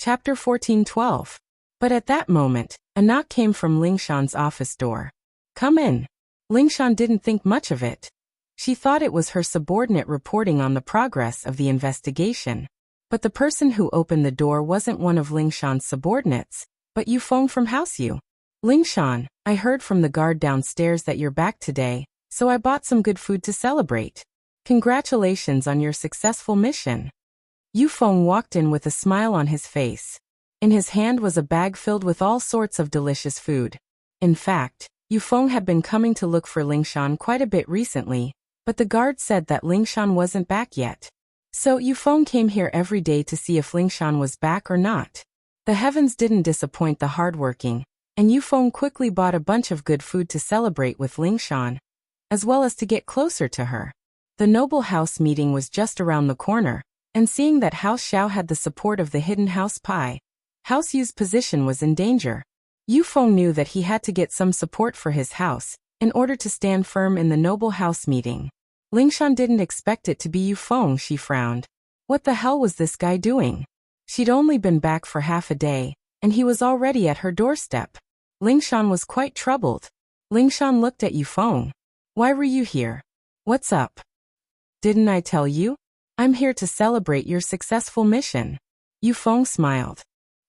Chapter 14:12. But at that moment, a knock came from Lingshan's office door. "Come in." Lingshan didn't think much of it. She thought it was her subordinate reporting on the progress of the investigation. But the person who opened the door wasn't one of Lingshan's subordinates, but Yufeng from Houseu. "Lingshan, I heard from the guard downstairs that you're back today, so I bought some good food to celebrate. Congratulations on your successful mission." Yufeng walked in with a smile on his face. In his hand was a bag filled with all sorts of delicious food. In fact, Yufeng had been coming to look for Lingshan quite a bit recently, but the guard said that Lingshan wasn't back yet. So Yufeng came here every day to see if Lingshan was back or not. The heavens didn't disappoint the hardworking, and Yufeng quickly bought a bunch of good food to celebrate with Lingshan, as well as to get closer to her. The noble house meeting was just around the corner, and seeing that House Xiao had the support of the hidden house Pai, House Yu's position was in danger. Yufeng knew that he had to get some support for his house, in order to stand firm in the noble house meeting. Lingshan didn't expect it to be Yufeng. She frowned. What the hell was this guy doing? She'd only been back for half a day, and he was already at her doorstep. Lingshan was quite troubled. Lingshan looked at Yufeng. "Why were you here? What's up?" "Didn't I tell you? I'm here to celebrate your successful mission." Yufeng smiled.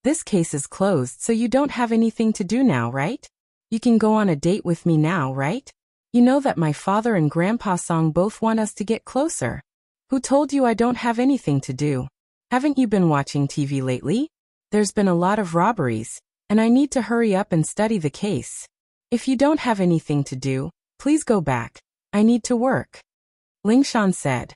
"This case is closed, so you don't have anything to do now, right? You can go on a date with me now, right? You know that my father and Grandpa Song both want us to get closer. Who told you I don't have anything to do? Haven't you been watching TV lately? There's been a lot of robberies, and I need to hurry up and study the case. If you don't have anything to do, please go back. I need to work." Lingshan said.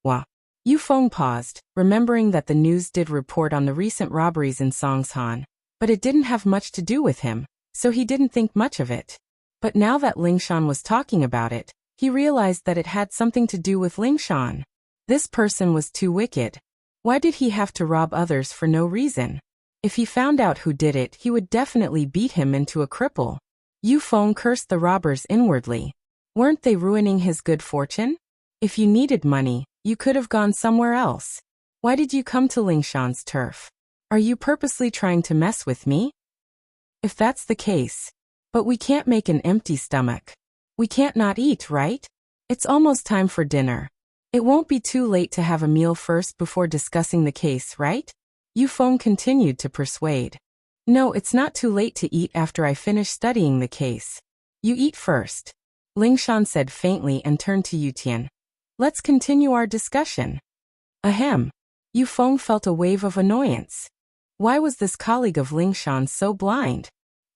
"Wah." Yufeng paused, remembering that the news did report on the recent robberies in Songshan, but it didn't have much to do with him, so he didn't think much of it. But now that Lingshan was talking about it, he realized that it had something to do with Lingshan. This person was too wicked. Why did he have to rob others for no reason? If he found out who did it, he would definitely beat him into a cripple. Yufeng cursed the robbers inwardly. Weren't they ruining his good fortune? If you needed money, you could have gone somewhere else. Why did you come to Lingshan's turf? Are you purposely trying to mess with me? If that's the case. But we can't make an empty stomach. We can't not eat, right? It's almost time for dinner. It won't be too late to have a meal first before discussing the case, right? Yufeng continued to persuade. No, it's not too late to eat after I finish studying the case. You eat first. Lingshan said faintly and turned to Yutian. Let's continue our discussion. Ahem. Yufeng felt a wave of annoyance. Why was this colleague of Lingshan so blind?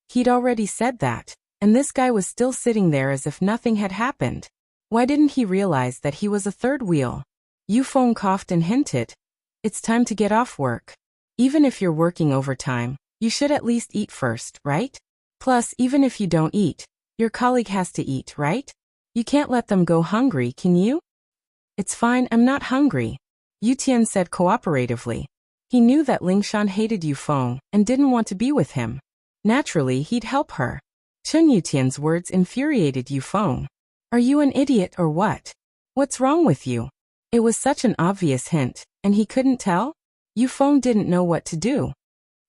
He'd already said that, and this guy was still sitting there as if nothing had happened. Why didn't he realize that he was a third wheel? Yufeng coughed and hinted. It's time to get off work. Even if you're working overtime, you should at least eat first, right? Plus, even if you don't eat, your colleague has to eat, right? You can't let them go hungry, can you? It's fine, I'm not hungry, Yutian said cooperatively. He knew that Lingshan hated Yufeng and didn't want to be with him. Naturally, he'd help her. Chen Yutian's words infuriated Yufeng. Are you an idiot or what? What's wrong with you? It was such an obvious hint, and he couldn't tell? Yufeng didn't know what to do.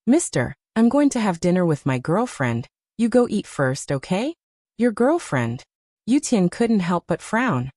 Mister, I'm going to have dinner with my girlfriend. You go eat first, okay? Your girlfriend? Yutian couldn't help but frown.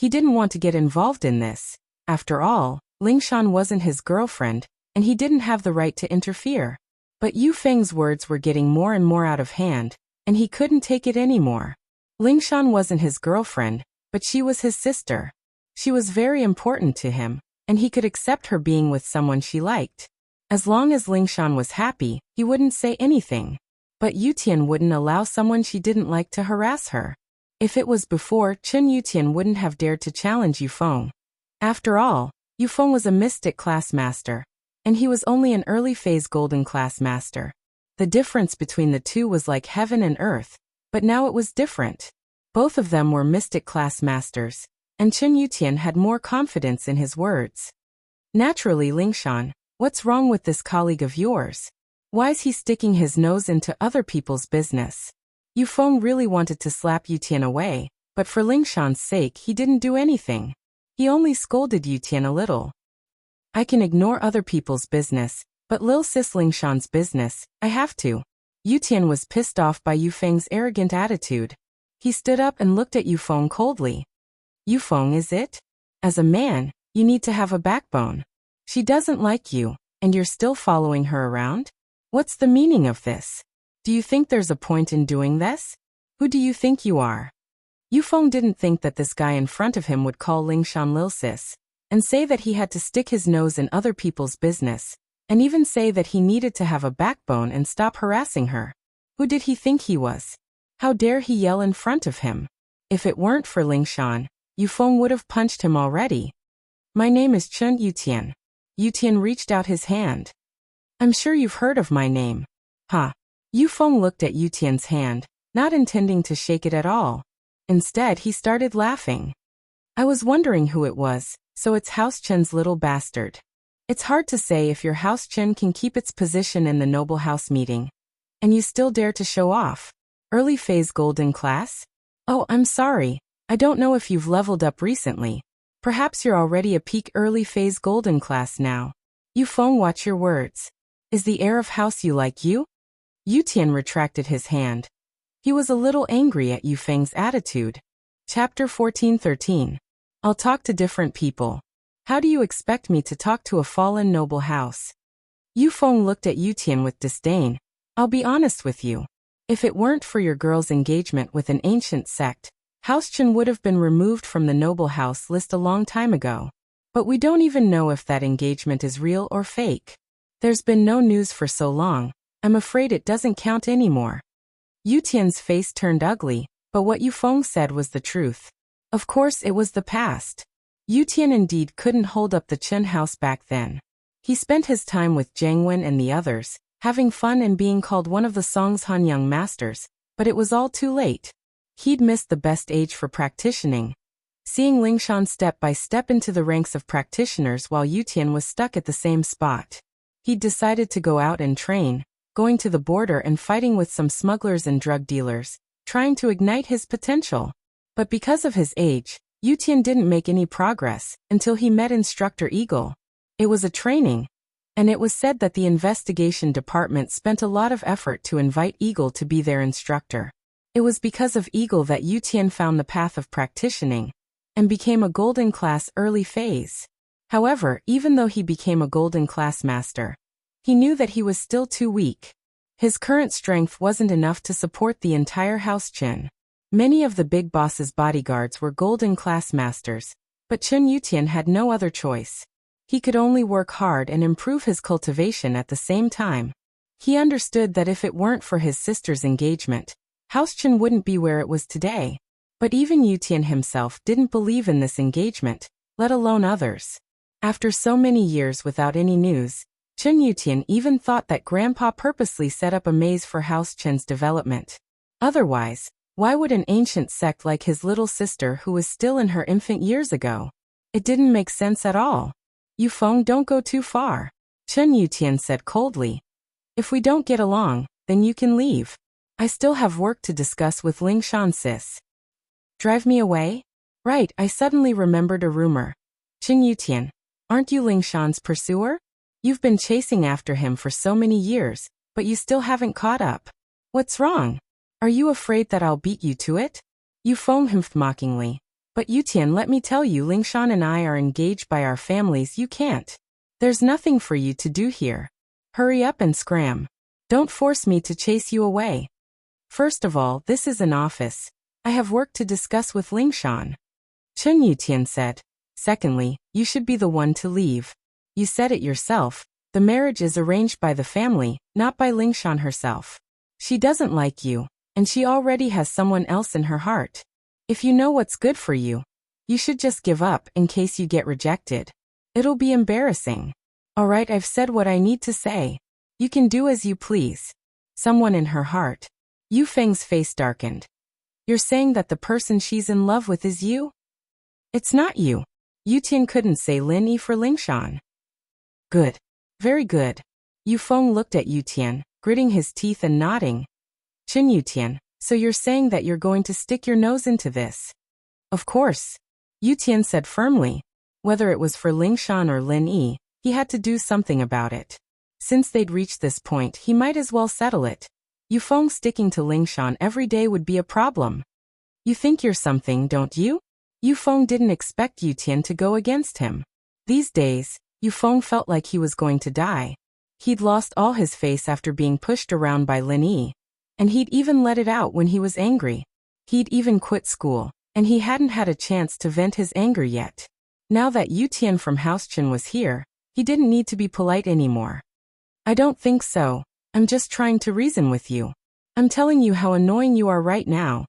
He didn't want to get involved in this. After all, Lingshan wasn't his girlfriend, and he didn't have the right to interfere. But Yufeng's words were getting more and more out of hand, and he couldn't take it anymore. Lingshan wasn't his girlfriend, but she was his sister. She was very important to him, and he could accept her being with someone she liked. As long as Lingshan was happy, he wouldn't say anything. But Yutian wouldn't allow someone she didn't like to harass her. If it was before, Chen Yutian wouldn't have dared to challenge Yufeng. After all, Yufeng was a mystic class master, and he was only an early phase golden class master. The difference between the two was like heaven and earth, but now it was different. Both of them were mystic class masters, and Chen Yutian had more confidence in his words. Naturally, Lingshan, what's wrong with this colleague of yours? Why's he sticking his nose into other people's business? Yufeng really wanted to slap Yutian away, but for Lingshan's sake he didn't do anything. He only scolded Yutian a little. I can ignore other people's business, But Lil Sis Lingshan's business, I have to. Yutian was pissed off by Yufeng's arrogant attitude. He stood up and looked at Yufeng coldly. Yufeng, is it? As a man, you need to have a backbone. She doesn't like you, and you're still following her around? What's the meaning of this? Do you think there's a point in doing this? Who do you think you are? Yufeng didn't think that this guy in front of him would call Lingshan Lil Sis, and say that he had to stick his nose in other people's business, and even say that he needed to have a backbone and stop harassing her. Who did he think he was? How dare he yell in front of him? If it weren't for Lingshan, Yufeng would have punched him already. My name is Chun Yutian. Yutian reached out his hand. I'm sure you've heard of my name. Huh. Yufeng looked at Yutian's hand, not intending to shake it at all. Instead, he started laughing. I was wondering who it was, so it's House Chen's little bastard. It's hard to say if your House Chen can keep its position in the noble house meeting. And you still dare to show off. Early phase golden class? Oh, I'm sorry. I don't know if you've leveled up recently. Perhaps you're already a peak early phase golden class now. Yufeng, watch your words. Is the heir of house you like you? Yutian retracted his hand. He was a little angry at Yufeng's attitude. Chapter 14:13. I'll talk to different people. How do you expect me to talk to a fallen noble house? Yufeng looked at Yutian with disdain. I'll be honest with you. If it weren't for your girl's engagement with an ancient sect, House Chen would have been removed from the noble house list a long time ago. But we don't even know if that engagement is real or fake. There's been no news for so long, I'm afraid it doesn't count anymore. Yutian's face turned ugly, but what Yufeng said was the truth. Of course it was the past. Yutian indeed couldn't hold up the Chen house back then. He spent his time with Zhang Wen and the others, having fun and being called one of the Song's Han young masters, but it was all too late. He'd missed the best age for practicing. Seeing Lingshan step by step into the ranks of practitioners while Yutian was stuck at the same spot. He'd decided to go out and train, going to the border and fighting with some smugglers and drug dealers, trying to ignite his potential. But because of his age, Yutian didn't make any progress until he met Instructor Eagle. It was a training, and it was said that the investigation department spent a lot of effort to invite Eagle to be their instructor. It was because of Eagle that Yutian found the path of practicing, and became a golden class early phase. However, even though he became a golden class master, he knew that he was still too weak. His current strength wasn't enough to support the entire House Chen. Many of the big boss's bodyguards were golden class masters, but Chen Yutian had no other choice. He could only work hard and improve his cultivation at the same time. He understood that if it weren't for his sister's engagement, House Chen wouldn't be where it was today. But even Yutian himself didn't believe in this engagement, let alone others. After so many years without any news, Chen Yutian even thought that Grandpa purposely set up a maze for House Chen's development. Otherwise, why would an ancient sect like his little sister who was still in her infant years ago? It didn't make sense at all. Yufeng, don't go too far. Chen Yutian said coldly. If we don't get along, then you can leave. I still have work to discuss with Lingshan sis. Drive me away? Right, I suddenly remembered a rumor. Chen Yutian, aren't you Lingshan's pursuer? You've been chasing after him for so many years, but you still haven't caught up. What's wrong? Are you afraid that I'll beat you to it? Yufeng humphed mockingly. But Yutian, let me tell you, Lingshan and I are engaged by our families. You can't. There's nothing for you to do here. Hurry up and scram. Don't force me to chase you away. First of all, this is an office. I have work to discuss with Lingshan. Chen Yutian said. Secondly, you should be the one to leave. You said it yourself. The marriage is arranged by the family, not by Lingshan herself. She doesn't like you, and she already has someone else in her heart. If you know what's good for you, you should just give up in case you get rejected. It'll be embarrassing. Alright, I've said what I need to say. You can do as you please. Someone in her heart. Yu Feng's face darkened. You're saying that the person she's in love with is you? It's not you. Yutian couldn't say Lin Yi for Lingshan. Good. Very good. Yu Feng looked at Yutian, gritting his teeth and nodding. Chen Yutian, so you're saying that you're going to stick your nose into this? Of course. Yutian said firmly. Whether it was for Lingshan or Lin Yi, he had to do something about it. Since they'd reached this point, he might as well settle it. Yufeng sticking to Lingshan every day would be a problem. You think you're something, don't you? Yufeng didn't expect Yutian to go against him. These days, Yufeng felt like he was going to die. He'd lost all his face after being pushed around by Lin Yi. And he'd even let it out when he was angry. He'd even quit school, and he hadn't had a chance to vent his anger yet. Now that Yutian from House Chen was here, he didn't need to be polite anymore. I don't think so. I'm just trying to reason with you. I'm telling you how annoying you are right now,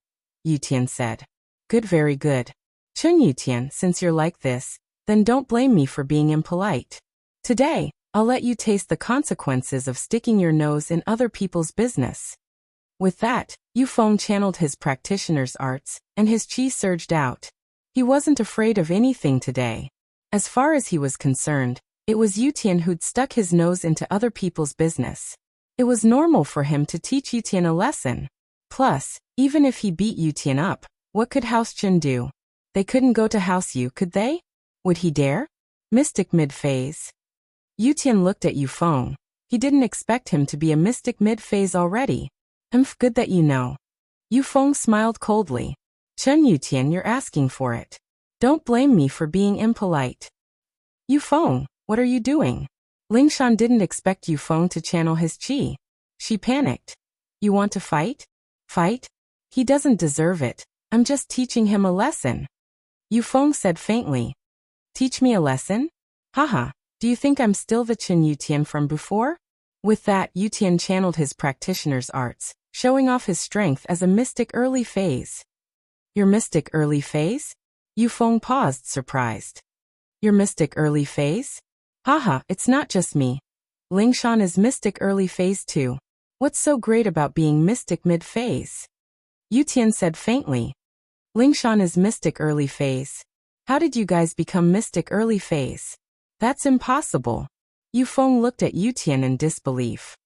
Yutian said. Good, very good. Chen Yutian, since you're like this, then don't blame me for being impolite. Today, I'll let you taste the consequences of sticking your nose in other people's business. With that, Yufeng channeled his practitioner's arts, and his qi surged out. He wasn't afraid of anything today. As far as he was concerned, it was Yutian who'd stuck his nose into other people's business. It was normal for him to teach Yutian a lesson. Plus, even if he beat Yutian up, what could House Chen do? They couldn't go to House Yu, could they? Would he dare? Mystic mid-phase. Yutian looked at Yufeng. He didn't expect him to be a mystic mid-phase already. Good that you know. Yufeng smiled coldly. Chen Yutian, you're asking for it. Don't blame me for being impolite. Yufeng, what are you doing? Lingshan didn't expect Yufeng to channel his qi. She panicked. You want to fight? Fight? He doesn't deserve it. I'm just teaching him a lesson. Yufeng said faintly. Teach me a lesson? Haha, do you think I'm still the Chen Yutian from before? With that, Yutian channeled his practitioner's arts, showing off his strength as a mystic early phase. Your mystic early phase? Yufeng paused, surprised. Your mystic early phase? Haha, it's not just me. Lingshan is mystic early phase too. What's so great about being mystic mid-phase? Yutian said faintly. Lingshan is mystic early phase. How did you guys become mystic early phase? That's impossible. Yufeng looked at Yutian in disbelief.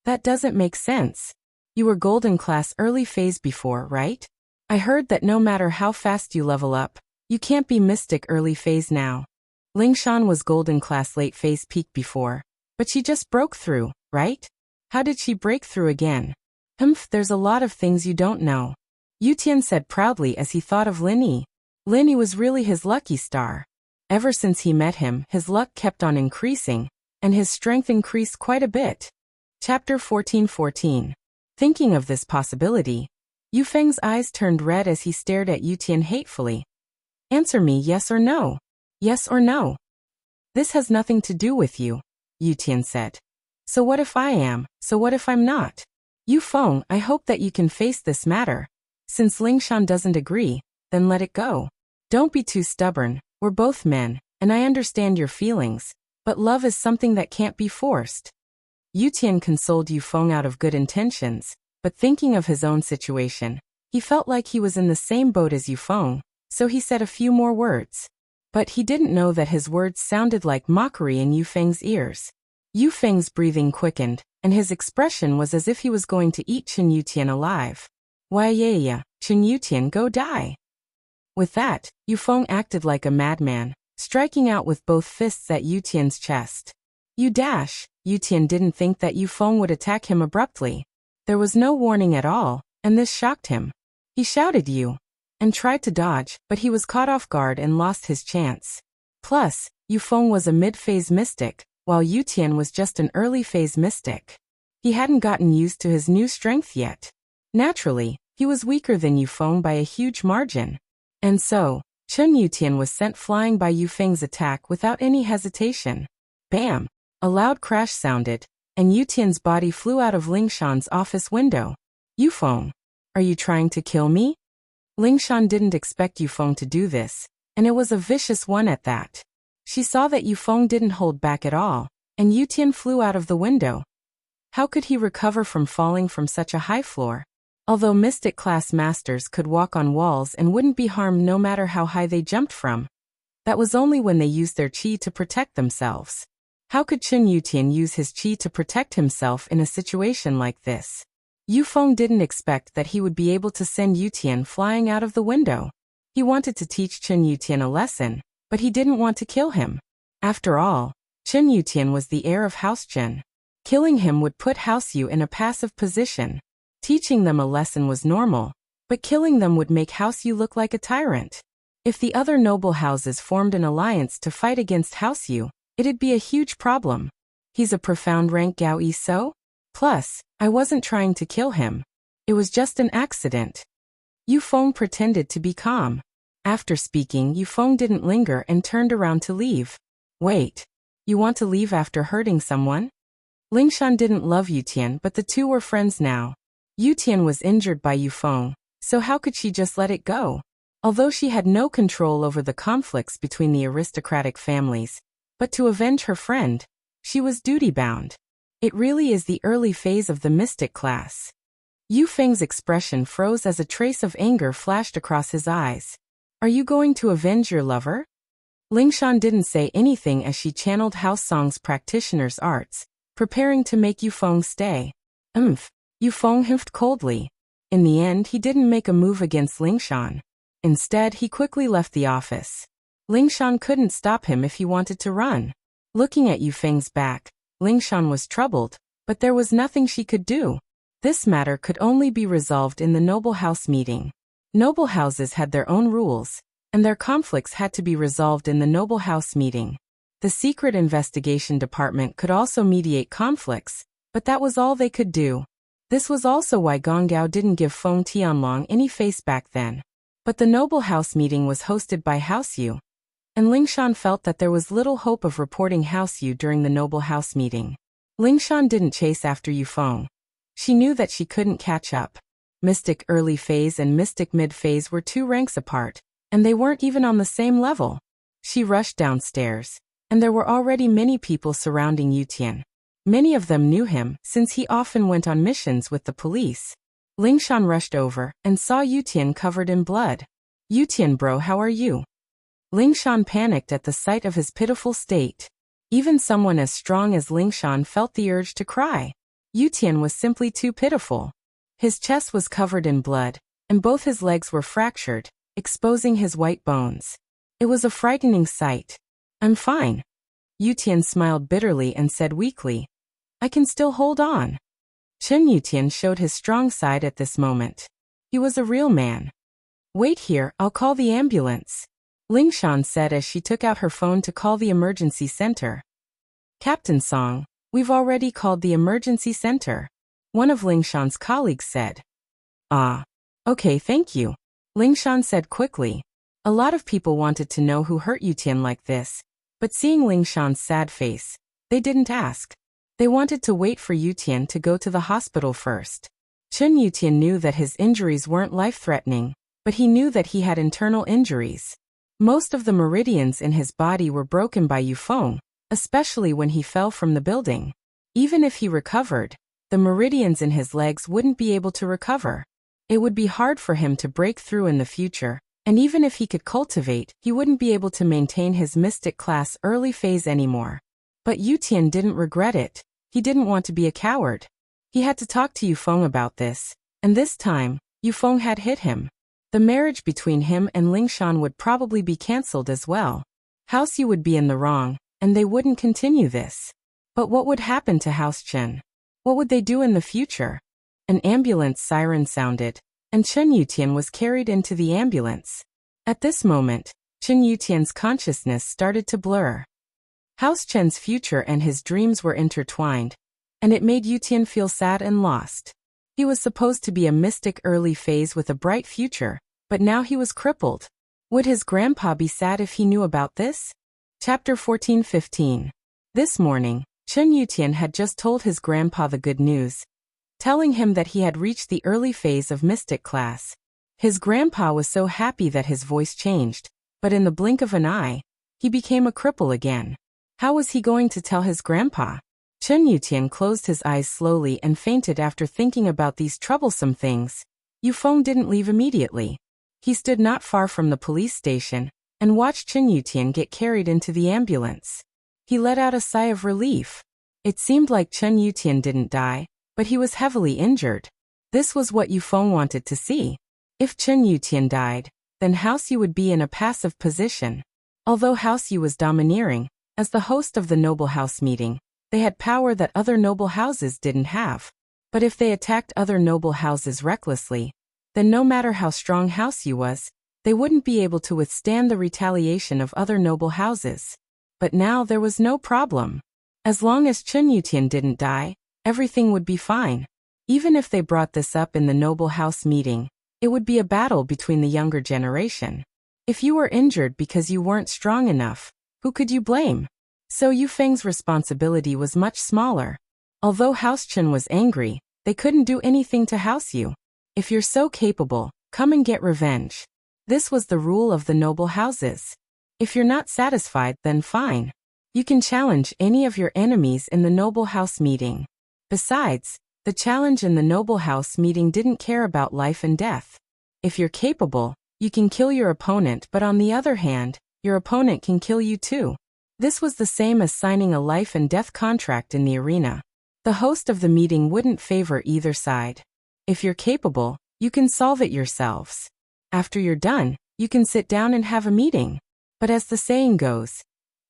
That doesn't make sense. You were golden class early phase before, right? I heard that no matter how fast you level up, you can't be mystic early phase now. Lingshan was golden class late phase peak before, but she just broke through, right? How did she break through again? There's a lot of things you don't know. Yutian said proudly as he thought of Lin Yi. Lin Yi was really his lucky star. Ever since he met him, his luck kept on increasing, and his strength increased quite a bit. Chapter 14:14. Thinking of this possibility, Yufeng's eyes turned red as he stared at Yutian hatefully. Answer me yes or no. Yes or no. This has nothing to do with you, Yutian said. So what if I am? So what if I'm not? Yufeng, I hope that you can face this matter. Since Lingshan doesn't agree, then let it go. Don't be too stubborn, we're both men, and I understand your feelings, but love is something that can't be forced. Yutian consoled Yufeng out of good intentions, but thinking of his own situation, he felt like he was in the same boat as Yufeng, so he said a few more words. But he didn't know that his words sounded like mockery in Yufeng's ears. Yufeng's breathing quickened, and his expression was as if he was going to eat Chen Yutian alive. Why yeah, Chen Yutian, go die. With that, Yufeng acted like a madman, striking out with both fists at Yutian's chest. You dash! Yutian didn't think that Yufeng would attack him abruptly. There was no warning at all, and this shocked him. He shouted you, and tried to dodge, but he was caught off guard and lost his chance. Plus, Yufeng was a mid-phase mystic, while Yutian was just an early-phase mystic. He hadn't gotten used to his new strength yet. Naturally, he was weaker than Yufeng by a huge margin. And so, Chen Yutian was sent flying by Yufeng's attack without any hesitation. Bam! A loud crash sounded, and Yutian's body flew out of Lingshan's office window. Yufeng, are you trying to kill me? Lingshan didn't expect Yufeng to do this, and it was a vicious one at that. She saw that Yufeng didn't hold back at all, and Yutian flew out of the window. How could he recover from falling from such a high floor? Although mystic class masters could walk on walls and wouldn't be harmed no matter how high they jumped from. That was only when they used their qi to protect themselves. How could Chen Yutian use his qi to protect himself in a situation like this? Yufeng didn't expect that he would be able to send Yutian flying out of the window. He wanted to teach Chen Yutian a lesson, but he didn't want to kill him. After all, Chen Yutian was the heir of House Chen. Killing him would put House Yu in a passive position. Teaching them a lesson was normal, but killing them would make House Yu look like a tyrant. If the other noble houses formed an alliance to fight against House Yu, it'd be a huge problem. He's a profound rank Gao Yi so? Plus, I wasn't trying to kill him. It was just an accident. Yu Feng pretended to be calm. After speaking, Yu Feng didn't linger and turned around to leave. Wait. You want to leave after hurting someone? Lingshan didn't love Yu Tian, but the two were friends now. Yu Tian was injured by Yu Feng, so how could she just let it go? Although she had no control over the conflicts between the aristocratic families, but to avenge her friend, she was duty-bound. It really is the early phase of the mystic class. Yu Feng's expression froze as a trace of anger flashed across his eyes. Are you going to avenge your lover? Lingshan didn't say anything as she channeled House Song's practitioner's arts, preparing to make Yu Feng stay. Yu Feng huffed coldly. In the end, he didn't make a move against Lingshan. Instead, he quickly left the office. Lingshan couldn't stop him if he wanted to run. Looking at Yu Feng's back, Lingshan was troubled, but there was nothing she could do. This matter could only be resolved in the noble house meeting. Noble houses had their own rules, and their conflicts had to be resolved in the noble house meeting. The secret investigation department could also mediate conflicts, but that was all they could do. This was also why Gong Gao didn't give Feng Tianlong any face back then. But the noble house meeting was hosted by House Yu, and Lingshan felt that there was little hope of reporting House Yu during the noble house meeting. Lingshan didn't chase after Yu Feng. She knew that she couldn't catch up. Mystic early phase and mystic mid phase were 2 ranks apart, and they weren't even on the same level. She rushed downstairs, and there were already many people surrounding Yu Tian. Many of them knew him, since he often went on missions with the police. Lingshan rushed over and saw Yu Tian covered in blood. Yu Tian bro, how are you? Lingshan panicked at the sight of his pitiful state. Even someone as strong as Lingshan felt the urge to cry. Yu Tian was simply too pitiful. His chest was covered in blood, and both his legs were fractured, exposing his white bones. It was a frightening sight. I'm fine. Yu Tian smiled bitterly and said weakly, I can still hold on. Chen Yu Tian showed his strong side at this moment. He was a real man. Wait here, I'll call the ambulance. Lingshan said as she took out her phone to call the emergency center. Captain Song, we've already called the emergency center. One of Lingshan's colleagues said. Ah. Okay, thank you. Lingshan said quickly. A lot of people wanted to know who hurt Yu Tian like this, but seeing Lingshan's sad face, they didn't ask. They wanted to wait for Yu Tian to go to the hospital first. Chen Yu Tian knew that his injuries weren't life-threatening, but he knew that he had internal injuries. Most of the meridians in his body were broken by Yu Feng, especially when he fell from the building. Even if he recovered, the meridians in his legs wouldn't be able to recover. It would be hard for him to break through in the future, and even if he could cultivate, he wouldn't be able to maintain his mystic class early phase anymore. But Yu Tian didn't regret it. He didn't want to be a coward. He had to talk to Yu Feng about this, and this time, Yu Feng had hit him. The marriage between him and Lingshan would probably be cancelled as well. House Yu would be in the wrong, and they wouldn't continue this. But what would happen to House Chen? What would they do in the future? An ambulance siren sounded, and Chen Yutian was carried into the ambulance. At this moment, Chen Yutian's consciousness started to blur. House Chen's future and his dreams were intertwined, and it made Yutian feel sad and lost. He was supposed to be a mystic early phase with a bright future, but now he was crippled. Would his grandpa be sad if he knew about this? Chapter 14-15. This morning, Chen Yutian had just told his grandpa the good news, telling him that he had reached the early phase of mystic class. His grandpa was so happy that his voice changed, but in the blink of an eye, he became a cripple again. How was he going to tell his grandpa? Chen Yutian closed his eyes slowly and fainted after thinking about these troublesome things. Yu Feng didn't leave immediately. He stood not far from the police station and watched Chen Yutian get carried into the ambulance. He let out a sigh of relief. It seemed like Chen Yutian didn't die, but he was heavily injured. This was what Yu Feng wanted to see. If Chen Yutian died, then House Yu would be in a passive position. Although House Yu was domineering, as the host of the noble house meeting, They had power that other noble houses didn't have. But if they attacked other noble houses recklessly, then no matter how strong House Yu was, they wouldn't be able to withstand the retaliation of other noble houses. But now there was no problem. As long as Chen Yutian didn't die, everything would be fine. Even if they brought this up in the noble house meeting, it would be a battle between the younger generation. If you were injured because you weren't strong enough, who could you blame? So Yu Feng's responsibility was much smaller. Although House Chen was angry, they couldn't do anything to House Yu. If you're so capable, come and get revenge. This was the rule of the noble houses. If you're not satisfied, then fine. You can challenge any of your enemies in the noble house meeting. Besides, the challenge in the noble house meeting didn't care about life and death. If you're capable, you can kill your opponent, but on the other hand, your opponent can kill you too. This was the same as signing a life and death contract in the arena. The host of the meeting wouldn't favor either side. If you're capable, you can solve it yourselves. After you're done, you can sit down and have a meeting. But as the saying goes,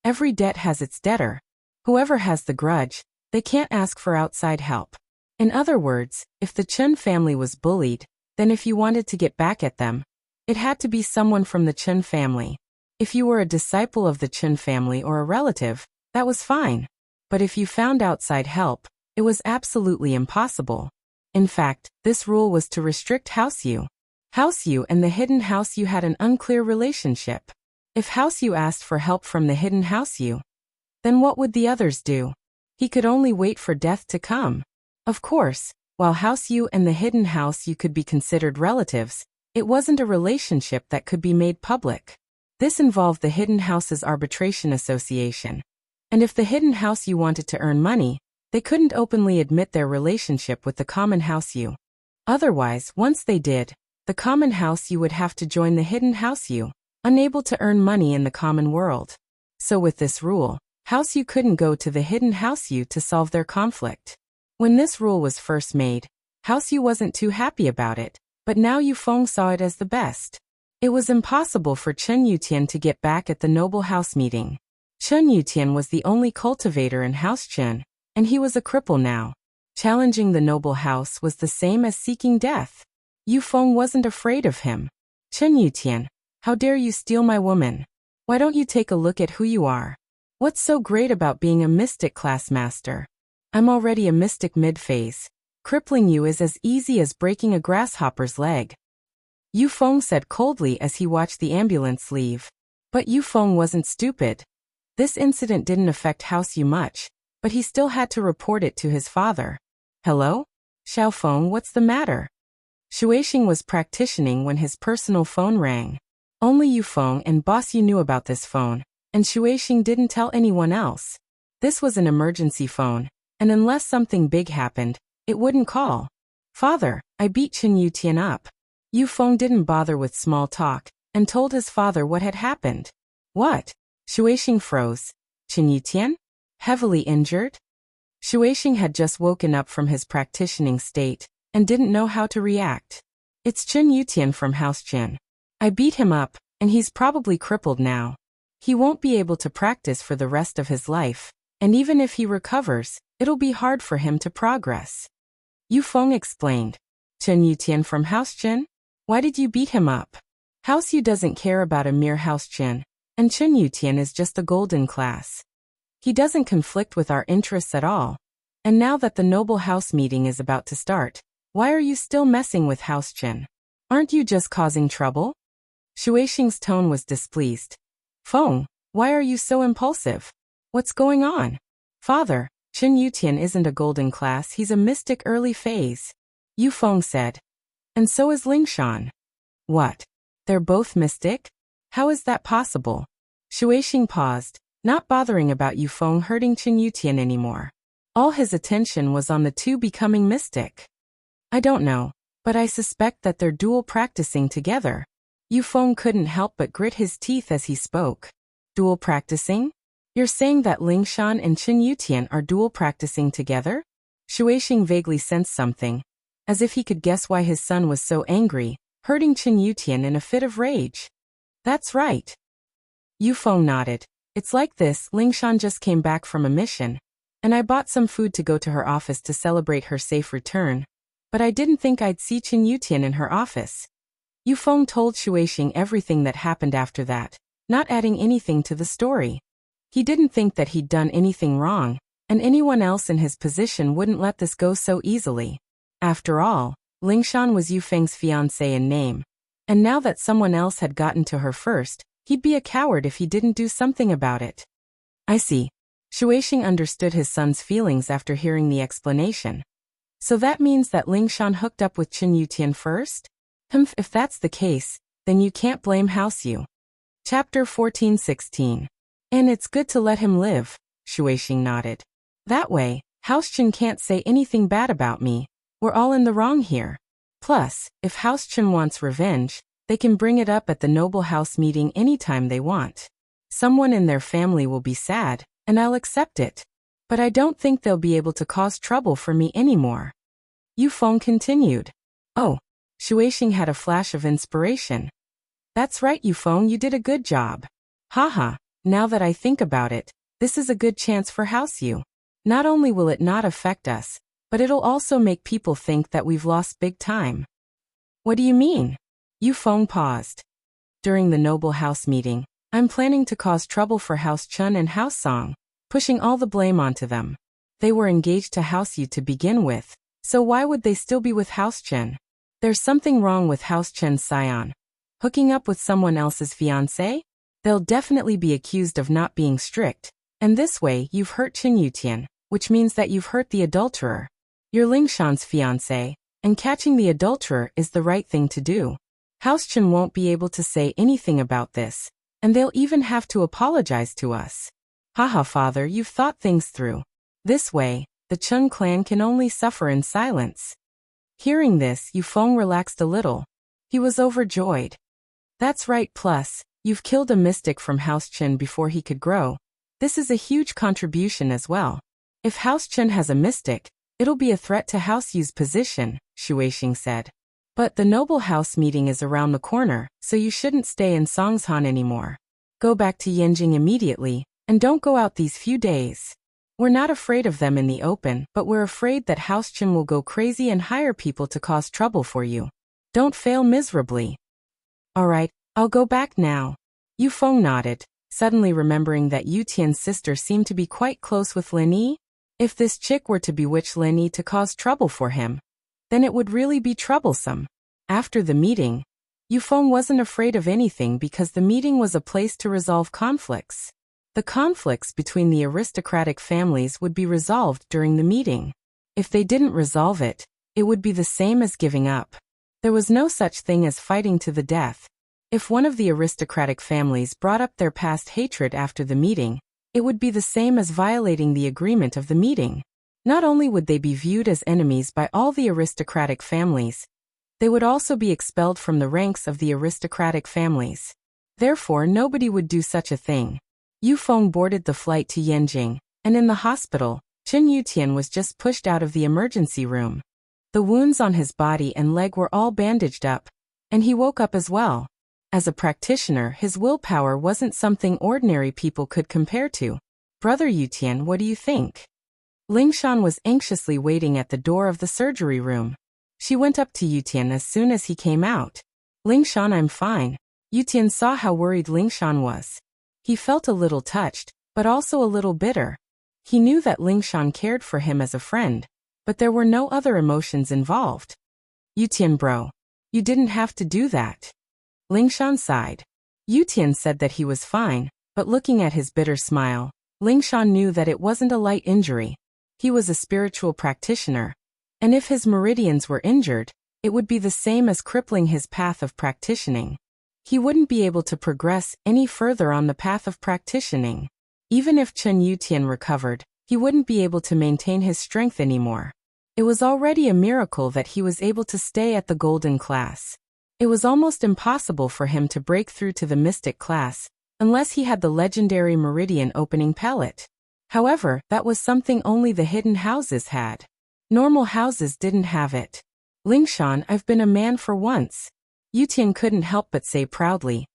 every debt has its debtor. Whoever has the grudge, they can't ask for outside help. In other words, if the Chen family was bullied, then if you wanted to get back at them, it had to be someone from the Chen family. If you were a disciple of the Chen family or a relative, that was fine. But if you found outside help, it was absolutely impossible. In fact, this rule was to restrict House Yu. House Yu and the hidden House Yu had an unclear relationship. If House Yu asked for help from the hidden House Yu, then what would the others do? He could only wait for death to come. Of course, while House Yu and the hidden House Yu could be considered relatives, it wasn't a relationship that could be made public. This involved the hidden house's arbitration association. And if the hidden House Yu wanted to earn money, they couldn't openly admit their relationship with the common House Yu. Otherwise, once they did, the common House Yu would have to join the hidden House Yu, unable to earn money in the common world. So with this rule, House Yu couldn't go to the hidden House Yu to solve their conflict. When this rule was first made, House Yu wasn't too happy about it, but now Yu Feng saw it as the best. It was impossible for Chen Yutian to get back at the noble house meeting. Chen Yutian was the only cultivator in House Chen, and he was a cripple now. Challenging the noble house was the same as seeking death. Yu Feng wasn't afraid of him. Chen Yutian, how dare you steal my woman? Why don't you take a look at who you are? What's so great about being a mystic class master? I'm already a mystic mid-phase. Crippling you is as easy as breaking a grasshopper's leg. Yu Feng said coldly as he watched the ambulance leave. But Yu Feng wasn't stupid. This incident didn't affect House Yu much, but he still had to report it to his father. Hello? Xiao Feng, what's the matter? Shuixing was practicing when his personal phone rang. Only Yu Feng and Boss Yu knew about this phone, and Shuixing didn't tell anyone else. This was an emergency phone, and unless something big happened, it wouldn't call. Father, I beat Chen Yutian up. Yu Feng didn't bother with small talk, and told his father what had happened. What? Shuixing froze. Chen Yutian? Heavily injured? Shuixing had just woken up from his practicing state, and didn't know how to react. It's Chen Yutian from House Chen. I beat him up, and he's probably crippled now. He won't be able to practice for the rest of his life, and even if he recovers, it'll be hard for him to progress. Yu Feng explained. Chen Yutian from House Chen? Why did you beat him up? House Yu doesn't care about a mere House Chen, and Chen Yutian is just the golden class. He doesn't conflict with our interests at all. And now that the noble house meeting is about to start, why are you still messing with House Chen? Aren't you just causing trouble? Shuixing's tone was displeased. Feng, why are you so impulsive? What's going on? Father, Chen Yutian isn't a golden class, he's a mystic early phase. Yu Feng said. And so is Lingshan. What? They're both mystic? How is that possible? Shuixing paused, not bothering about Yu Feng hurting Chen Yutian anymore. All his attention was on the two becoming mystic. I don't know, but I suspect that they're dual practicing together. Yu Feng couldn't help but grit his teeth as he spoke. Dual practicing? You're saying that Lingshan and Chen Yutian are dual practicing together? Shuixing vaguely sensed something, as if he could guess why his son was so angry, hurting Chen Yutian in a fit of rage. That's right. Yu Feng nodded. It's like this, Lingshan just came back from a mission, and I bought some food to go to her office to celebrate her safe return. But I didn't think I'd see Chen Yutian in her office. Yufeng told Shuixing everything that happened after that, not adding anything to the story. He didn't think that he'd done anything wrong, and anyone else in his position wouldn't let this go so easily. After all, Lingshan was Yufeng's fiancée in name, and now that someone else had gotten to her first, he'd be a coward if he didn't do something about it. I see. Shuixing understood his son's feelings after hearing the explanation. So that means that Lingshan hooked up with Chen Yutian first? If that's the case, then you can't blame House Yu. Chapter 14-16. And it's good to let him live, Shuixing nodded. That way, House Chen can't say anything bad about me. We're all in the wrong here. Plus, if House Chen wants revenge, they can bring it up at the Noble House meeting anytime they want. Someone in their family will be sad, and I'll accept it. But I don't think they'll be able to cause trouble for me anymore. Yufeng continued. Oh. Shuixing had a flash of inspiration. That's right, Yufeng, you did a good job. Haha, now that I think about it, this is a good chance for House Yu. Not only will it not affect us, but it'll also make people think that we've lost big time. What do you mean? Yufeng paused. During the Noble House meeting, I'm planning to cause trouble for House Chun and House Song, pushing all the blame onto them. They were engaged to House Yu to begin with, so why would they still be with House Chen? There's something wrong with House Chen's scion. Hooking up with someone else's fiancé? They'll definitely be accused of not being strict, and this way you've hurt Chen Yutian, which means that you've hurt the adulterer. You're Lingshan's fiancé, and catching the adulterer is the right thing to do. House Chen won't be able to say anything about this, and they'll even have to apologize to us. Haha, father, you've thought things through. This way, the Chun clan can only suffer in silence. Hearing this, Yufeng relaxed a little. He was overjoyed. That's right, plus, you've killed a mystic from House Chen before he could grow. This is a huge contribution as well. If House Chen has a mystic, it'll be a threat to House Yu's position, Shuixing said. But the Noble House meeting is around the corner, so you shouldn't stay in Songshan anymore. Go back to Yanjing immediately, and don't go out these few days. We're not afraid of them in the open, but we're afraid that House Chen will go crazy and hire people to cause trouble for you. Don't fail miserably. Alright, I'll go back now. Yufeng nodded, suddenly remembering that Yutian's sister seemed to be quite close with Lin Yi. If this chick were to bewitch Lin Yi to cause trouble for him, then it would really be troublesome. After the meeting, Yufeng wasn't afraid of anything because the meeting was a place to resolve conflicts. The conflicts between the aristocratic families would be resolved during the meeting. If they didn't resolve it, it would be the same as giving up. There was no such thing as fighting to the death. If one of the aristocratic families brought up their past hatred after the meeting, it would be the same as violating the agreement of the meeting. Not only would they be viewed as enemies by all the aristocratic families, they would also be expelled from the ranks of the aristocratic families. Therefore, nobody would do such a thing. Yufeng boarded the flight to Yanjing, and in the hospital, Chen Yutian was just pushed out of the emergency room. The wounds on his body and leg were all bandaged up, and he woke up as well. As a practitioner, his willpower wasn't something ordinary people could compare to. Brother Yutian, what do you think? Lingshan was anxiously waiting at the door of the surgery room. She went up to Yutian as soon as he came out. Lingshan, I'm fine. Yutian saw how worried Lingshan was. He felt a little touched, but also a little bitter. He knew that Lingshan cared for him as a friend, but there were no other emotions involved. Yutian bro, you didn't have to do that. Lingshan sighed. Yutian said that he was fine, but looking at his bitter smile, Lingshan knew that it wasn't a light injury. He was a spiritual practitioner, and if his meridians were injured, it would be the same as crippling his path of practicing. He wouldn't be able to progress any further on the path of practicing. Even if Chen Yutian recovered, he wouldn't be able to maintain his strength anymore. It was already a miracle that he was able to stay at the golden class. It was almost impossible for him to break through to the mystic class, unless he had the legendary meridian opening palette. However, that was something only the hidden houses had. Normal houses didn't have it. Lingshan, I've been a man for once. Yutian couldn't help but say proudly.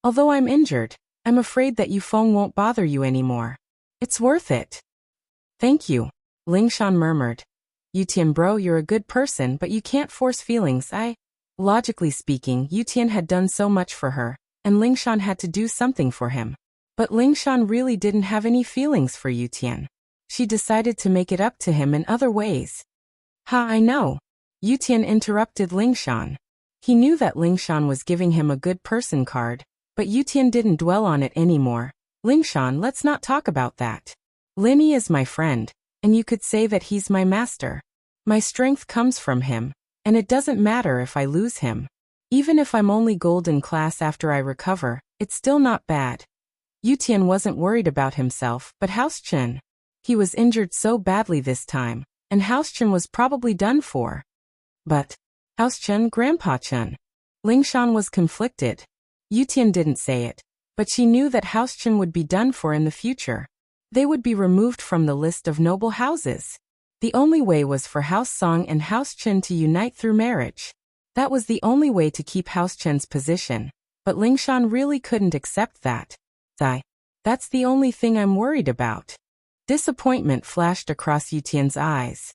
Although I'm injured, I'm afraid that Yufeng won't bother you anymore. It's worth it. Thank you, Lingshan murmured. Yutian bro, you're a good person, but you can't force feelings. Logically speaking, Yutian had done so much for her, and Lingshan had to do something for him. But Lingshan really didn't have any feelings for Yutian. She decided to make it up to him in other ways. I know. Yutian interrupted Lingshan. He knew that Lingshan was giving him a good person card, but Yutian didn't dwell on it anymore. Lingshan, let's not talk about that. Linny is my friend, and you could say that he's my master. My strength comes from him, and it doesn't matter if I lose him. Even if I'm only golden class after I recover, it's still not bad. Yutian wasn't worried about himself, but House Chen. He was injured so badly this time, and House Chen was probably done for. But, House Chen, Grandpa Chen. Lingshan was conflicted. Yutian didn't say it, but she knew that House Chen would be done for in the future. They would be removed from the list of noble houses. The only way was for House Song and House Chen to unite through marriage. That was the only way to keep House Chen's position, but Lingshan really couldn't accept that. That's the only thing I'm worried about. Disappointment flashed across Yutian's eyes.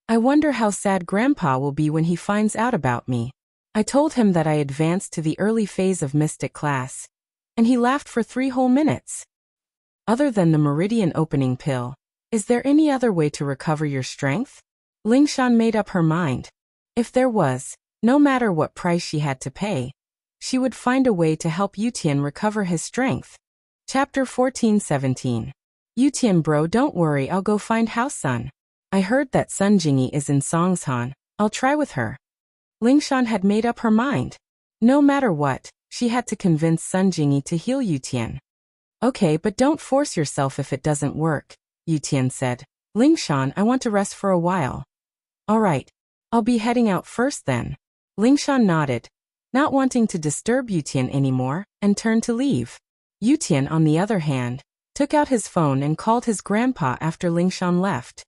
I wonder how sad Grandpa will be when he finds out about me. I told him that I advanced to the early phase of mystic class, and he laughed for 3 whole minutes. Other than the meridian opening pill, is there any other way to recover your strength? Lingshan made up her mind. If there was, no matter what price she had to pay, she would find a way to help Yutian recover his strength. Chapter 14-17. Yutian bro, don't worry, I'll go find House Sun. I heard that Sun Jingyi is in Songshan. I'll try with her. Lingshan had made up her mind. No matter what, she had to convince Sun Jingyi to heal Yutian. Okay, but don't force yourself if it doesn't work, Yutian said. Lingshan, I want to rest for a while. Alright, I'll be heading out first then. Lingshan nodded, not wanting to disturb Yutian anymore, and turned to leave. Yutian, on the other hand, took out his phone and called his grandpa after Lingshan left.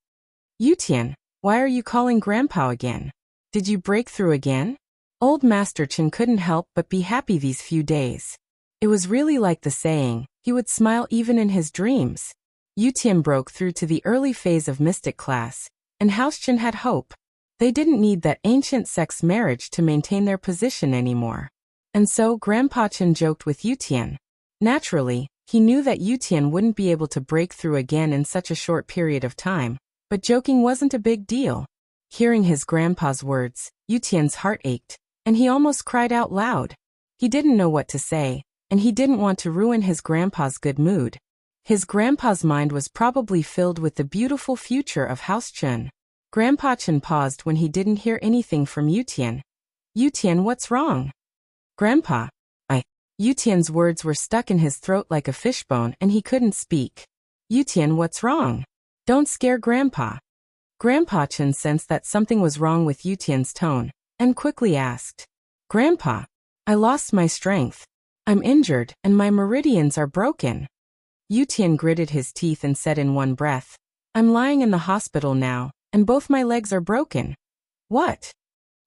Yutian, why are you calling Grandpa again? Did you break through again? Old Master Chen couldn't help but be happy these few days. It was really like the saying, he would smile even in his dreams. Yutian broke through to the early phase of mystic class, and House Chen had hope. They didn't need that ancient sex marriage to maintain their position anymore. And so Grandpa Chen joked with Yutian. Naturally, he knew that Yutian wouldn't be able to break through again in such a short period of time, but joking wasn't a big deal. Hearing his grandpa's words, Yutian's heart ached, and he almost cried out loud. He didn't know what to say, and he didn't want to ruin his grandpa's good mood. His grandpa's mind was probably filled with the beautiful future of House Chen. Grandpa Chen paused when he didn't hear anything from Yutian. Yutian, what's wrong? Grandpa. Yutian's words were stuck in his throat like a fishbone and he couldn't speak. Yutian, what's wrong? Don't scare Grandpa. Grandpa Chen sensed that something was wrong with Yutian's tone, and quickly asked. Grandpa, I lost my strength. I'm injured, and my meridians are broken. Yutian gritted his teeth and said in one breath, I'm lying in the hospital now, and both my legs are broken. What?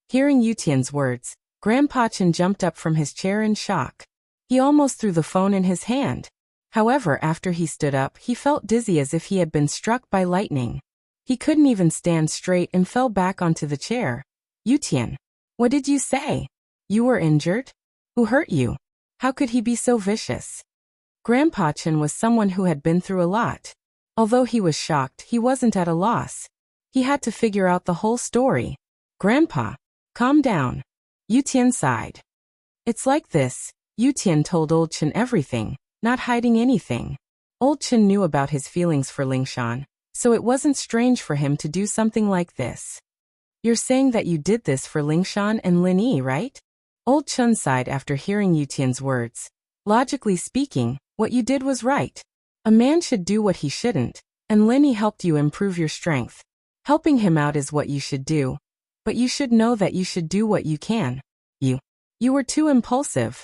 Hearing Yutian's words, Grandpa Chen jumped up from his chair in shock. He almost threw the phone in his hand. However, after he stood up, he felt dizzy as if he had been struck by lightning. He couldn't even stand straight and fell back onto the chair. Yutian, what did you say? You were injured? Who hurt you? How could he be so vicious? Grandpa Chen was someone who had been through a lot. Although he was shocked, he wasn't at a loss. He had to figure out the whole story. Grandpa, calm down. Yutian sighed. It's like this. Yutian told Old Chen everything, not hiding anything. Old Chen knew about his feelings for Lingshan, so it wasn't strange for him to do something like this. You're saying that you did this for Lingshan and Lin Yi, right? Old Chen sighed after hearing Yutian's words. Logically speaking, what you did was right. A man should do what he shouldn't, and Lin Yi helped you improve your strength. Helping him out is what you should do. But you should know that you should do what you can. You were too impulsive.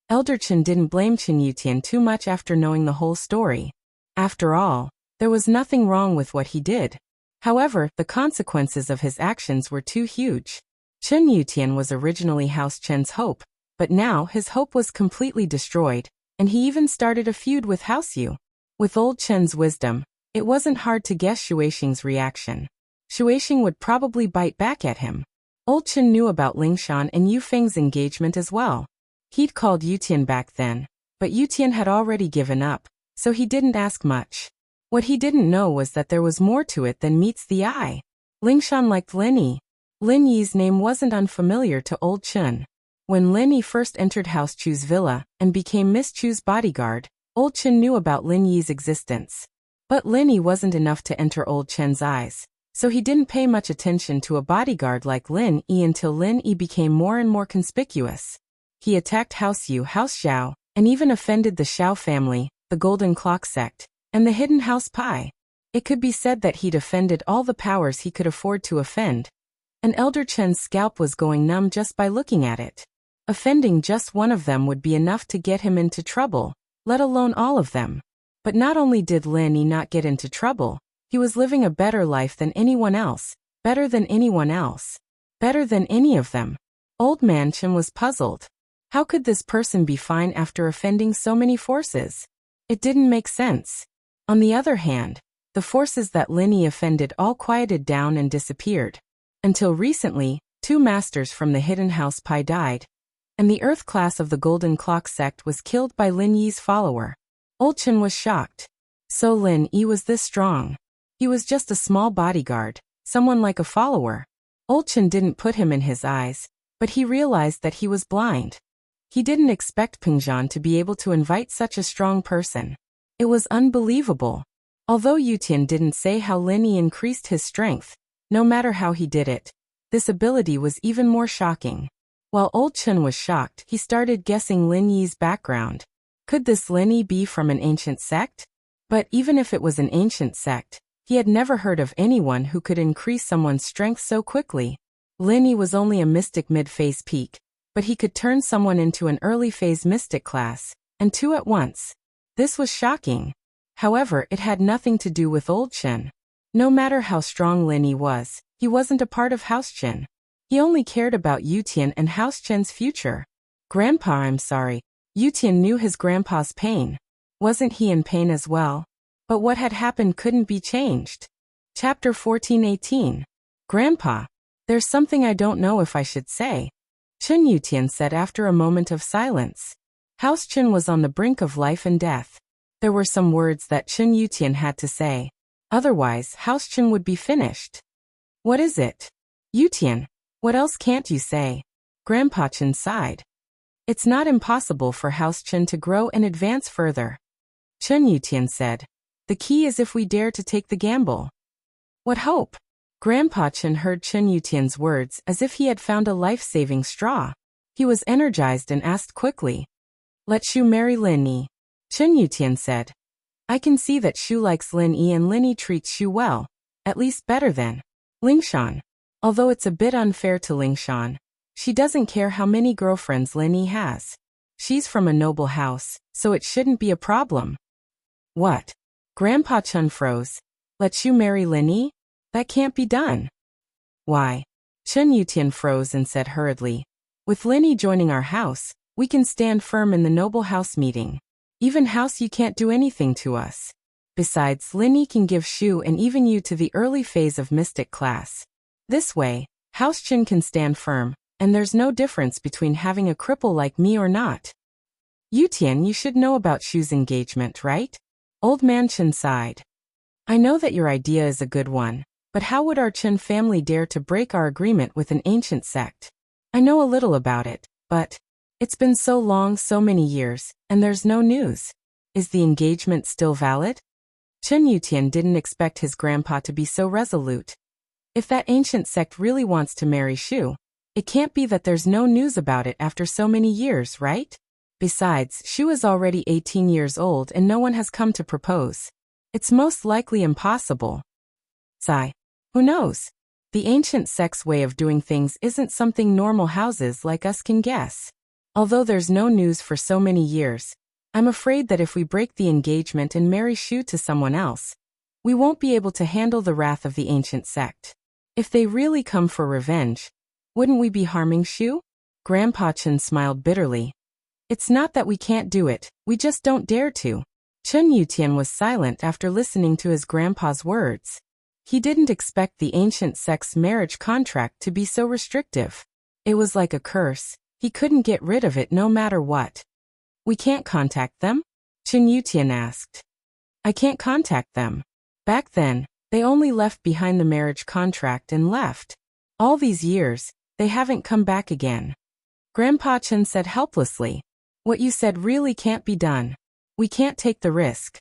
Elder Chen didn't blame Chen Yutian too much after knowing the whole story. After all, there was nothing wrong with what he did. However, the consequences of his actions were too huge. Chen Yutian was originally House Chen's hope, but now his hope was completely destroyed, and he even started a feud with House Yu. With Old Chen's wisdom, It wasn't hard to guess Shuixing's reaction. Shuixing would probably bite back at him. Old Chen knew about Lingshan and Yu Feng's engagement as well. He'd called Yutian back then, but Yutian had already given up, so he didn't ask much. What he didn't know was that there was more to it than meets the eye. Lingshan liked Lin Yi. Lin Yi's name wasn't unfamiliar to Old Chen. When Lin Yi first entered House Chu's villa and became Miss Chu's bodyguard, Old Chen knew about Lin Yi's existence. But Lin Yi wasn't enough to enter Old Chen's eyes, so he didn't pay much attention to a bodyguard like Lin Yi until Lin Yi became more and more conspicuous. He attacked House Yu, House Xiao, and even offended the Xiao family, the Golden Clock sect, and the Hidden House Pai. It could be said that he'd offended all the powers he could afford to offend. An Elder Chen's scalp was going numb just by looking at it. Offending just one of them would be enough to get him into trouble, let alone all of them. But not only did Lin Yi not get into trouble, he was living a better life than anyone else, better than anyone else, better than any of them. Old Man Chen was puzzled. How could this person be fine after offending so many forces? It didn't make sense. On the other hand, the forces that Lin Yi offended all quieted down and disappeared. Until recently, 2 masters from the Hidden House Pai died, and the Earth class of the Golden Clock sect was killed by Lin Yi's follower. Old Chen was shocked. So Lin Yi was this strong. He was just a small bodyguard, someone like a follower. Old Chen didn't put him in his eyes, but he realized that he was blind. He didn't expect Pingzhan to be able to invite such a strong person. It was unbelievable. Although Yutian didn't say how Lin Yi increased his strength, no matter how he did it, this ability was even more shocking. While Old Chen was shocked, he started guessing Lin Yi's background. Could this Lin Yi be from an ancient sect? But even if it was an ancient sect, he had never heard of anyone who could increase someone's strength so quickly. Lin Yi was only a mystic mid-phase peak, but he could turn someone into an early-phase mystic class, and 2 at once. This was shocking. However, it had nothing to do with Old Chen. No matter how strong Lin Yi was, he wasn't a part of House Chen. He only cared about Yutian and House Chen's future. Grandpa, I'm sorry. Yutian knew his grandpa's pain. Wasn't he in pain as well? But what had happened couldn't be changed. Chapter 14:18. Grandpa, there's something I don't know if I should say. Chen Yutian said after a moment of silence. House Chen was on the brink of life and death. There were some words that Chen Yutian had to say. Otherwise, House Chen would be finished. What is it? Yutian, what else can't you say? Grandpa Chen sighed. It's not impossible for House Chen to grow and advance further. Chen Yutian said. The key is if we dare to take the gamble. What hope? Grandpa Chen heard Chen Yutian's words as if he had found a life-saving straw. He was energized and asked quickly. Let Shu marry Lin Yi. Chen Yutian said. I can see that Shu likes Lin Yi and Lin Yi treats Shu well, at least better than Lingshan. Although it's a bit unfair to Lingshan, she doesn't care how many girlfriends Lin Yi has. She's from a noble house, so it shouldn't be a problem. What? Grandpa Chen froze. Let you marry Lin Yi? That can't be done. Why? Chen Yutian froze and said hurriedly. With Lin Yi joining our house, we can stand firm in the noble house meeting. Even House Yu can't do anything to us. Besides, Lin Yi can give Shu and even you to the early phase of mystic class. This way, House Chen can stand firm, and there's no difference between having a cripple like me or not. Yutian, you should know about Shu's engagement, right? Old Man Chen sighed. I know that your idea is a good one, but how would our Chen family dare to break our agreement with an ancient sect? I know a little about it, but it's been so long, so many years, and there's no news. Is the engagement still valid? Chen Yutian didn't expect his grandpa to be so resolute. If that ancient sect really wants to marry Shu, it can't be that there's no news about it after so many years, right? Besides, Shu is already 18 years old and no one has come to propose. It's most likely impossible. Sigh. Who knows? The ancient sect's way of doing things isn't something normal houses like us can guess. Although there's no news for so many years, I'm afraid that if we break the engagement and marry Shu to someone else, we won't be able to handle the wrath of the ancient sect. If they really come for revenge, wouldn't we be harming Shu? Grandpa Chen smiled bitterly. It's not that we can't do it, we just don't dare to. Chen Yutian was silent after listening to his grandpa's words. He didn't expect the ancient sect's marriage contract to be so restrictive. It was like a curse. He couldn't get rid of it no matter what. We can't contact them? Chen Yutian asked. I can't contact them. Back then, they only left behind the marriage contract and left. All these years, they haven't come back again. Grandpa Chen said helplessly. What you said really can't be done. We can't take the risk.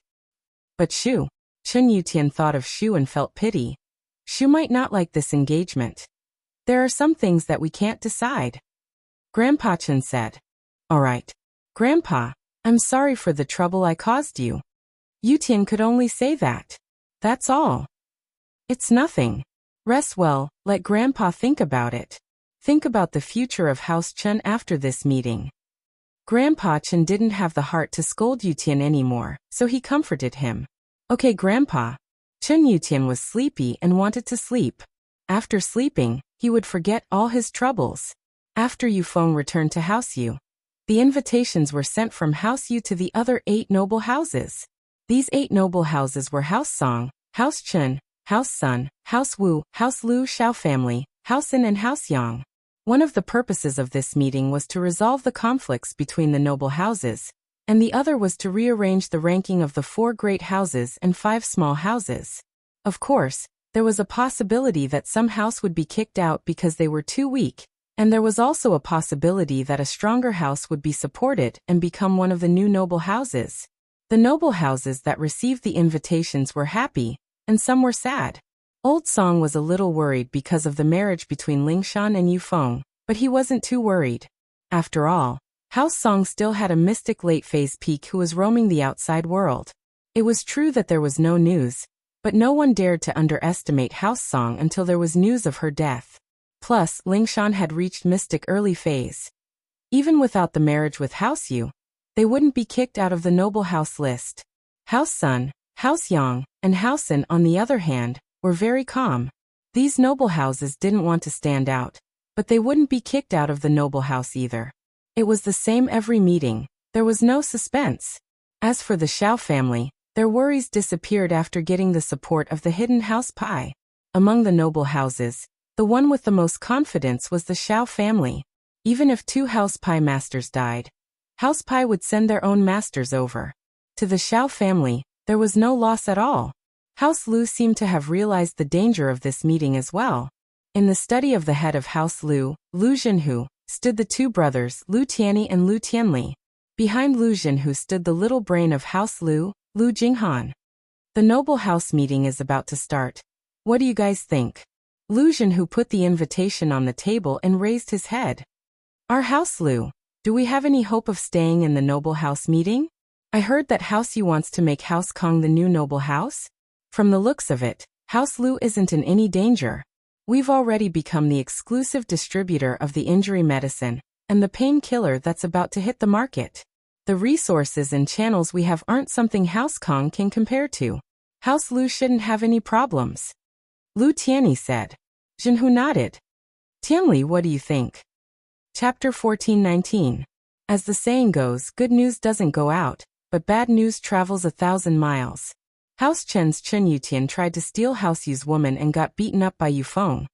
But Shu. Chen Yutian thought of Shu and felt pity. Shu might not like this engagement. There are some things that we can't decide. Grandpa Chen said. All right. Grandpa, I'm sorry for the trouble I caused you. Yutian could only say that. That's all. It's nothing. Rest well, let Grandpa think about it. Think about the future of House Chen after this meeting. Grandpa Chen didn't have the heart to scold Yutian anymore, so he comforted him. Okay, Grandpa. Chen Yutian was sleepy and wanted to sleep. After sleeping, he would forget all his troubles. After Yufeng returned to House Yu, the invitations were sent from House Yu to the other 8 noble houses. These 8 noble houses were House Song, House Chen, House Sun, House Wu, House Lu Xiao family, House In and House Yang. One of the purposes of this meeting was to resolve the conflicts between the noble houses, and the other was to rearrange the ranking of the 4 great houses and 5 small houses. Of course, there was a possibility that some house would be kicked out because they were too weak, and there was also a possibility that a stronger house would be supported and become one of the new noble houses. The noble houses that received the invitations were happy, and some were sad. Old Song was a little worried because of the marriage between Lingshan and Yufeng, but he wasn't too worried. After all, House Song still had a mystic late-phase peak who was roaming the outside world. It was true that there was no news, but no one dared to underestimate House Song until there was news of her death. Plus, Lingshan had reached mystic early phase. Even without the marriage with House Yu, they wouldn't be kicked out of the noble house list. House Sun, House Yang, and House In, on the other hand, were very calm. These noble houses didn't want to stand out, but they wouldn't be kicked out of the noble house either. It was the same every meeting. There was no suspense. As for the Xiao family, their worries disappeared after getting the support of the hidden House Pai. Among the noble houses, the one with the most confidence was the Xiao family. Even if 2 House Pai masters died, House Pai would send their own masters over. To the Xiao family, there was no loss at all. House Lu seemed to have realized the danger of this meeting as well. In the study of the head of House Lu, Lu Jinhu, stood the 2 brothers, Lu Tianyi and Lu Tianli. Behind Lu Jinhu stood the little brain of House Lu, Lu Jinghan. The noble house meeting is about to start. What do you guys think? Lu Jinhu put the invitation on the table and raised his head. Our House Lu, do we have any hope of staying in the noble house meeting? I heard that House Yu wants to make House Kong the new noble house. From the looks of it, House Lu isn't in any danger. We've already become the exclusive distributor of the injury medicine and the painkiller that's about to hit the market. The resources and channels we have aren't something House Kong can compare to. House Lu shouldn't have any problems. Lu Tianyi said. Jinhu nodded. Tianli, what do you think? Chapter 1419. As the saying goes, good news doesn't go out, but bad news travels 1,000 miles. House Chen's Chen Yutian tried to steal House Yu's woman and got beaten up by Yufeng.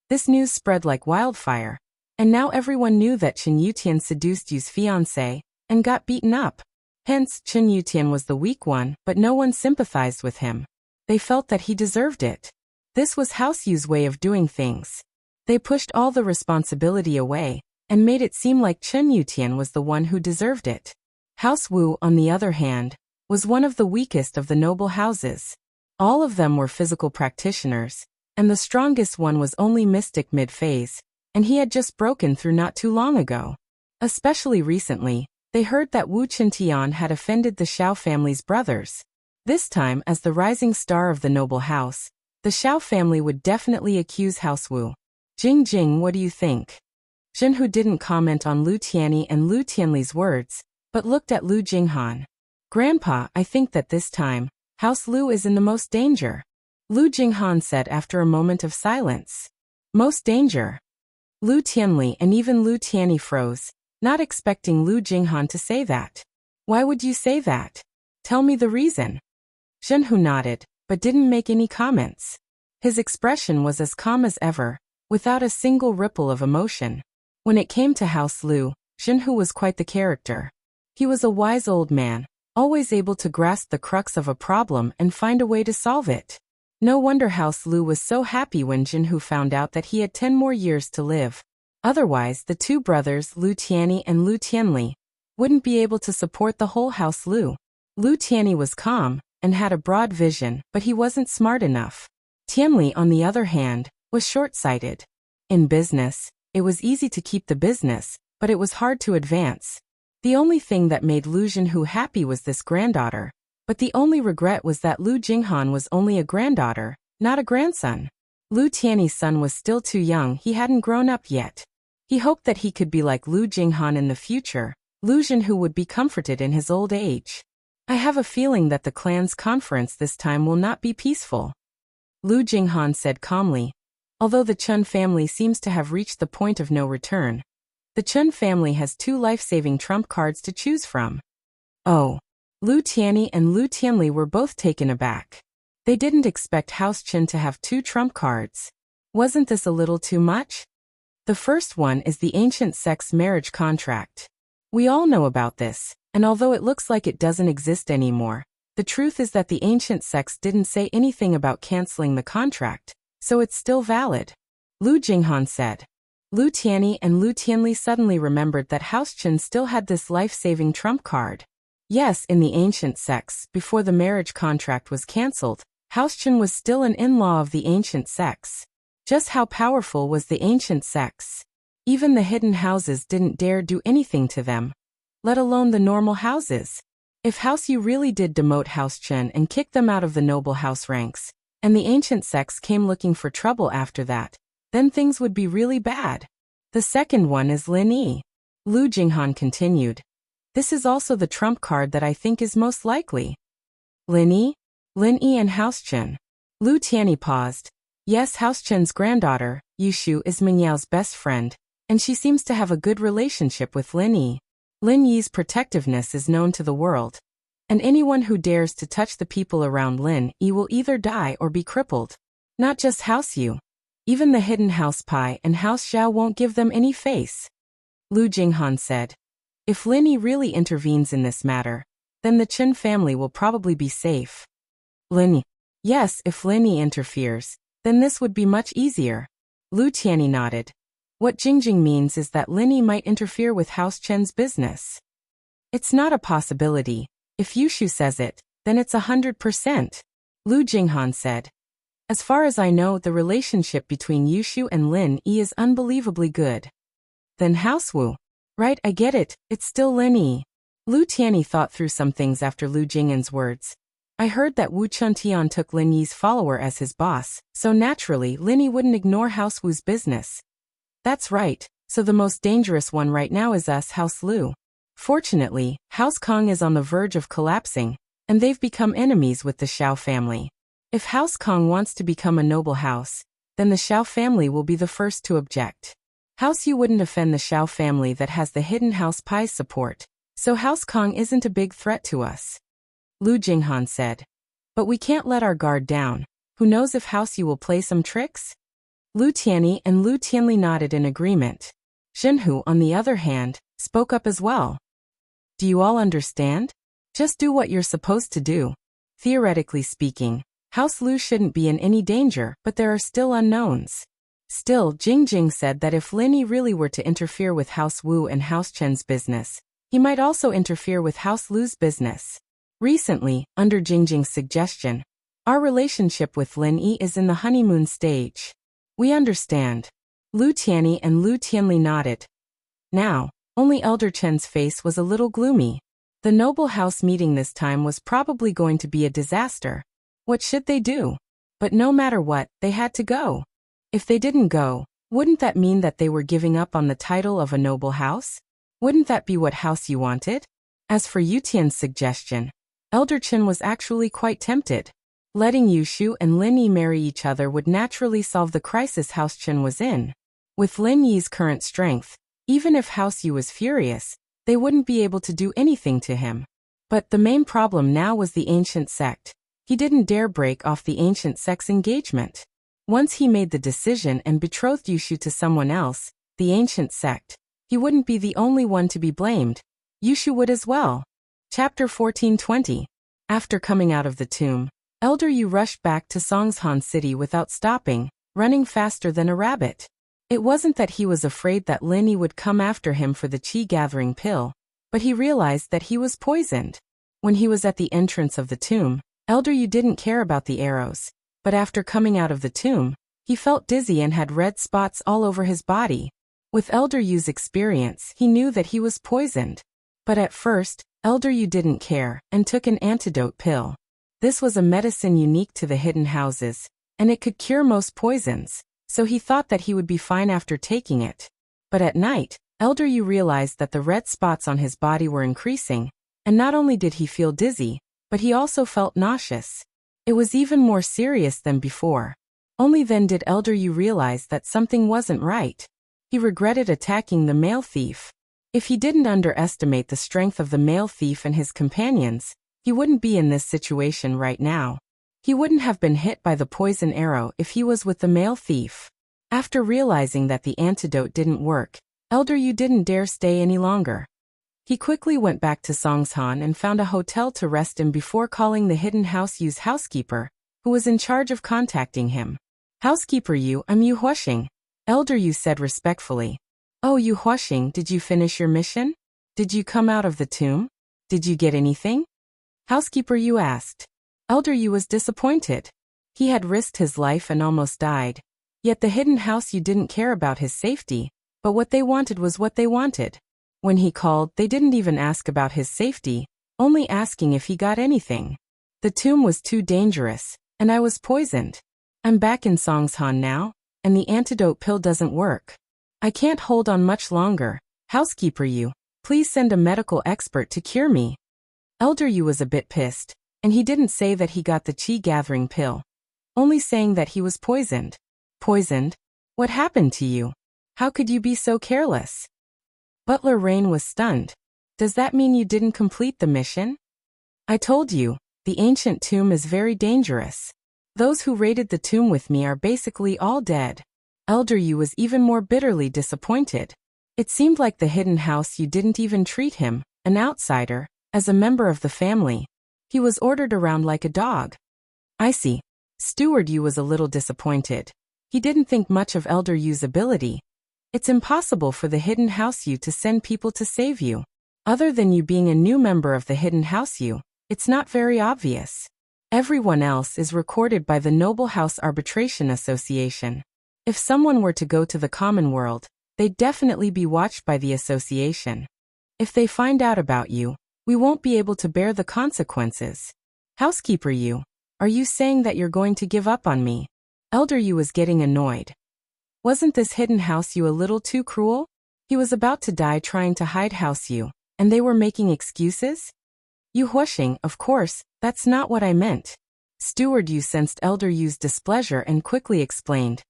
This news spread like wildfire, and now everyone knew that Chen Yutian seduced Yu's fiancée and got beaten up. Hence, Chen Yutian was the weak one, but no one sympathized with him. They felt that he deserved it. This was House Yu's way of doing things. They pushed all the responsibility away and made it seem like Chen Yutian was the one who deserved it. House Wu, on the other hand, was one of the weakest of the noble houses. All of them were physical practitioners, and the strongest one was only mystic mid-phase, and he had just broken through not too long ago. Especially recently, they heard that Wu Qintian had offended the Xiao family's brothers. This time, as the rising star of the noble house, the Xiao family would definitely accuse House Wu. Jing, what do you think? Jinhu didn't comment on Lu Tianyi and Lu Tianli's words, but looked at Lu Jinghan. Grandpa, I think that this time, House Lu is in the most danger. Lu Jinghan said after a moment of silence. Most danger? Lu Tianli and even Lu Tianyi froze, not expecting Lu Jinghan to say that. Why would you say that? Tell me the reason. Zhenhu nodded, but didn't make any comments. His expression was as calm as ever, without a single ripple of emotion. When it came to House Lu, Zhenhu was quite the character. He was a wise old man, always able to grasp the crux of a problem and find a way to solve it. No wonder House Lu was so happy when Zhenhu found out that he had 10 more years to live. Otherwise, the two brothers, Lu Tianyi and Lu Tianli, wouldn't be able to support the whole House Lu. Lu Tianyi was calm and had a broad vision, but he wasn't smart enough. Tianli, on the other hand, was short-sighted. In business, it was easy to keep the business, but it was hard to advance. The only thing that made Lu Zhenhu happy was this granddaughter, but the only regret was that Lu Jinghan was only a granddaughter, not a grandson. Lu Tianyi's son was still too young, he hadn't grown up yet. He hoped that he could be like Lu Jinghan in the future. Lu Zhenhu would be comforted in his old age. I have a feeling that the clan's conference this time will not be peaceful, Lu Jinghan said calmly. Although the Chun family seems to have reached the point of no return, the Chun family has 2 life-saving trump cards to choose from. Oh. Lu Tianyi and Lu Tianli were both taken aback. They didn't expect House Chun to have 2 trump cards. Wasn't this a little too much? The first one is the ancient sect's marriage contract. We all know about this, and although it looks like it doesn't exist anymore, the truth is that the ancient sects didn't say anything about canceling the contract, so it's still valid. Lu Jinghan said. Lu Tianyi and Lu Tianli suddenly remembered that House Chun still had this life-saving trump card. Yes, in the ancient sects, before the marriage contract was cancelled, House Chun was still an in-law of the ancient sects. Just how powerful was the ancient sects? Even the hidden houses didn't dare do anything to them, let alone the normal houses. If House Yu really did demote House Chun and kick them out of the noble house ranks, and the ancient sects came looking for trouble after that, then things would be really bad. The second one is Lin Yi. Lu Jinghan continued. This is also the trump card that I think is most likely. Lin Yi? Lin Yi and House Chun. Lu Tianyi paused. Yes, House Chun's granddaughter, Yushu, is Ming Yao's best friend, and she seems to have a good relationship with Lin Yi. Lin Yi's protectiveness is known to the world, and anyone who dares to touch the people around Lin Yi will either die or be crippled. Not just House Yu. Even the hidden House Pai and House Xiao won't give them any face. Lu Jinghan said. If Lin Yi really intervenes in this matter, then the Chen family will probably be safe. Lin Yi. Yes, if Lin Yi interferes, then this would be much easier. Lu Tianyi nodded. What Jingjing means is that Lin Yi might interfere with House Chen's business. It's not a possibility. If Yushu says it, then it's 100%. Lu Jinghan said. As far as I know, the relationship between Yushu and Lin Yi is unbelievably good. Then House Wu. Right, I get it, it's still Lin Yi. Lu Tianyi thought through some things after Lu Jing'an's words. I heard that Wu Chuntian took Lin Yi's follower as his boss, so naturally Lin Yi wouldn't ignore House Wu's business. That's right, so the most dangerous one right now is us, House Lu. Fortunately, House Kong is on the verge of collapsing, and they've become enemies with the Xiao family. If House Kong wants to become a noble house, then the Xiao family will be the first to object. House Yu wouldn't offend the Xiao family that has the hidden House Pai's support, so House Kong isn't a big threat to us. Lu Jinghan said. But we can't let our guard down. Who knows if House Yu will play some tricks? Lu Tianyi and Lu Tianli nodded in agreement. Zhenhu, on the other hand, spoke up as well. Do you all understand? Just do what you're supposed to do. Theoretically speaking, House Lu shouldn't be in any danger, but there are still unknowns. Still, Jingjing said that if Lin Yi really were to interfere with House Wu and House Chen's business, he might also interfere with House Lu's business. Recently, under Jingjing's suggestion, our relationship with Lin Yi is in the honeymoon stage. We understand. Lu Tianyi and Lu Tianli nodded. Now, only Elder Chen's face was a little gloomy. The noble house meeting this time was probably going to be a disaster. What should they do? But no matter what, they had to go. If they didn't go, wouldn't that mean that they were giving up on the title of a noble house? Wouldn't that be what House Yu wanted? As for Yutian's suggestion, Elder Chen was actually quite tempted. Letting Yushu and Lin Yi marry each other would naturally solve the crisis House Chen was in. With Lin Yi's current strength, even if House Yu was furious, they wouldn't be able to do anything to him. But the main problem now was the ancient sect. He didn't dare break off the ancient sect's engagement. Once he made the decision and betrothed Yushu to someone else, the ancient sect, he wouldn't be the only one to be blamed. Yushu would as well. Chapter 1420. After coming out of the tomb, Elder Yu rushed back to Songshan City without stopping, running faster than a rabbit. It wasn't that he was afraid that Linny would come after him for the qi-gathering pill, but he realized that he was poisoned. When he was at the entrance of the tomb, Elder Yu didn't care about the arrows, but after coming out of the tomb, he felt dizzy and had red spots all over his body. With Elder Yu's experience, he knew that he was poisoned. But at first, Elder Yu didn't care and took an antidote pill. This was a medicine unique to the hidden houses, and it could cure most poisons, so he thought that he would be fine after taking it. But at night, Elder Yu realized that the red spots on his body were increasing, and not only did he feel dizzy, but he also felt nauseous. It was even more serious than before. Only then did Elder Yu realize that something wasn't right. He regretted attacking the male thief. If he didn't underestimate the strength of the male thief and his companions, he wouldn't be in this situation right now. He wouldn't have been hit by the poison arrow if he was with the male thief. After realizing that the antidote didn't work, Elder Yu didn't dare stay any longer. He quickly went back to Songshan and found a hotel to rest in before calling the hidden house Yu's housekeeper, who was in charge of contacting him. "Housekeeper Yu, I'm Yu Huaxing," Elder Yu said respectfully. "Oh, Yu Huaxing, did you finish your mission? Did you come out of the tomb? Did you get anything?" Housekeeper Yu asked. Elder Yu was disappointed. He had risked his life and almost died. Yet the hidden house Yu didn't care about his safety, but what they wanted was what they wanted. When he called, they didn't even ask about his safety, only asking if he got anything. "The tomb was too dangerous, and I was poisoned. I'm back in Songshan now, and the antidote pill doesn't work. I can't hold on much longer. Housekeeper Yu, please send a medical expert to cure me." Elder Yu was a bit pissed, and he didn't say that he got the qi-gathering pill, only saying that he was poisoned. "Poisoned? What happened to you? How could you be so careless?" Butler Rain was stunned. "Does that mean you didn't complete the mission?" "I told you, the ancient tomb is very dangerous. Those who raided the tomb with me are basically all dead." Elder Yu was even more bitterly disappointed. It seemed like the hidden house Yu didn't even treat him, an outsider, as a member of the family. He was ordered around like a dog. "I see." Steward Yu was a little disappointed. He didn't think much of Elder Yu's ability. It's impossible for the hidden house Yu to send people to save you. Other than you being a new member of the hidden house Yu, it's not very obvious. Everyone else is recorded by the Noble House Arbitration Association. If someone were to go to the common world, they'd definitely be watched by the association. If they find out about you, we won't be able to bear the consequences. Housekeeper Yu, are you saying that you're going to give up on me? Elder Yu was getting annoyed. Wasn't this hidden house Yu a little too cruel? He was about to die trying to hide house Yu, and they were making excuses? Yu Huaxing, of course, that's not what I meant. Steward Yu sensed Elder Yu's displeasure and quickly explained.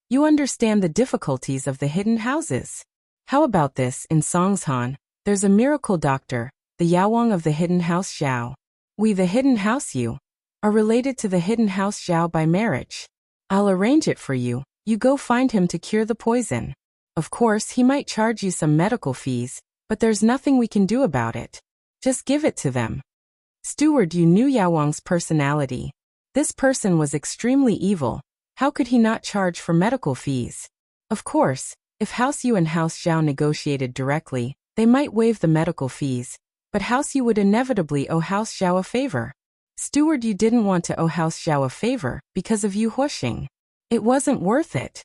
You understand the difficulties of the hidden houses. How about this, in Songshan, there's a miracle doctor, the Yaowang of the hidden house Xiao. We, the hidden house Yu, are related to the hidden house Xiao by marriage. I'll arrange it for you. You go find him to cure the poison. Of course, he might charge you some medical fees, but there's nothing we can do about it. Just give it to them. Steward Yu knew Yaowang's personality. This person was extremely evil. How could he not charge for medical fees? Of course, if House Yu and House Xiao negotiated directly, they might waive the medical fees, but House Yu would inevitably owe House Xiao a favor. Steward Yu didn't want to owe House Xiao a favor because of Yu Huaxing. It wasn't worth it.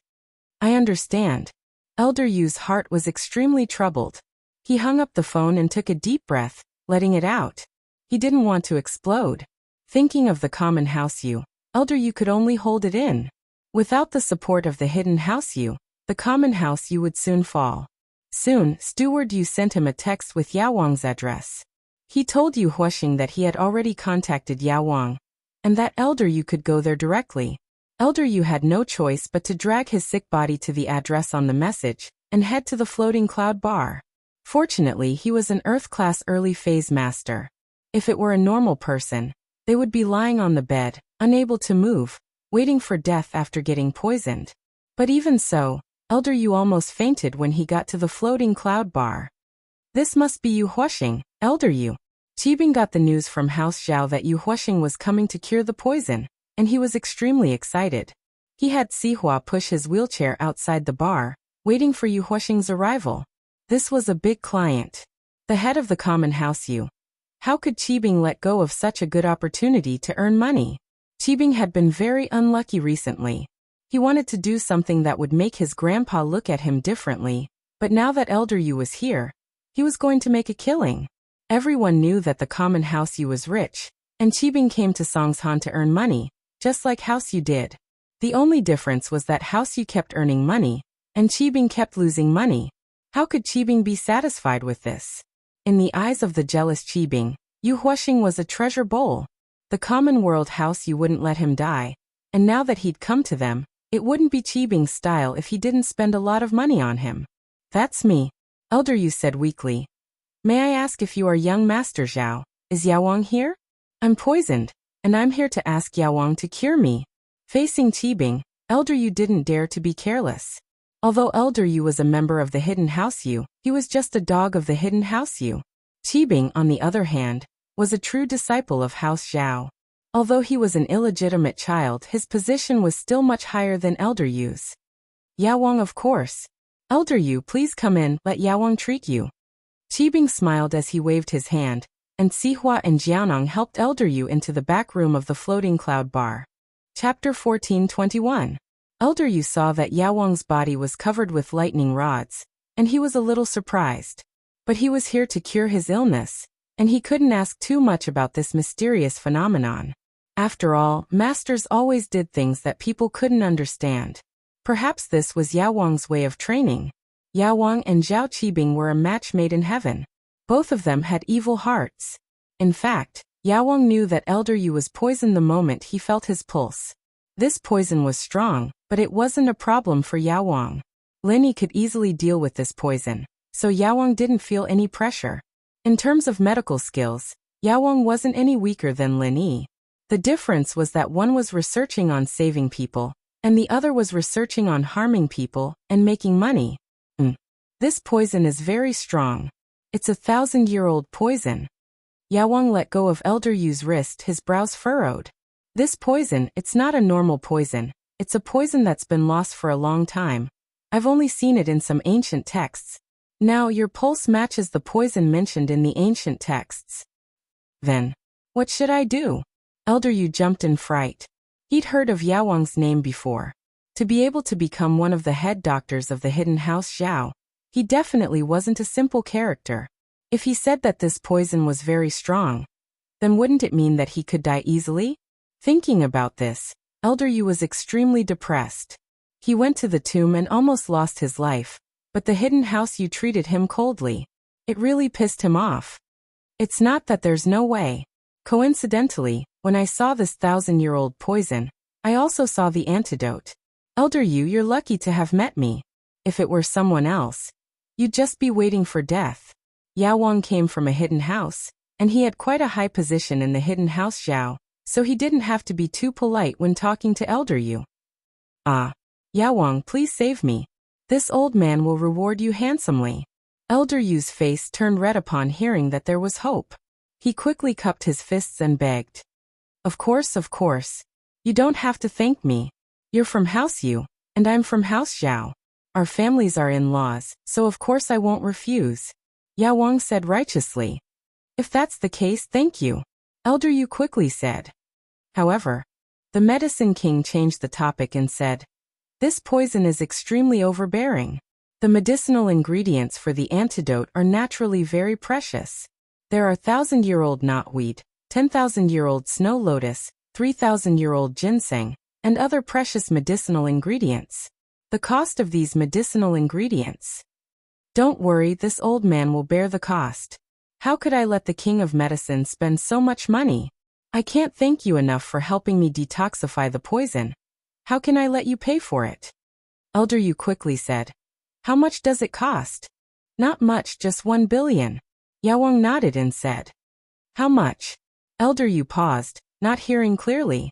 I understand. Elder Yu's heart was extremely troubled. He hung up the phone and took a deep breath, letting it out. He didn't want to explode. Thinking of the common house Yu, Elder Yu could only hold it in. Without the support of the hidden house Yu, the common house Yu would soon fall. Soon, Steward Yu sent him a text with Yaowang's address. He told Yu Huaxing that he had already contacted Yaowang, and that Elder Yu could go there directly. Elder Yu had no choice but to drag his sick body to the address on the message, and head to the floating cloud bar. Fortunately, he was an Earth-class early phase master. If it were a normal person, they would be lying on the bed, unable to move, waiting for death after getting poisoned. But even so, Elder Yu almost fainted when he got to the floating cloud bar. This must be Yu Huaxing, Elder Yu. Qibing got the news from House Zhao that Yu Huaxing was coming to cure the poison, and he was extremely excited. He had Sihua push his wheelchair outside the bar, waiting for Yu Huaxing's arrival. This was a big client. The head of the common house Yu. How could Qibing let go of such a good opportunity to earn money? Qibing had been very unlucky recently. He wanted to do something that would make his grandpa look at him differently, but now that Elder Yu was here, he was going to make a killing. Everyone knew that the common house Yu was rich, and Qibing came to Songshan to earn money, just like House Yu did. The only difference was that House Yu kept earning money, and Qibing kept losing money. How could Qibing be satisfied with this? In the eyes of the jealous Qibing, Yu Huaxing was a treasure bowl. The common world house Yu wouldn't let him die, and now that he'd come to them, it wouldn't be Qibing's style if he didn't spend a lot of money on him. That's me, Elder Yu said weakly. May I ask if you are young Master Zhao? Is Yao here? I'm poisoned, and I'm here to ask Yao to cure me. Facing Qibing, Elder Yu didn't dare to be careless. Although Elder Yu was a member of the Hidden House Yu, he was just a dog of the Hidden House Yu. Qibing, on the other hand, was a true disciple of House Zhao. Although he was an illegitimate child, his position was still much higher than Elder Yu's. Yao, of course. Elder Yu, please come in, let Yao treat you. Qibing smiled as he waved his hand, and Sihua and Jianong helped Elder Yu into the back room of the floating cloud bar. Chapter 14:21. Elder Yu saw that Yaoang's body was covered with lightning rods, and he was a little surprised. But he was here to cure his illness, and he couldn't ask too much about this mysterious phenomenon. After all, masters always did things that people couldn't understand. Perhaps this was Yaoang's way of training. Yaoang and Zhao Qibing were a match made in heaven. Both of them had evil hearts. In fact, Yaoang knew that Elder Yu was poisoned the moment he felt his pulse. This poison was strong, but it wasn't a problem for Yaoang. Lin could easily deal with this poison, so Yaoang didn't feel any pressure. In terms of medical skills, Yaoang wasn't any weaker than Lin. The difference was that one was researching on saving people, and the other was researching on harming people and making money. This poison is very strong. It's 1,000-year-old poison. Yaoang let go of Elder Yu's wrist, his brows furrowed. This poison, it's not a normal poison. It's a poison that's been lost for a long time. I've only seen it in some ancient texts. Now your pulse matches the poison mentioned in the ancient texts. Then, what should I do? Elder Yu jumped in fright. He'd heard of Yaoang's name before. To be able to become one of the head doctors of the Hidden House Zhao, he definitely wasn't a simple character. If he said that this poison was very strong, then wouldn't it mean that he could die easily? Thinking about this, Elder Yu was extremely depressed. He went to the tomb and almost lost his life, but the Hidden House Yu treated him coldly. It really pissed him off. It's not that there's no way. Coincidentally, when I saw this 1,000-year-old poison, I also saw the antidote. Elder Yu, you're lucky to have met me. If it were someone else, you'd just be waiting for death. Yaoang came from a hidden house, and he had quite a high position in the Hidden House Zhao, so he didn't have to be too polite when talking to Elder Yu. Ah, Yaoang, please save me. This old man will reward you handsomely. Elder Yu's face turned red upon hearing that there was hope. He quickly cupped his fists and begged. Of course. You don't have to thank me. You're from House Yu, and I'm from House Zhao. Our families are in-laws, so of course I won't refuse. Yaoang said righteously. If that's the case, thank you. Elder Yu quickly said. However, the Medicine King changed the topic and said, this poison is extremely overbearing. The medicinal ingredients for the antidote are naturally very precious. There are 1,000-year-old knotweed, 10,000-year-old snow lotus, 3,000-year-old ginseng, and other precious medicinal ingredients. The cost of these medicinal ingredients. Don't worry, this old man will bear the cost. How could I let the king of medicine spend so much money? I can't thank you enough for helping me detoxify the poison. How can I let you pay for it? Elder Yu quickly said. How much does it cost? Not much, just 1 billion. Yaoang nodded and said. How much? Elder Yu paused, not hearing clearly.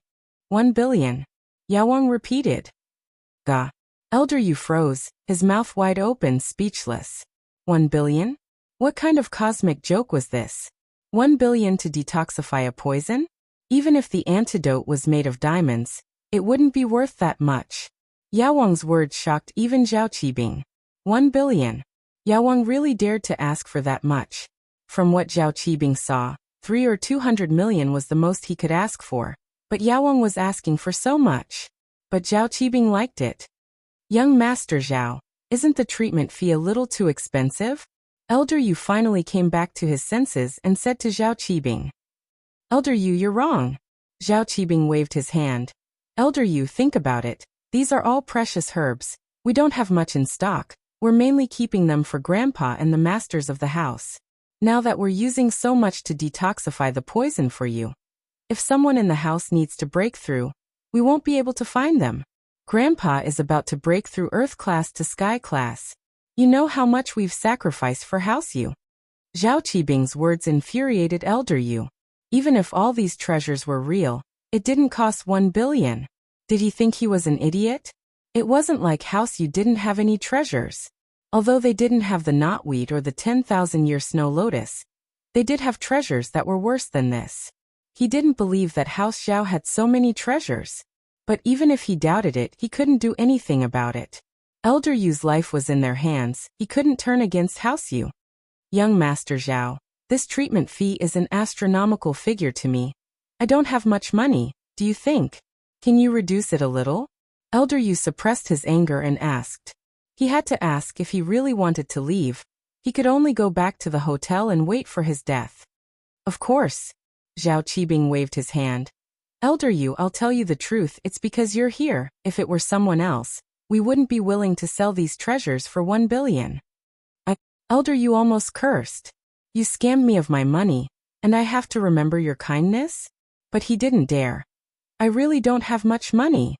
1 billion. Yao Wang repeated. Gah. Elder Yu froze, his mouth wide open, speechless. 1 billion? What kind of cosmic joke was this? 1 billion to detoxify a poison? Even if the antidote was made of diamonds, it wouldn't be worth that much. Yao Wang's words shocked even Zhao Qibing. 1 billion. Yao Wang really dared to ask for that much. From what Zhao Qibing saw, 300 or 200 million was the most he could ask for, but Yao Wang was asking for so much. But Zhao Qibing liked it. Young Master Zhao, isn't the treatment fee a little too expensive? Elder Yu finally came back to his senses and said to Zhao Qibing. Elder Yu, you're wrong. Zhao Qibing waved his hand. Elder Yu, think about it. These are all precious herbs. We don't have much in stock. We're mainly keeping them for Grandpa and the masters of the house. Now that we're using so much to detoxify the poison for you, if someone in the house needs to break through, we won't be able to find them. Grandpa is about to break through Earth class to Sky class. You know how much we've sacrificed for House Yu. Zhao Qibing's words infuriated Elder Yu. Even if all these treasures were real, it didn't cost 1 billion. Did he think he was an idiot? It wasn't like House Yu didn't have any treasures. Although they didn't have the knotweed or the 10,000-year snow lotus, they did have treasures that were worse than this. He didn't believe that House Zhao had so many treasures. But even if he doubted it, he couldn't do anything about it. Elder Yu's life was in their hands. He couldn't turn against House Yu. Young Master Zhao, this treatment fee is an astronomical figure to me. I don't have much money, do you think? Can you reduce it a little? Elder Yu suppressed his anger and asked. He had to ask if he really wanted to leave. He could only go back to the hotel and wait for his death. Of course. Zhao Qibing waved his hand. Elder Yu, I'll tell you the truth, it's because you're here. If it were someone else, we wouldn't be willing to sell these treasures for 1 billion. Elder Yu almost cursed. You scammed me of my money, and I have to remember your kindness? But he didn't dare. I really don't have much money.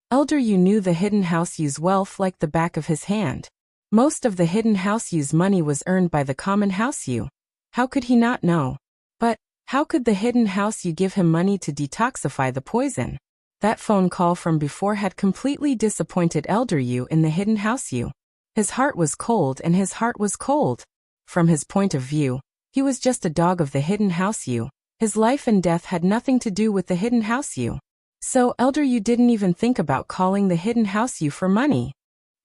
Elder Yu knew the hidden House Yu's wealth like the back of his hand. Most of the hidden House Yu's money was earned by the common House Yu. How could he not know? But how could the hidden House Yu give him money to detoxify the poison? That phone call from before had completely disappointed Elder Yu in the hidden House Yu. His heart was cold and his heart was cold. From his point of view, he was just a dog of the hidden House Yu. His life and death had nothing to do with the hidden House Yu. So Elder Yu didn't even think about calling the hidden House Yu for money.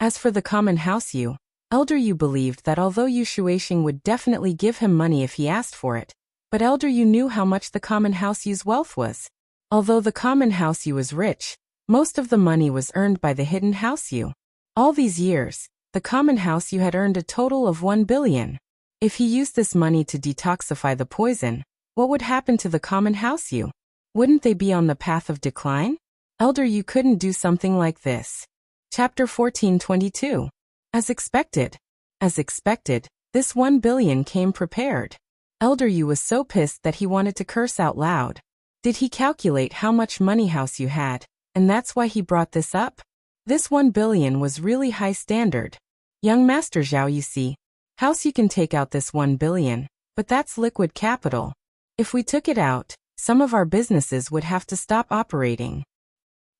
As for the common House Yu, Elder Yu believed that although Yu Shuixing would definitely give him money if he asked for it, but Elder Yu knew how much the common House Yu's wealth was. Although the common House Yu was rich, most of the money was earned by the hidden House Yu. All these years, the common House Yu had earned a total of 1 billion. If he used this money to detoxify the poison, what would happen to the common House Yu? Wouldn't they be on the path of decline? Elder Yu couldn't do something like this. Chapter 1422. As expected. As expected, this 1 billion came prepared. Elder Yu was so pissed that he wanted to curse out loud. Did he calculate how much money House Yu had, and that's why he brought this up? This 1 billion was really high standard. Young Master Zhao, you see, House Yu can take out this 1 billion, but that's liquid capital. If we took it out, some of our businesses would have to stop operating.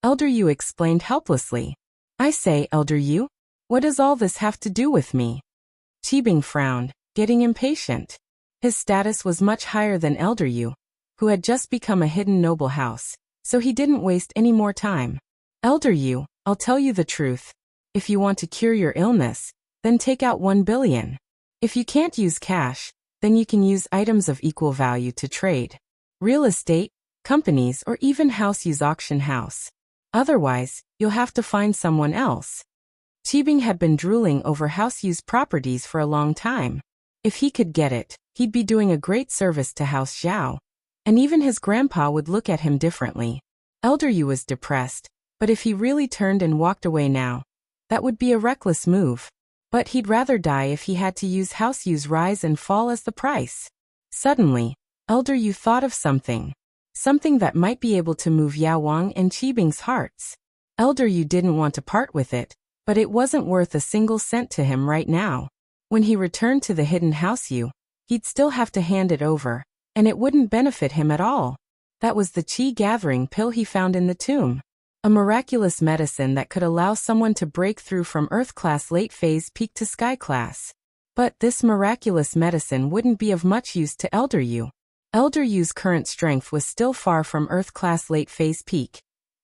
Elder Yu explained helplessly. I say, Elder Yu, what does all this have to do with me? Qibing frowned, getting impatient. His status was much higher than Elder Yu, who had just become a hidden noble house, so he didn't waste any more time. Elder Yu, I'll tell you the truth. If you want to cure your illness, then take out 1 billion. If you can't use cash, then you can use items of equal value to trade. Real estate, companies, or even House Yu's auction house. Otherwise, you'll have to find someone else. Qibing had been drooling over House Yu's properties for a long time. If he could get it, he'd be doing a great service to House Zhao. And even his grandpa would look at him differently. Elder Yu was depressed, but if he really turned and walked away now, that would be a reckless move. But he'd rather die if he had to use House Yu's rise and fall as the price. Suddenly, Elder Yu thought of something. Something that might be able to move Yao Wang and Qibing's hearts. Elder Yu didn't want to part with it, but it wasn't worth a single cent to him right now. When he returned to the hidden House Yu, he'd still have to hand it over, and it wouldn't benefit him at all. That was the chi-gathering pill he found in the tomb. A miraculous medicine that could allow someone to break through from Earth class late phase peak to sky class. But this miraculous medicine wouldn't be of much use to Elder Yu. Elder Yu's current strength was still far from Earth class late phase peak.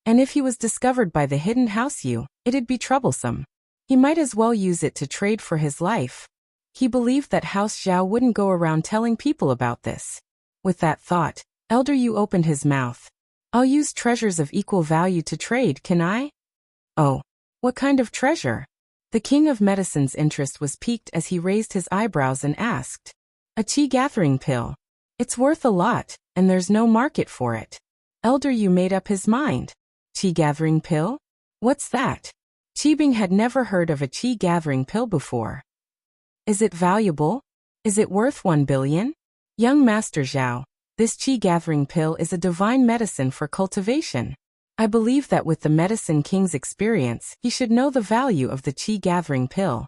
And if he was discovered by the hidden House Yu, it'd be troublesome. He might as well use it to trade for his life. He believed that House Zhao wouldn't go around telling people about this. With that thought, Elder Yu opened his mouth. I'll use treasures of equal value to trade, can I? Oh, what kind of treasure? The King of Medicine's interest was piqued as he raised his eyebrows and asked. A chi-gathering pill. It's worth a lot, and there's no market for it. Elder Yu made up his mind. Chi-gathering pill? What's that? Qibing had never heard of a chi-gathering pill before. Is it valuable? Is it worth 1 billion? Young Master Zhao, this chi-gathering pill is a divine medicine for cultivation. I believe that with the Medicine King's experience, he should know the value of the chi-gathering pill.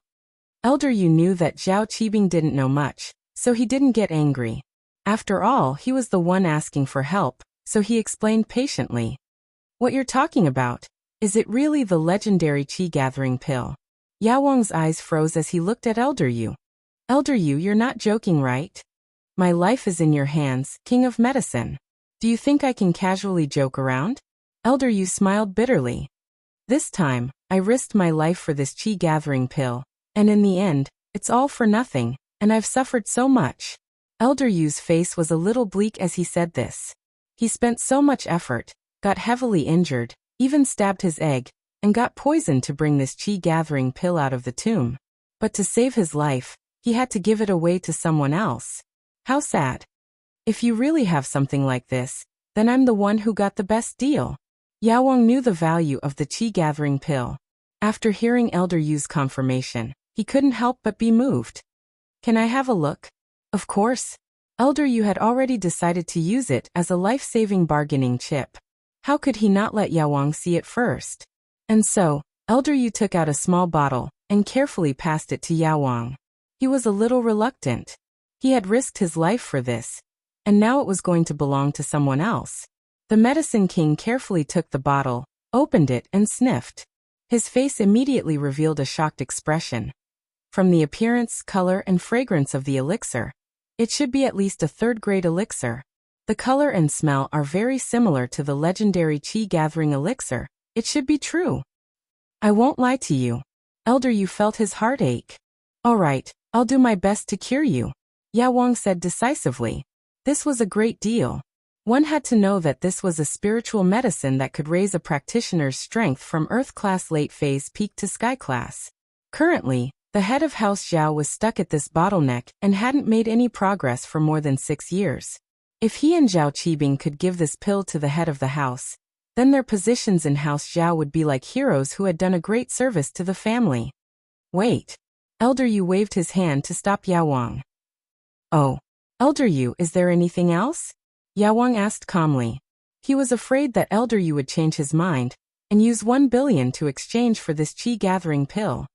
Elder Yu knew that Zhao Qibing didn't know much, so he didn't get angry. After all, he was the one asking for help, so he explained patiently. What you're talking about? Is it really the legendary chi-gathering pill? Yao Wang's eyes froze as he looked at Elder Yu. Elder Yu, you're not joking, right? My life is in your hands, King of Medicine. Do you think I can casually joke around? Elder Yu smiled bitterly. This time, I risked my life for this chi-gathering pill, and in the end, it's all for nothing, and I've suffered so much. Elder Yu's face was a little bleak as he said this. He spent so much effort, got heavily injured, even stabbed his egg, and got poisoned to bring this chi-gathering pill out of the tomb. But to save his life, he had to give it away to someone else. How sad. If you really have something like this, then I'm the one who got the best deal. Yao Wang knew the value of the chi-gathering pill. After hearing Elder Yu's confirmation, he couldn't help but be moved. Can I have a look? Of course. Elder Yu had already decided to use it as a life-saving bargaining chip. How could he not let Yao Wang see it first? And so, Elder Yu took out a small bottle and carefully passed it to Yao Wang. He was a little reluctant. He had risked his life for this, and now it was going to belong to someone else. The Medicine King carefully took the bottle, opened it and sniffed. His face immediately revealed a shocked expression. From the appearance, color, and fragrance of the elixir, it should be at least a third-grade elixir. The color and smell are very similar to the legendary chi-gathering elixir. It should be true. I won't lie to you. Elder Yu felt his heart ache. All right, I'll do my best to cure you, Yao Wang said decisively. This was a great deal. One had to know that this was a spiritual medicine that could raise a practitioner's strength from Earth class late phase peak to sky class. Currently, the head of House Zhao was stuck at this bottleneck and hadn't made any progress for more than 6 years. If he and Zhao Qibing could give this pill to the head of the house, then their positions in House Zhao would be like heroes who had done a great service to the family. Wait. Elder Yu waved his hand to stop Yao Wang. Oh. Elder Yu, is there anything else? Yao Wang asked calmly. He was afraid that Elder Yu would change his mind and use 1 billion to exchange for this chi-gathering pill.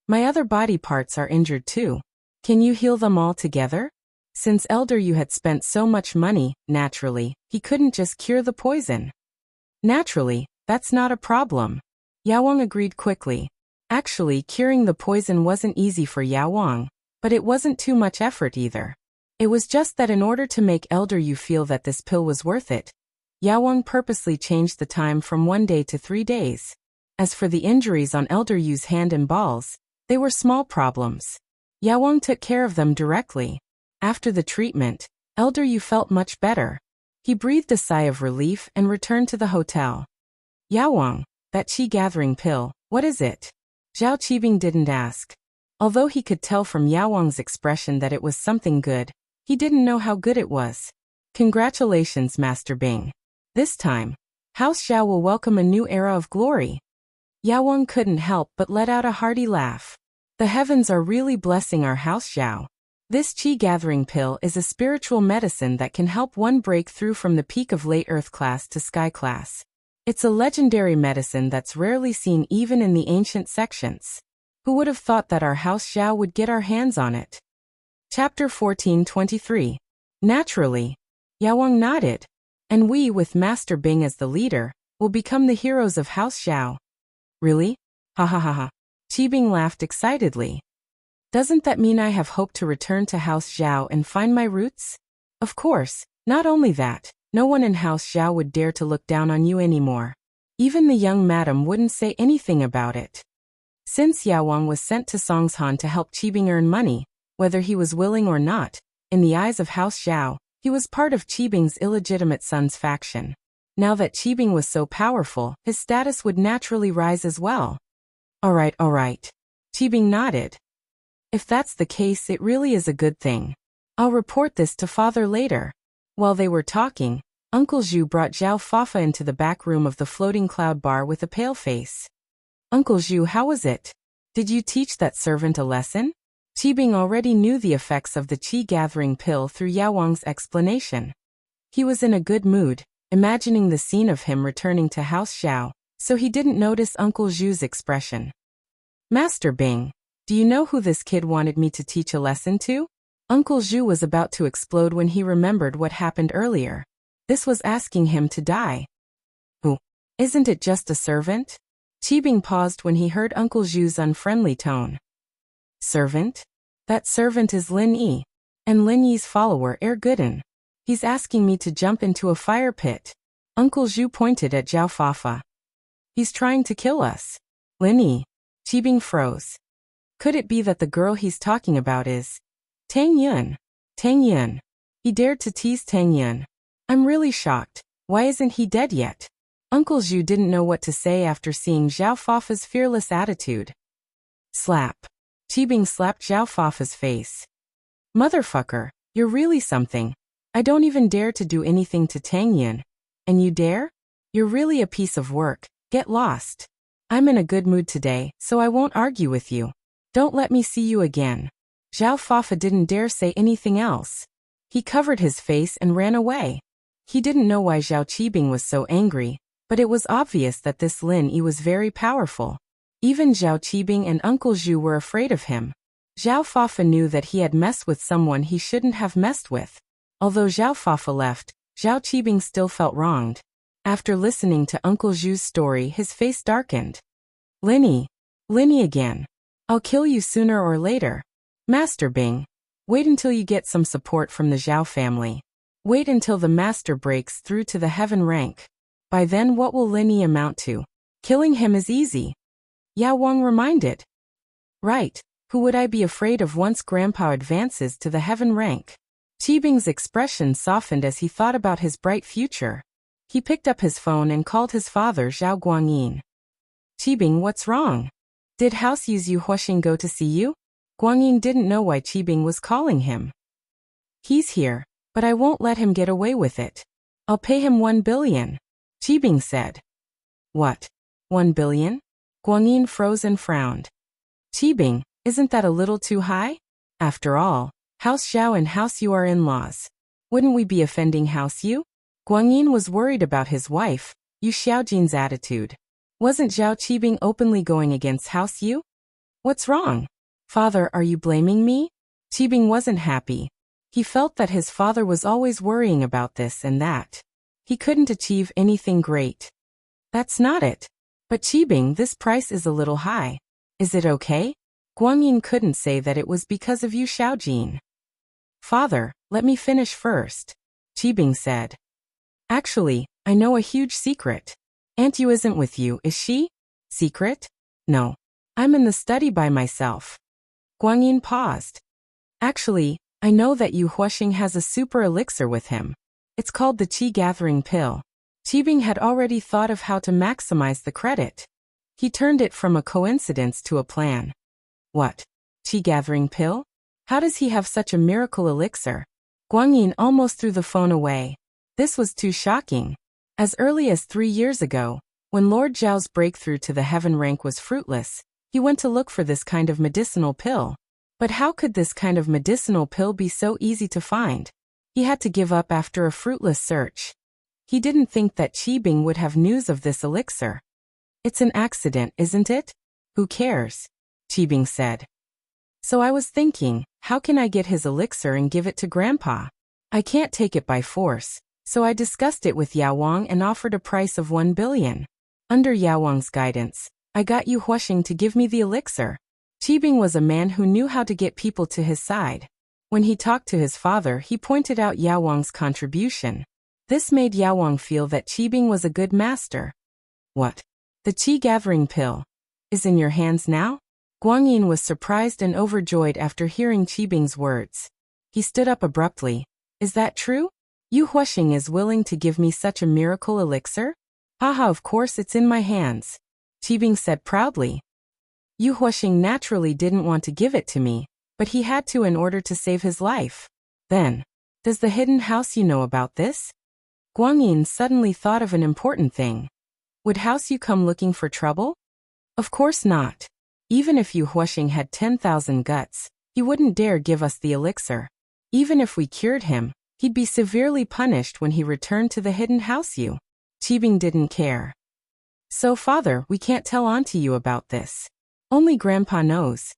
My other body parts are injured too. Can you heal them all together? Since Elder Yu had spent so much money, naturally, he couldn't just cure the poison. Naturally, that's not a problem. Yao Wang agreed quickly. Actually, curing the poison wasn't easy for Yao Wang, but it wasn't too much effort either. It was just that in order to make Elder Yu feel that this pill was worth it, Yao Wang purposely changed the time from 1 day to 3 days. As for the injuries on Elder Yu's hand and balls, they were small problems. Yao Wang took care of them directly. After the treatment, Elder Yu felt much better. He breathed a sigh of relief and returned to the hotel. Yao Wang, that chi-gathering pill, what is it? Zhao Qibing didn't ask. Although he could tell from Yao Wang's expression that it was something good, he didn't know how good it was. Congratulations, Master Bing. This time, House Zhao will welcome a new era of glory. Yao Wang couldn't help but let out a hearty laugh. The heavens are really blessing our House Zhao. This chi-gathering pill is a spiritual medicine that can help one break through from the peak of late Earth class to sky class. It's a legendary medicine that's rarely seen even in the ancient sections. Who would have thought that our House Zhao would get our hands on it? Chapter 1423. Naturally. Yao Wang nodded. And we, with Master Bing as the leader, will become the heroes of House Zhao. Really? Ha ha ha ha. Qi Bing laughed excitedly. Doesn't that mean I have hope to return to House Zhao and find my roots? Of course, not only that, no one in House Zhao would dare to look down on you anymore. Even the young madam wouldn't say anything about it. Since Yao Wang was sent to Songshan to help Qi Bing earn money, whether he was willing or not, in the eyes of House Zhao, he was part of Qi Bing's illegitimate son's faction. Now that Qi Bing was so powerful, his status would naturally rise as well. All right. Qi Bing nodded. If that's the case, it really is a good thing. I'll report this to father later. While they were talking, Uncle Zhu brought Zhao Fafa into the back room of the floating cloud bar with a pale face. Uncle Zhu, how was it? Did you teach that servant a lesson? Qi Bing already knew the effects of the qi-gathering pill through Yao Wang's explanation. He was in a good mood, imagining the scene of him returning to House Zhao, so he didn't notice Uncle Zhu's expression. Master Bing, do you know who this kid wanted me to teach a lesson to? Uncle Zhu was about to explode when he remembered what happened earlier. This was asking him to die. Who? Isn't it just a servant? Qi Bing paused when he heard Uncle Zhu's unfriendly tone. Servant? That servant is Lin Yi, and Lin Yi's follower Gooden. He's asking me to jump into a fire pit. Uncle Zhu pointed at Zhao Fafa. He's trying to kill us. Lin Yi. Qi Bing froze. Could it be that the girl he's talking about is Tang Yun? Tang Yun. He dared to tease Tang Yun. I'm really shocked. Why isn't he dead yet? Uncle Zhu didn't know what to say after seeing Zhao Fafa's fearless attitude. Slap. Qi Bing slapped Zhao Fafa's face. Motherfucker, you're really something. I don't even dare to do anything to Tang Yun. And you dare? You're really a piece of work. Get lost. I'm in a good mood today, so I won't argue with you. Don't let me see you again. Zhao Fafa didn't dare say anything else. He covered his face and ran away. He didn't know why Zhao Qibing was so angry, but it was obvious that this Lin Yi was very powerful. Even Zhao Qibing and Uncle Zhu were afraid of him. Zhao Fafa knew that he had messed with someone he shouldn't have messed with. Although Zhao Fafa left, Zhao Qibing still felt wronged. After listening to Uncle Zhu's story, his face darkened. Lin Yi again. I'll kill you sooner or later. Master Bing. Wait until you get some support from the Zhao family. Wait until the master breaks through to the heaven rank. By then what will Lin Yi amount to? Killing him is easy. Yao Wang reminded. Right, who would I be afraid of once Grandpa advances to the heaven rank? Qibing's expression softened as he thought about his bright future. He picked up his phone and called his father Zhao Guangyin. Qibing, what's wrong? Did House Yu Huoxing go to see you? Guangyin didn't know why Qibing was calling him. He's here, but I won't let him get away with it. I'll pay him 1 billion. Qibing said. What? 1 billion? Guangyin froze and frowned. Qibing, isn't that a little too high? After all, House Zhao and House Yu are in-laws. Wouldn't we be offending House Yu? Guangyin was worried about his wife, Yu Xiaojin's attitude. Wasn't Zhao Qibing openly going against House Yu? What's wrong? Father, are you blaming me? Qibing wasn't happy. He felt that his father was always worrying about this and that. He couldn't achieve anything great. That's not it. But Qibing, this price is a little high. Is it okay? Guangyin couldn't say that it was because of Yu Xiaojin. Father, let me finish first. Qibing said. Actually, I know a huge secret. Aunt Yu isn't with you, is she? Secret? No. I'm in the study by myself. Guangyin paused. Actually, I know that Yu Huoxing has a super elixir with him. It's called the Qi-gathering pill. Qibing had already thought of how to maximize the credit. He turned it from a coincidence to a plan. What? Qi-gathering pill? How does he have such a miracle elixir? Guangyin almost threw the phone away. This was too shocking. As early as 3 years ago, when Lord Zhao's breakthrough to the heaven rank was fruitless, he went to look for this kind of medicinal pill. But how could this kind of medicinal pill be so easy to find? He had to give up after a fruitless search. He didn't think that Qibing would have news of this elixir. It's an accident, isn't it? Who cares? Qibing said. So I was thinking, how can I get his elixir and give it to Grandpa? I can't take it by force, so I discussed it with Yao Wang and offered a price of 1 billion. Under Yao Wang's guidance, I got Yu Huasheng to give me the elixir. Qibing was a man who knew how to get people to his side. When he talked to his father, he pointed out Yao Wang's contribution. This made Yao Wang feel that Qibing was a good master. What? The qi-gathering pill is in your hands now? Guanyin was surprised and overjoyed after hearing Qibing's words. He stood up abruptly. Is that true? Yu Huasheng is willing to give me such a miracle elixir? Haha, of course it's in my hands, Qibing said proudly. Yu Huasheng naturally didn't want to give it to me, but he had to in order to save his life. Then, does the hidden house you know about this? Guanyin suddenly thought of an important thing. Would House Yu come looking for trouble? Of course not. Even if Yu Huasheng had 10,000 guts, he wouldn't dare give us the elixir. Even if we cured him, he'd be severely punished when he returned to the hidden house Yu. Qibing didn't care. So father, we can't tell Auntie Yu about this. Only Grandpa knows.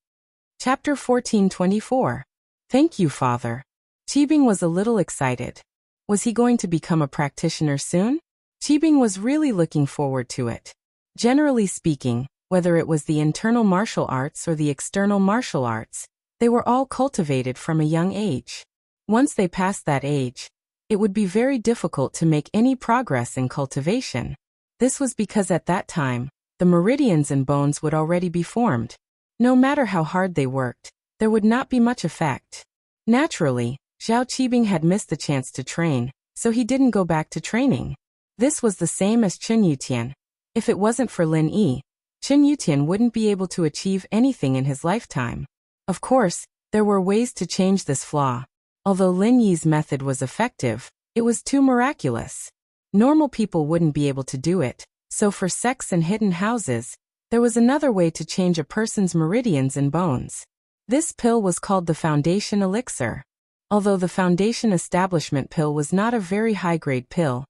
Chapter 1424. Thank you, father. Qibing was a little excited. Was he going to become a practitioner soon? Qibing was really looking forward to it. Generally speaking, whether it was the internal martial arts or the external martial arts, they were all cultivated from a young age. Once they passed that age, it would be very difficult to make any progress in cultivation. This was because at that time, the meridians and bones would already be formed. No matter how hard they worked, there would not be much effect. Naturally, Zhao Qibing had missed the chance to train, so he didn't go back to training. This was the same as Chen Yutian. If it wasn't for Lin Yi, Chen Yutian wouldn't be able to achieve anything in his lifetime. Of course, there were ways to change this flaw. Although Lin Yi's method was effective, it was too miraculous. Normal people wouldn't be able to do it, so for sects and hidden houses, there was another way to change a person's meridians and bones. This pill was called the Foundation Elixir. Although the Foundation Establishment pill was not a very high-grade pill,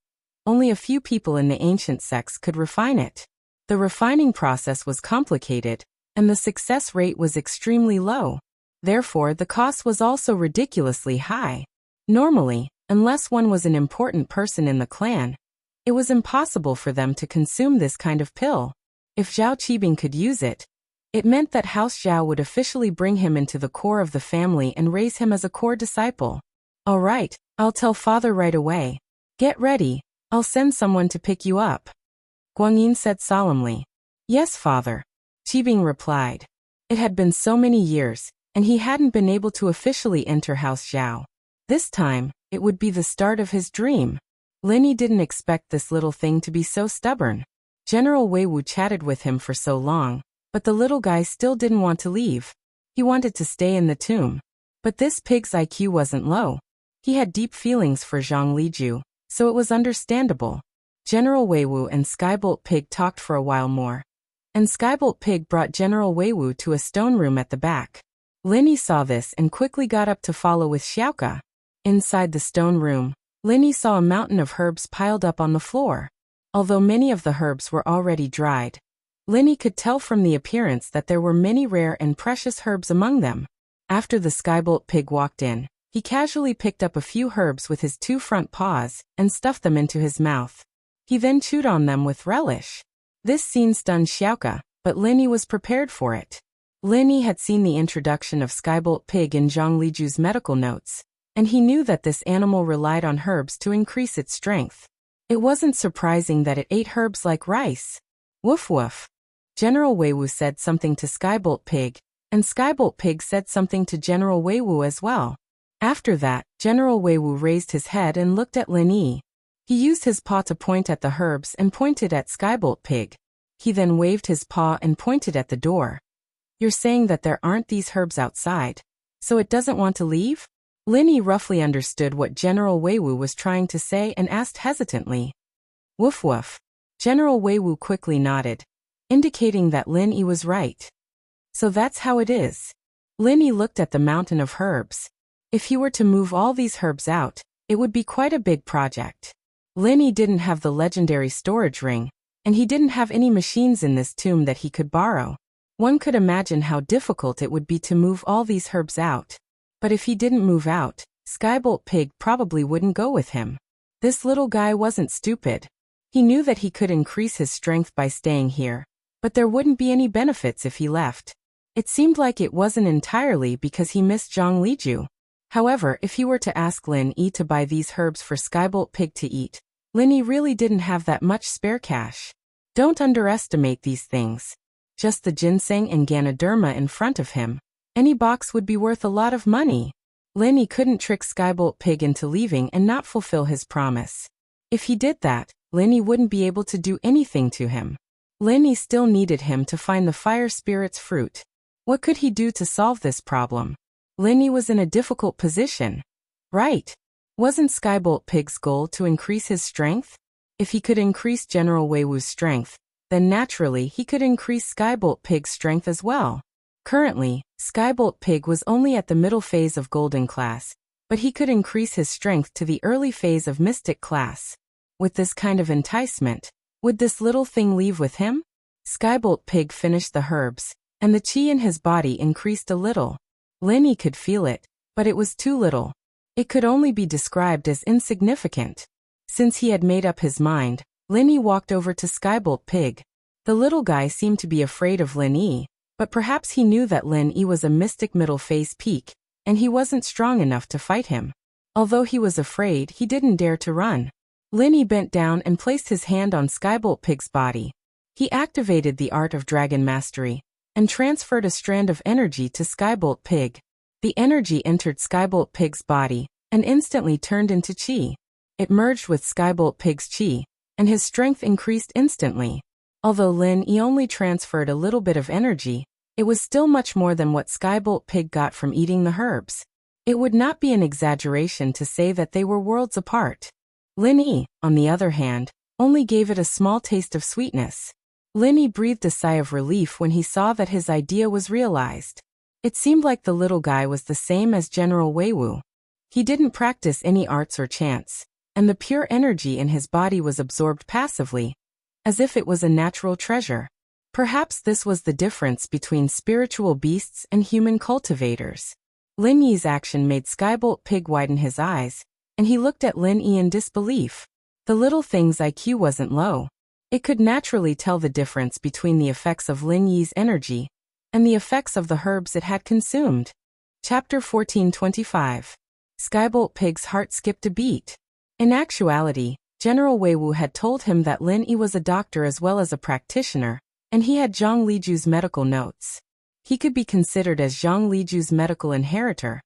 only a few people in the ancient sects could refine it. The refining process was complicated, and the success rate was extremely low. Therefore, the cost was also ridiculously high. Normally, unless one was an important person in the clan, it was impossible for them to consume this kind of pill. If Zhao Qibing could use it, it meant that House Zhao would officially bring him into the core of the family and raise him as a core disciple. All right, I'll tell father right away. Get ready, I'll send someone to pick you up. Guanyin said solemnly. Yes, father, Qibing replied. It had been so many years, and he hadn't been able to officially enter House Zhao. This time, it would be the start of his dream. Lin Yi didn't expect this little thing to be so stubborn. General Wei Wu chatted with him for so long, but the little guy still didn't want to leave. He wanted to stay in the tomb. But this pig's IQ wasn't low. He had deep feelings for Zhang Liju, so it was understandable. General Wei Wu and Skybolt Pig talked for a while more, and Skybolt Pig brought General Wei Wu to a stone room at the back. Lin Yi saw this and quickly got up to follow with Xiaoka. Inside the stone room, Lin Yi saw a mountain of herbs piled up on the floor. Although many of the herbs were already dried, Lin Yi could tell from the appearance that there were many rare and precious herbs among them. After the Skybolt Pig walked in, he casually picked up a few herbs with his 2 front paws and stuffed them into his mouth. He then chewed on them with relish. This scene stunned Xiaoka, but Lin Yi was prepared for it. Lin Yi had seen the introduction of Skybolt Pig in Zhang Liju's medical notes, and he knew that this animal relied on herbs to increase its strength. It wasn't surprising that it ate herbs like rice. Woof woof. General Wei Wu said something to Skybolt Pig, and Skybolt Pig said something to General Wei Wu as well. After that, General Wei Wu raised his head and looked at Lin Yi. He used his paw to point at the herbs and pointed at Skybolt Pig. He then waved his paw and pointed at the door. You're saying that there aren't these herbs outside, so it doesn't want to leave? Lin Yi roughly understood what General Wei Wu was trying to say and asked hesitantly. Woof woof. General Wei Wu quickly nodded, indicating that Lin Yi was right. So that's how it is. Lin Yi looked at the mountain of herbs. If he were to move all these herbs out, it would be quite a big project. Lin Yi didn't have the legendary storage ring, and he didn't have any machines in this tomb that he could borrow. One could imagine how difficult it would be to move all these herbs out. But if he didn't move out, Skybolt Pig probably wouldn't go with him. This little guy wasn't stupid. He knew that he could increase his strength by staying here, but there wouldn't be any benefits if he left. It seemed like it wasn't entirely because he missed Zhang Liju. However, if he were to ask Lin Yi to buy these herbs for Skybolt Pig to eat, Lin Yi really didn't have that much spare cash. Don't underestimate these things. Just the ginseng and Ganoderma in front of him. Any box would be worth a lot of money. Lin Yi couldn't trick Skybolt Pig into leaving and not fulfill his promise. If he did that, Lin Yi wouldn't be able to do anything to him. Lin Yi still needed him to find the fire spirit's fruit. What could he do to solve this problem? Lin Yi was in a difficult position. Right. Wasn't Skybolt Pig's goal to increase his strength? If he could increase General Wei Wu's strength, then naturally he could increase Skybolt Pig's strength as well. Currently, Skybolt Pig was only at the middle phase of Golden class, but he could increase his strength to the early phase of Mystic class. With this kind of enticement, would this little thing leave with him? Skybolt Pig finished the herbs, and the chi in his body increased a little. Lin Yi could feel it, but it was too little. It could only be described as insignificant. Since he had made up his mind, Lin Yi walked over to Skybolt Pig. The little guy seemed to be afraid of Lin Yi, but perhaps he knew that Lin Yi was a mystic middle phase peak, and he wasn't strong enough to fight him. Although he was afraid, he didn't dare to run. Lin Yi bent down and placed his hand on Skybolt Pig's body. He activated the art of Dragon Mastery, and transferred a strand of energy to Skybolt Pig. The energy entered Skybolt Pig's body, and instantly turned into chi. It merged with Skybolt Pig's chi, and his strength increased instantly. Although Lin Yi only transferred a little bit of energy, it was still much more than what Skybolt Pig got from eating the herbs. It would not be an exaggeration to say that they were worlds apart. Lin Yi, on the other hand, only gave it a small taste of sweetness. Lin Yi breathed a sigh of relief when he saw that his idea was realized. It seemed like the little guy was the same as General Wei Wu. He didn't practice any arts or chants, and the pure energy in his body was absorbed passively, as if it was a natural treasure. Perhaps this was the difference between spiritual beasts and human cultivators. Lin Yi's action made Skybolt Pig widen his eyes, and he looked at Lin Yi in disbelief. The little thing's IQ wasn't low. It could naturally tell the difference between the effects of Lin Yi's energy and the effects of the herbs it had consumed. Chapter 1425. Skybolt Pig's heart skipped a beat. In actuality, General Wei Wu had told him that Lin Yi was a doctor as well as a practitioner, and he had Zhang Liju's medical notes. He could be considered as Zhang Liju's medical inheritor,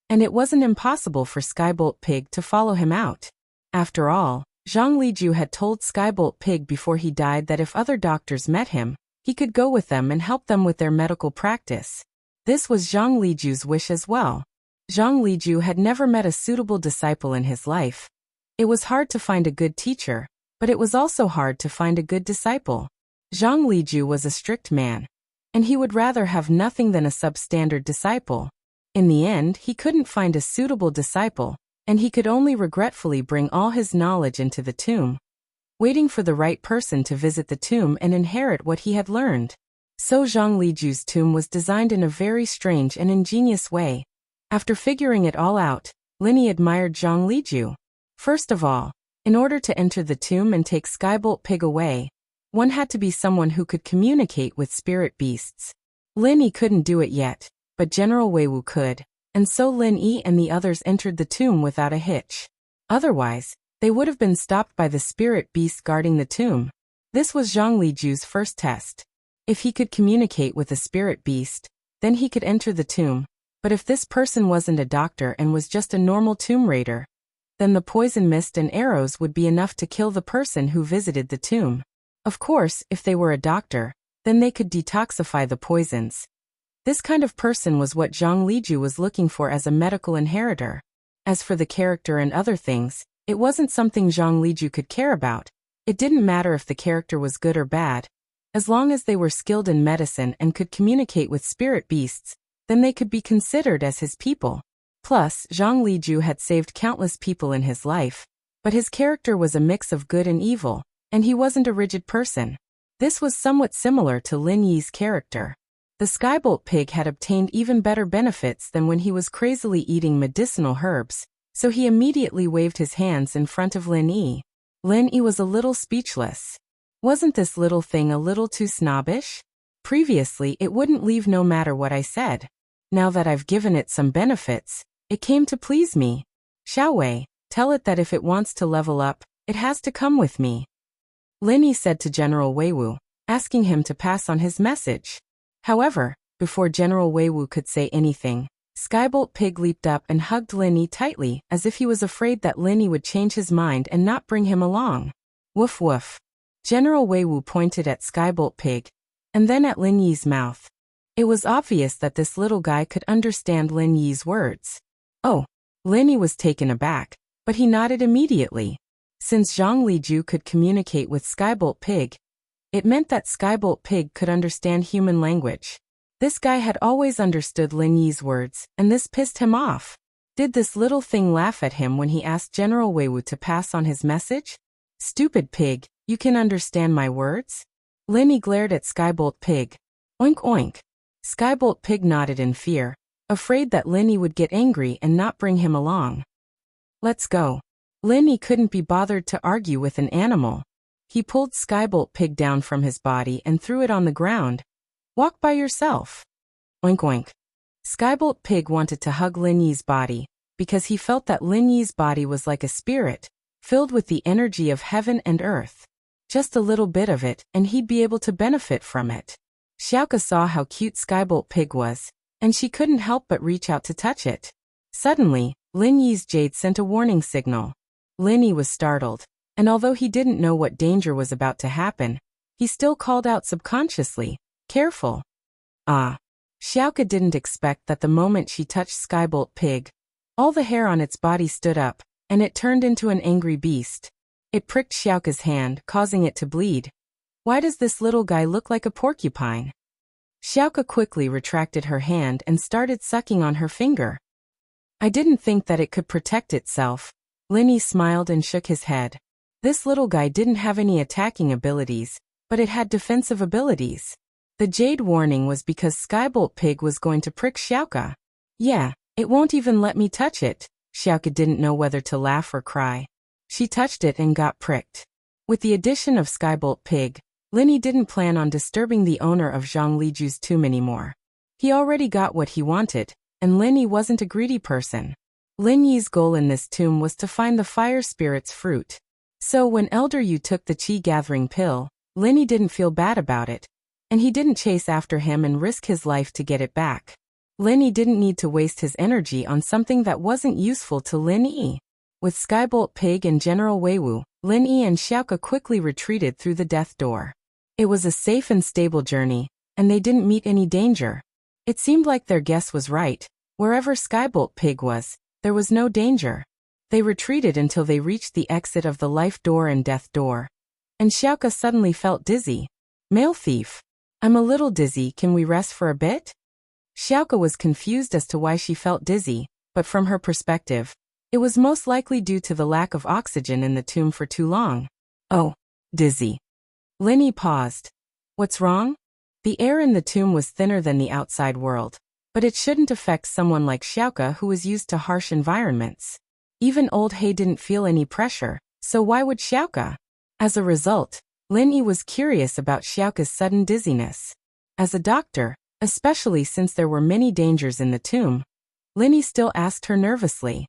and it wasn't impossible for Skybolt Pig to follow him out. After all, Zhang Liju had told Skybolt Pig before he died that if other doctors met him, he could go with them and help them with their medical practice. This was Zhang Liju's wish as well. Zhang Liju had never met a suitable disciple in his life. It was hard to find a good teacher, but it was also hard to find a good disciple. Zhang Liju was a strict man, and he would rather have nothing than a substandard disciple. In the end, he couldn't find a suitable disciple, and he could only regretfully bring all his knowledge into the tomb, waiting for the right person to visit the tomb and inherit what he had learned. So Zhang Liju's tomb was designed in a very strange and ingenious way. After figuring it all out, Lin Yi admired Zhang Liju. First of all, in order to enter the tomb and take Skybolt Pig away, one had to be someone who could communicate with spirit beasts. Lin Yi couldn't do it yet, but General Wei Wu could, and so Lin Yi and the others entered the tomb without a hitch. Otherwise, they would have been stopped by the spirit beast guarding the tomb. This was Zhang Liju's first test. If he could communicate with a spirit beast, then he could enter the tomb, but if this person wasn't a doctor and was just a normal tomb raider, then the poison mist and arrows would be enough to kill the person who visited the tomb. Of course, if they were a doctor, then they could detoxify the poisons. This kind of person was what Zhang Liju was looking for as a medical inheritor. As for the character and other things, it wasn't something Zhang Liju could care about. It didn't matter if the character was good or bad. As long as they were skilled in medicine and could communicate with spirit beasts, then they could be considered as his people. Plus, Zhang Liju had saved countless people in his life, but his character was a mix of good and evil, and he wasn't a rigid person. This was somewhat similar to Lin Yi's character. The Skybolt Pig had obtained even better benefits than when he was crazily eating medicinal herbs. so he immediately waved his hands in front of Lin Yi. Lin Yi was a little speechless. Wasn't this little thing a little too snobbish? Previously it wouldn't leave no matter what I said. Now that I've given it some benefits, it came to please me. Xiaowei, tell it that if it wants to level up, it has to come with me. Lin Yi said to General Weiwu, asking him to pass on his message. However, before General Weiwu could say anything, Skybolt Pig leaped up and hugged Lin Yi tightly as if he was afraid that Lin Yi would change his mind and not bring him along. Woof woof. General Weiwu pointed at Skybolt Pig, and then at Lin Yi's mouth. It was obvious that this little guy could understand Lin Yi's words. Oh, Lin Yi was taken aback, but he nodded immediately. Since Zhang Liju could communicate with Skybolt Pig, it meant that Skybolt Pig could understand human language. This guy had always understood Lin Yi's words, and this pissed him off. Did this little thing laugh at him when he asked General Weiwu to pass on his message? Stupid pig, you can understand my words? Lin Yi glared at Skybolt Pig. Oink oink. Skybolt Pig nodded in fear, afraid that Lin Yi would get angry and not bring him along. Let's go. Lin Yi couldn't be bothered to argue with an animal. He pulled Skybolt Pig down from his body and threw it on the ground. Walk by yourself. Oink oink. Skybolt Pig wanted to hug Lin Yi's body, because he felt that Lin Yi's body was like a spirit, filled with the energy of heaven and earth. Just a little bit of it, and he'd be able to benefit from it. Xiaoka saw how cute Skybolt Pig was, and she couldn't help but reach out to touch it. Suddenly, Lin Yi's jade sent a warning signal. Lin Yi was startled, and although he didn't know what danger was about to happen, he still called out subconsciously, "Careful." Ah. Xiaoka didn't expect that the moment she touched Skybolt Pig, all the hair on its body stood up, and it turned into an angry beast. It pricked Xiaoka's hand, causing it to bleed. Why does this little guy look like a porcupine? Xiaoka quickly retracted her hand and started sucking on her finger. I didn't think that it could protect itself. Lin Yi smiled and shook his head. This little guy didn't have any attacking abilities, but it had defensive abilities. The jade warning was because Skybolt Pig was going to prick Xiaoka. Yeah, it won't even let me touch it. Xiaoka didn't know whether to laugh or cry. She touched it and got pricked. With the addition of Skybolt Pig, Lin Yi didn't plan on disturbing the owner of Zhang Liju's tomb anymore. He already got what he wanted, and Lin Yi wasn't a greedy person. Lin Yi's goal in this tomb was to find the fire spirit's fruit. So when Elder Yu took the Qi gathering pill, Lin Yi didn't feel bad about it, and he didn't chase after him and risk his life to get it back. Lin Yi didn't need to waste his energy on something that wasn't useful to Lin Yi. With Skybolt Pig and General Weiwu, Lin Yi and Xiaoka quickly retreated through the death door. It was a safe and stable journey, and they didn't meet any danger. It seemed like their guess was right. Wherever Skybolt Pig was, there was no danger. They retreated until they reached the exit of the life door and death door. And Xiaoka suddenly felt dizzy. Male thief. I'm a little dizzy, can we rest for a bit? Xiaoka was confused as to why she felt dizzy, but from her perspective, it was most likely due to the lack of oxygen in the tomb for too long. Oh, dizzy. Lin Yi paused. What's wrong? The air in the tomb was thinner than the outside world, but it shouldn't affect someone like Xiaoka who was used to harsh environments. Even old He didn't feel any pressure, so why would Xiaoka? As a result, Lin Yi was curious about Xiaoka's sudden dizziness. As a doctor, especially since there were many dangers in the tomb, Lin Yi still asked her nervously.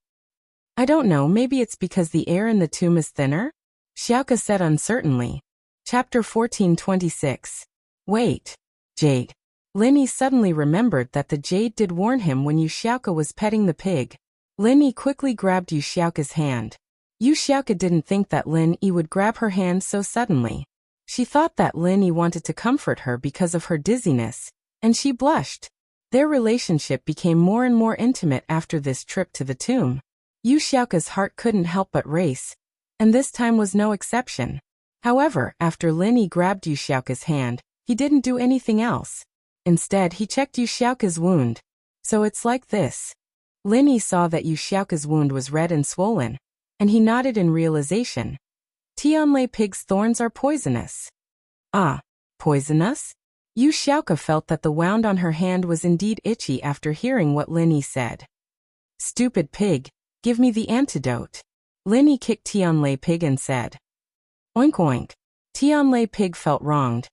I don't know, maybe it's because the air in the tomb is thinner? Xiaoka said uncertainly. Chapter 1426. Wait. Jade. Lin Yi suddenly remembered that the jade did warn him when Yu Xiaoka was petting the pig. Lin Yi quickly grabbed Yu Xiaoka's hand. Yu Xiaoka didn't think that Lin Yi would grab her hand so suddenly. She thought that Lin Yi wanted to comfort her because of her dizziness, and she blushed. Their relationship became more and more intimate after this trip to the tomb. Yu Xiaoka's heart couldn't help but race, and this time was no exception. However, after Lin Yi grabbed Yu Xiaoka's hand, he didn't do anything else. Instead, he checked Yu Xiaoka's wound. So it's like this. Lin Yi saw that Yu Xiaoka's wound was red and swollen, and he nodded in realization. Tianlei pig's thorns are poisonous. Ah, poisonous? Yu Xiaoka felt that the wound on her hand was indeed itchy after hearing what Lin Yi said. Stupid pig, Give me the antidote. Linny kicked Tianlei Pig and said, Oink oink. Tianlei Pig felt wronged,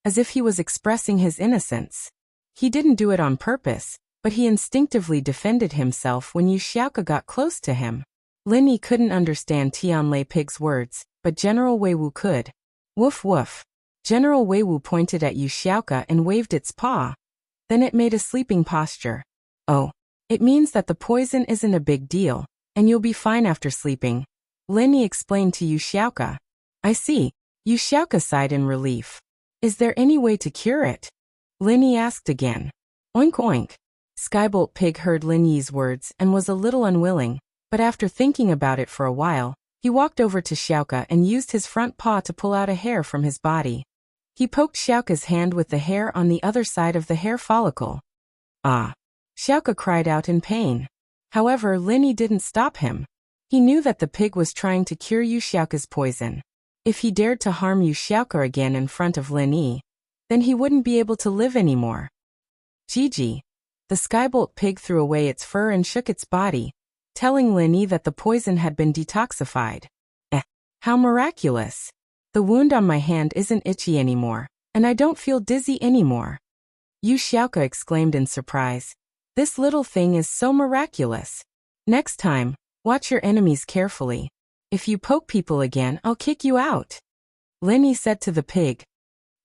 as if he was expressing his innocence. He didn't do it on purpose, but he instinctively defended himself when Yu Xiaoke got close to him. Linny couldn't understand Tianlei Pig's words, but General Weiwu could. Woof woof. General Weiwu pointed at Yu Xiaoke and waved its paw. Then it made a sleeping posture. Oh, it means that the poison isn't a big deal, and you'll be fine after sleeping. Linny explained to Yu Xiaoke. I see. Yu Xiaoke sighed in relief. Is there any way to cure it? Linny asked again. Oink oink. Skybolt Pig heard Linny's words and was a little unwilling, but after thinking about it for a while, he walked over to Xiaoke and used his front paw to pull out a hair from his body. He poked Xiaoke's hand with the hair on the other side of the hair follicle. Ah! Xiaoke cried out in pain. However, Linny didn't stop him. He knew that the pig was trying to cure Yu Xiaoke's poison. If he dared to harm Yu Xiaoke again in front of Linny, then he wouldn't be able to live anymore. Gigi. The Skybolt Pig threw away its fur and shook its body, telling Linny that the poison had been detoxified. How miraculous! The wound on my hand isn't itchy anymore, and I don't feel dizzy anymore. Yu Xiaoke exclaimed in surprise. This little thing is so miraculous. Next time, watch your enemies carefully. If you poke people again, I'll kick you out. Linny said to the pig.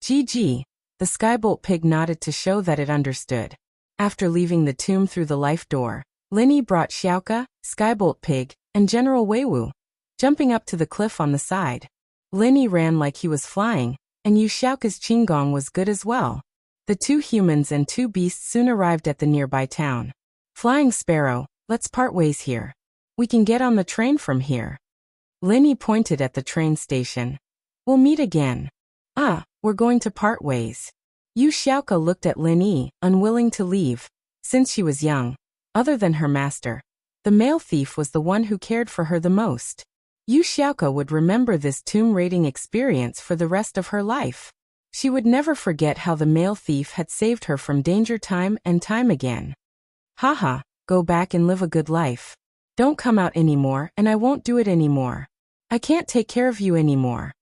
GG. The Skybolt Pig nodded to show that it understood. After leaving the tomb through the life door, Linny brought Xiaoke, Skybolt Pig, and General Weiwu, jumping up to the cliff on the side. Linny ran like he was flying, and Yu Xiaoke's qinggong was good as well. The 2 humans and 2 beasts soon arrived at the nearby town. Flying Sparrow, let's part ways here. We can get on the train from here. Linny pointed at the train station. We'll meet again. Ah, we're going to part ways. Yu Xiaoke looked at Linny, unwilling to leave. Since she was young, other than her master, the male thief was the one who cared for her the most. Yu Xiaoke would remember this tomb raiding experience for the rest of her life. She would never forget how the male thief had saved her from danger time and time again. Haha, go back and live a good life. Don't come out anymore and I won't do it anymore. I can't take care of you anymore.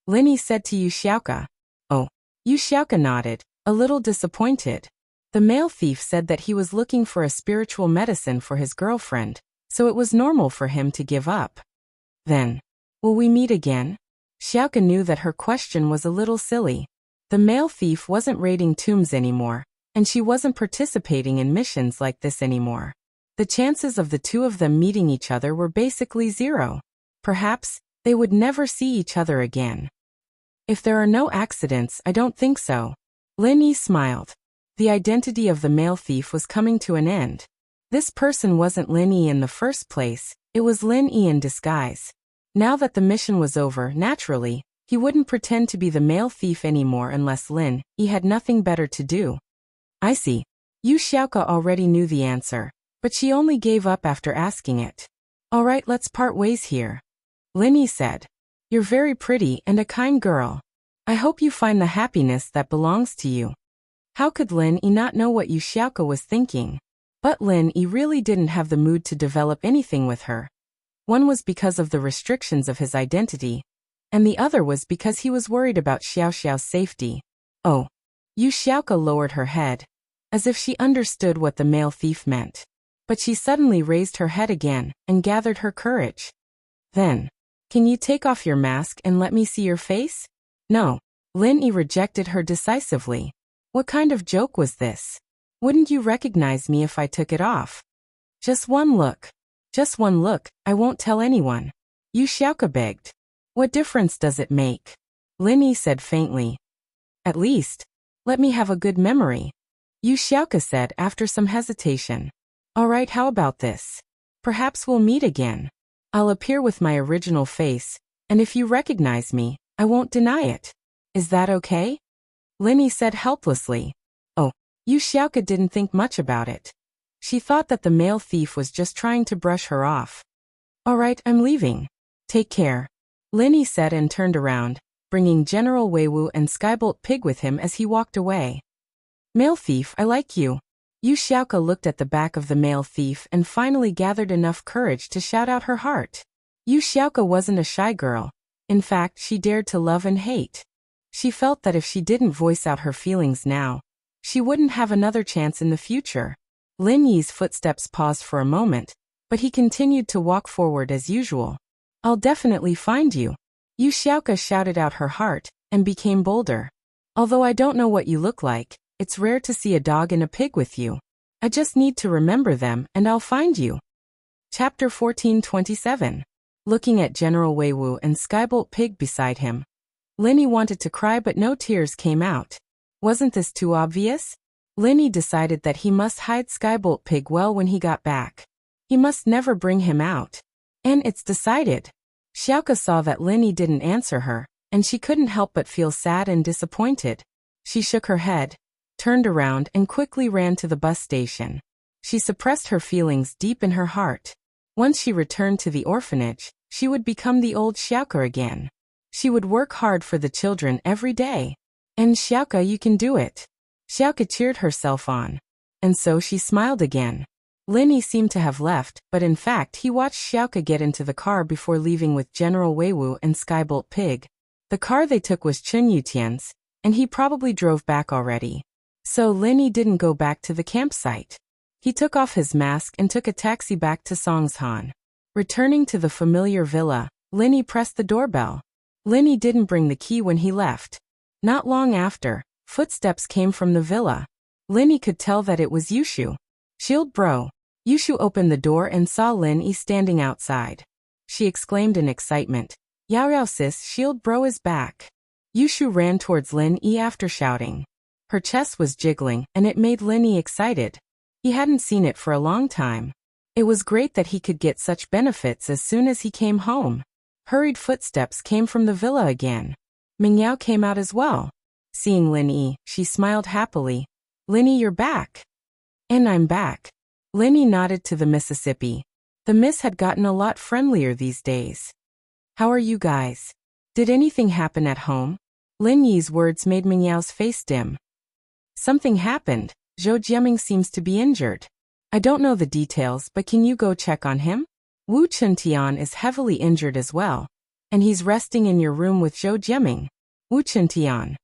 Linny said to Yu Xiaoke. Oh. Yu Xiaoke nodded, a little disappointed. The male thief said that he was looking for a spiritual medicine for his girlfriend, so it was normal for him to give up. Then, will we meet again? Xiaoke knew that her question was a little silly. The male thief wasn't raiding tombs anymore, and she wasn't participating in missions like this anymore. The chances of the 2 of them meeting each other were basically 0. Perhaps, they would never see each other again. If there are no accidents, I don't think so. Linny smiled. The identity of the male thief was coming to an end. This person wasn't Linny in the first place, it was Linny in disguise. Now that the mission was over, naturally, he wouldn't pretend to be the male thief anymore unless Linny had nothing better to do. I see. Yu Xiaoke already knew the answer, but she only gave up after asking it. Alright, let's part ways here. Linny said. You're very pretty and a kind girl. I hope you find the happiness that belongs to you. How could Linny not know what Yu Xiaoke was thinking? But Linny really didn't have the mood to develop anything with her. One was because of the restrictions of his identity, and the other was because he was worried about Xiao Xiao's safety. Oh. Yu Xiaoke lowered her head, as if she understood what the male thief meant. But she suddenly raised her head again and gathered her courage. Then, can you take off your mask and let me see your face? No. Linny rejected her decisively. What kind of joke was this? Wouldn't you recognize me if I took it off? Just one look. Just one look, I won't tell anyone. Yu Xiaoke begged. What difference does it make? Linny said faintly. At least, let me have a good memory. Yu Xiaoke said after some hesitation. Alright, how about this? Perhaps we'll meet again. I'll appear with my original face, and if you recognize me, I won't deny it. Is that okay? Linny said helplessly. Oh, Yu Xiaoke didn't think much about it. She thought that the male thief was just trying to brush her off. Alright, I'm leaving. Take care. Linny said and turned around, bringing General Weiwu and Skybolt Pig with him as he walked away. Male thief, I like you. Yu Xiaoka looked at the back of the male thief and finally gathered enough courage to shout out her heart. Yu Xiaoka wasn't a shy girl. In fact, she dared to love and hate. She felt that if she didn't voice out her feelings now, she wouldn't have another chance in the future. Lin Yi's footsteps paused for a moment, but he continued to walk forward as usual. I'll definitely find you. Yu Xiaoka shouted out her heart, and became bolder. Although I don't know what you look like, it's rare to see a dog and a pig with you. I just need to remember them and I'll find you. Chapter 1427. Looking at General Weiwu and Skybolt Pig beside him, Lin Yi wanted to cry but no tears came out. Wasn't this too obvious? Lin Yi decided that he must hide Skybolt Pig well when he got back. He must never bring him out. And it's decided. Xiaoka saw that Lin Yi didn't answer her, and she couldn't help but feel sad and disappointed. She shook her head, turned around and quickly ran to the bus station. She suppressed her feelings deep in her heart. Once she returned to the orphanage, she would become the old Xiaoka again. She would work hard for the children every day. And Xiaoka, you can do it. Xiaoka cheered herself on. And so she smiled again. Lin Yi seemed to have left, but in fact he watched Xiaoka get into the car before leaving with General Weiwu and Skybolt Pig. The car they took was Chun Yutian's, and he probably drove back already. So Lin Yi didn't go back to the campsite. He took off his mask and took a taxi back to Songshan. Returning to the familiar villa, Lin Yi pressed the doorbell. Lin Yi didn't bring the key when he left. Not long after, footsteps came from the villa. Lin Yi could tell that it was Yushu. Shield bro. Yushu opened the door and saw Lin Yi standing outside. She exclaimed in excitement, Yao Yao sis, Shield bro is back. Yushu ran towards Lin Yi after shouting. Her chest was jiggling and it made Lin Yi excited. He hadn't seen it for a long time. It was great that he could get such benefits as soon as he came home. Hurried footsteps came from the villa again. Mingyao came out as well. Seeing Lin Yi, she smiled happily. Lin Yi, you're back. And I'm back. Lin Yi nodded to the Mississippi. The miss had gotten a lot friendlier these days. How are you guys? Did anything happen at home? Lin Yi's words made Mingyao's face dim. Something happened. Zhou Jiaming seems to be injured. I don't know the details, but can you go check on him? Wu Chuntian is heavily injured as well. And he's resting in your room with Zhou Jiaming. Wu Chuntian.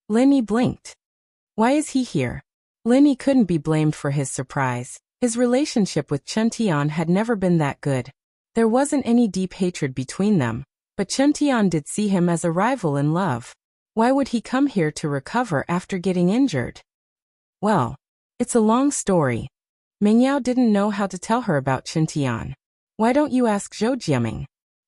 Lin Yi blinked. Why is he here? Lin Yi couldn't be blamed for his surprise. His relationship with Chuntian had never been that good. There wasn't any deep hatred between them, but Chuntian did see him as a rival in love. Why would he come here to recover after getting injured? Well, it's a long story. Mingyao didn't know how to tell her about Chuntian. Why don't you ask Zhou Jiaming?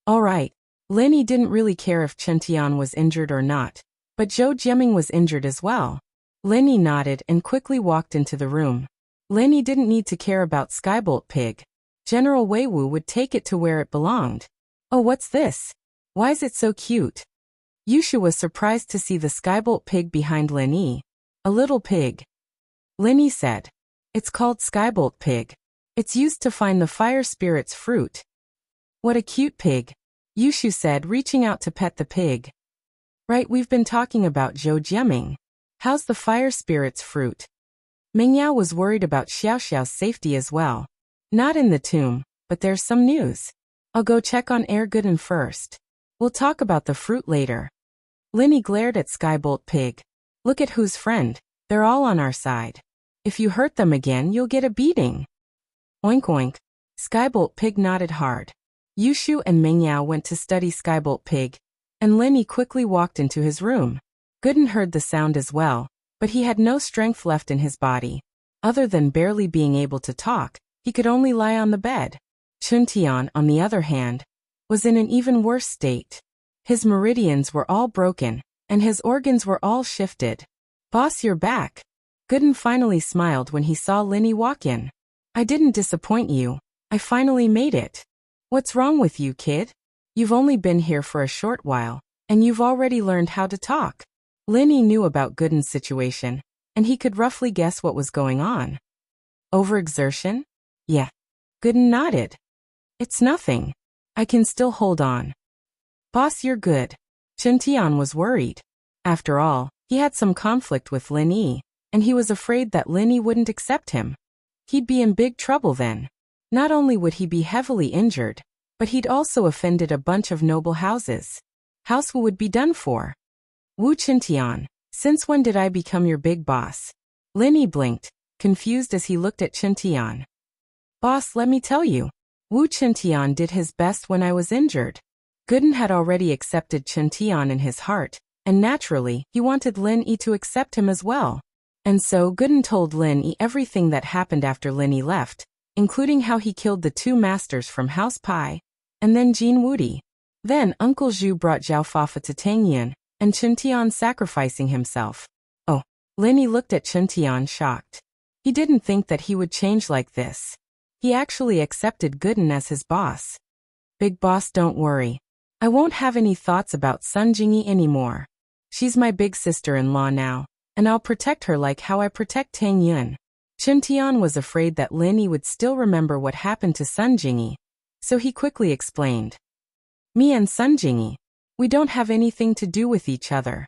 All right. Lin Yi didn't really care if Chuntian was injured or not, but Zhou Jiaming was injured as well. Lin Yi nodded and quickly walked into the room. Lin Yi didn't need to care about Skybolt Pig. General Weiwu would take it to where it belonged. Oh, what's this? Why is it so cute? Yushu was surprised to see the Skybolt Pig behind Lin Yi. A little pig. Lin Yi said. It's called Skybolt Pig. It's used to find the fire spirit's fruit. What a cute pig. Yushu said, reaching out to pet the pig. Right, we've been talking about Zhou Jiaming. How's the fire spirit's fruit? Mingyao was worried about Xiaoxiao's safety as well. Not in the tomb, but there's some news. I'll go check on Gooden first. We'll talk about the fruit later. Lin Yi glared at Skybolt Pig. Look at who's friend. They're all on our side. If you hurt them again, you'll get a beating. Oink oink. Skybolt Pig nodded hard. Yushu and Mingyao went to study Skybolt Pig, and Lin Yi quickly walked into his room. Gooden heard the sound as well, but he had no strength left in his body. Other than barely being able to talk, he could only lie on the bed. Chuntian, on the other hand, was in an even worse state. His meridians were all broken, and his organs were all shifted. Boss, you're back. Gooden finally smiled when he saw Lin Yi walk in. I didn't disappoint you. I finally made it. What's wrong with you, kid? You've only been here for a short while, and you've already learned how to talk. Lin Yi knew about Gooden's situation, and he could roughly guess what was going on. Overexertion? Yeah. Gooden nodded. It's nothing. I can still hold on. Boss, you're good. Chuntian was worried. After all, he had some conflict with Lin Yi, and he was afraid that Linny wouldn't accept him. He'd be in big trouble then. Not only would he be heavily injured, but he'd also offended a bunch of noble houses. House would be done for. Wu Qintian, since when did I become your big boss? Linny blinked, confused as he looked at Qintian. Boss, let me tell you. Wu Qintian did his best when I was injured. Gooden had already accepted Qintian in his heart, and naturally, he wanted Lin Yi to accept him as well. And so Gooden told Lin Yi everything that happened after Lin Yi left, including how he killed the two masters from House Pai, and then Jin Wudi. Then Uncle Zhu brought Zhao Fafa to Tangyan, and Qintian sacrificing himself. Oh, Lin Yi looked at Qintian shocked. He didn't think that he would change like this. He actually accepted Gooden as his boss. Big boss, don't worry. I won't have any thoughts about Sun Jingyi anymore. She's my big sister-in-law now, and I'll protect her like how I protect Tang Yun. Qintian was afraid that Lin Yi would still remember what happened to Sun Jingyi, so he quickly explained. Me and Sun Jingyi, we don't have anything to do with each other.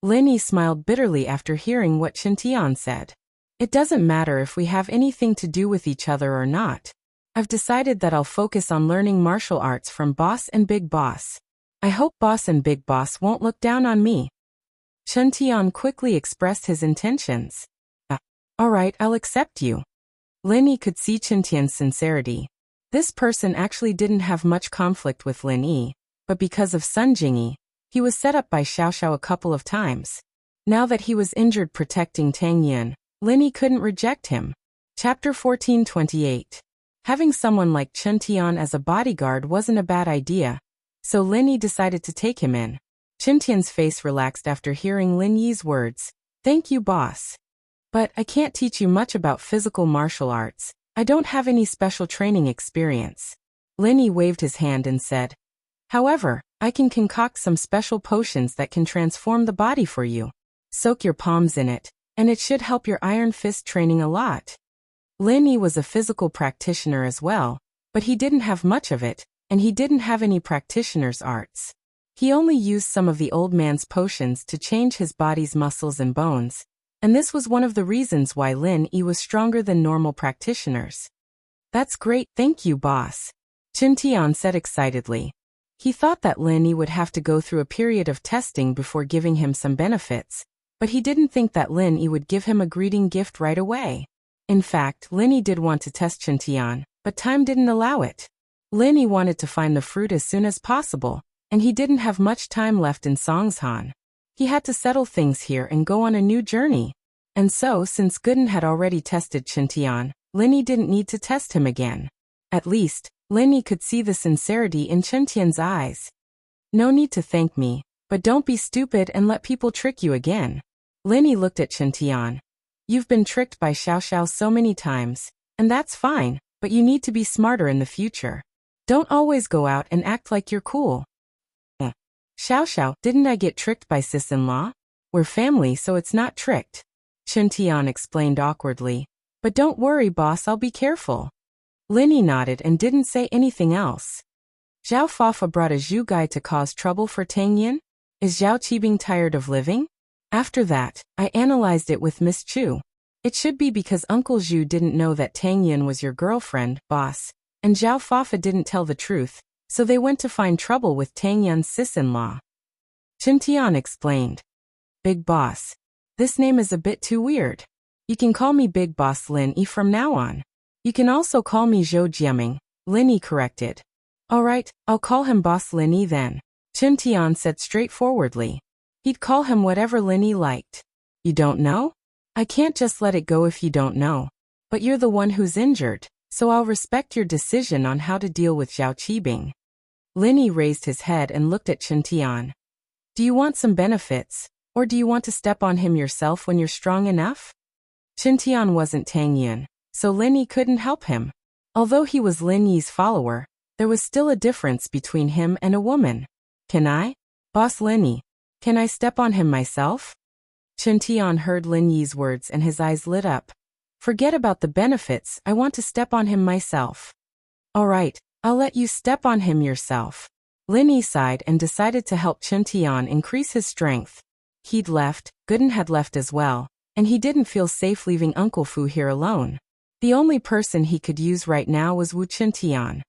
Lin Yi smiled bitterly after hearing what Qintian said. It doesn't matter if we have anything to do with each other or not. I've decided that I'll focus on learning martial arts from Boss and Big Boss. I hope Boss and Big Boss won't look down on me. Qintian quickly expressed his intentions. Alright, I'll accept you. Lin Yi could see Qintian's sincerity. This person actually didn't have much conflict with Lin Yi, but because of Sun Jingyi, he was set up by Xiao Xiao a couple of times. Now that he was injured protecting Tang Yun, Lin Yi couldn't reject him. Chapter 1428. Having someone like Qintian as a bodyguard wasn't a bad idea, so Lin Yi decided to take him in. Qintian's face relaxed after hearing Lin Yi's words. Thank you, boss. But I can't teach you much about physical martial arts. I don't have any special training experience. Lin Yi waved his hand and said, however, I can concoct some special potions that can transform the body for you. Soak your palms in it, and it should help your iron fist training a lot. Lin Yi was a physical practitioner as well, but he didn't have much of it, and he didn't have any practitioner's arts. He only used some of the old man's potions to change his body's muscles and bones, and this was one of the reasons why Lin Yi was stronger than normal practitioners. That's great, thank you, boss. Qintian said excitedly. He thought that Lin Yi would have to go through a period of testing before giving him some benefits, but he didn't think that Lin Yi would give him a greeting gift right away. In fact, Lin Yi did want to test Qintian, but time didn't allow it. Lin Yi wanted to find the fruit as soon as possible, and he didn't have much time left in Songshan. He had to settle things here and go on a new journey. And so, since Gooden had already tested Qintian, Lin Yi didn't need to test him again. At least, Lin Yi could see the sincerity in Qintian's eyes. No need to thank me, but don't be stupid and let people trick you again. Lin Yi looked at Qintian. You've been tricked by Xiao Xiao so many times, and that's fine, but you need to be smarter in the future. Don't always go out and act like you're cool. Xiao Xiao, didn't I get tricked by sis-in-law? We're family, so it's not tricked. Qintian explained awkwardly. But don't worry, boss, I'll be careful. Lin Yi nodded and didn't say anything else. Zhao Fafa brought a Zhu guy to cause trouble for Tang Yin? Is Zhao Qibing tired of living? After that, I analyzed it with Miss Chu. It should be because Uncle Zhu didn't know that Tang Yin was your girlfriend, boss, and Zhao Fafa didn't tell the truth, so they went to find trouble with Tang Yun's sis-in-law. Qintian explained. Big boss. This name is a bit too weird. You can call me Big Boss Lin Yi from now on. You can also call me Zhou Jiaming, Lin Yi corrected. Alright, I'll call him Boss Lin Yi then. Qintian said straightforwardly. He'd call him whatever Lin Yi liked. You don't know? I can't just let it go if you don't know. But you're the one who's injured, so I'll respect your decision on how to deal with Zhao Qibing. Lin Yi raised his head and looked at Qintian. Do you want some benefits, or do you want to step on him yourself when you're strong enough? Qintian wasn't Tang Yun, so Lin Yi couldn't help him. Although he was Lin Yi's follower, there was still a difference between him and a woman. Can I? Boss Lin Yi, can I step on him myself? Qintian heard Lin Yi's words and his eyes lit up. Forget about the benefits, I want to step on him myself. Alright, I'll let you step on him yourself. Lin Yi sighed and decided to help Qintian increase his strength. He'd left, Gooden had left as well, and he didn't feel safe leaving Uncle Fu here alone. The only person he could use right now was Wuxia.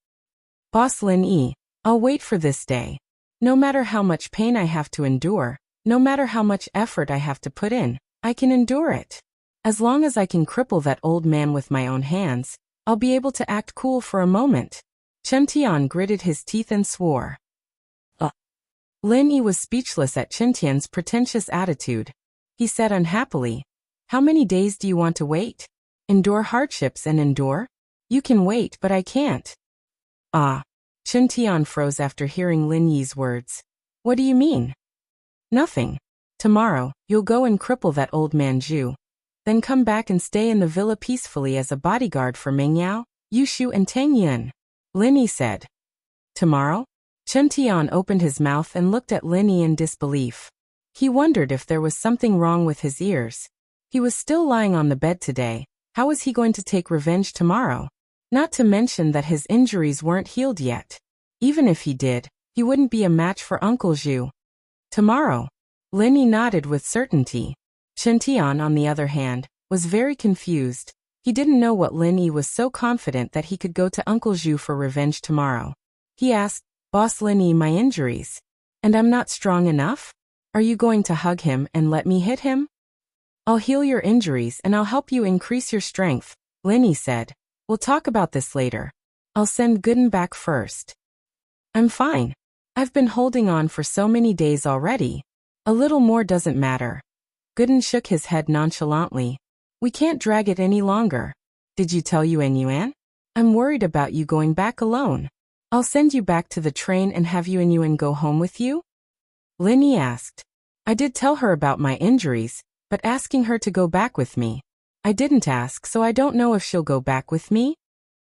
Boss Lin Yi, I'll wait for this day. No matter how much pain I have to endure, no matter how much effort I have to put in, I can endure it. As long as I can cripple that old man with my own hands, I'll be able to act cool for a moment. Chen Tian gritted his teeth and swore. Lin Yi was speechless at Chen Tian's pretentious attitude. He said unhappily, "How many days do you want to wait? Endure hardships and endure? You can wait, but I can't." Chen Tian froze after hearing Lin Yi's words. "What do you mean?" "Nothing. Tomorrow, you'll go and cripple that old man Zhu. Then come back and stay in the villa peacefully as a bodyguard for Mengyao, Yushu and Tang Yun," Lin Yi said. "Tomorrow?" Chen Tian opened his mouth and looked at Lin Yi in disbelief. He wondered if there was something wrong with his ears. He was still lying on the bed today. How was he going to take revenge tomorrow? Not to mention that his injuries weren't healed yet. Even if he did, he wouldn't be a match for Uncle Zhu. Tomorrow. Lin Yi nodded with certainty. Chen Tian, on the other hand, was very confused. He didn't know what Lin Yi was so confident that he could go to Uncle Zhu for revenge tomorrow. He asked, "Boss Lin Yi, my injuries. And I'm not strong enough? Are you going to hug him and let me hit him?" "I'll heal your injuries and I'll help you increase your strength," Lin Yi said. "We'll talk about this later. I'll send Gooden back first." "I'm fine. I've been holding on for so many days already. A little more doesn't matter." Gooden shook his head nonchalantly. "We can't drag it any longer. Did you tell Yuan? I'm worried about you going back alone. I'll send you back to the train and have Yuan go home with you?" Lin Yi asked. "I did tell her about my injuries, but asking her to go back with me. I didn't ask, so I don't know if she'll go back with me."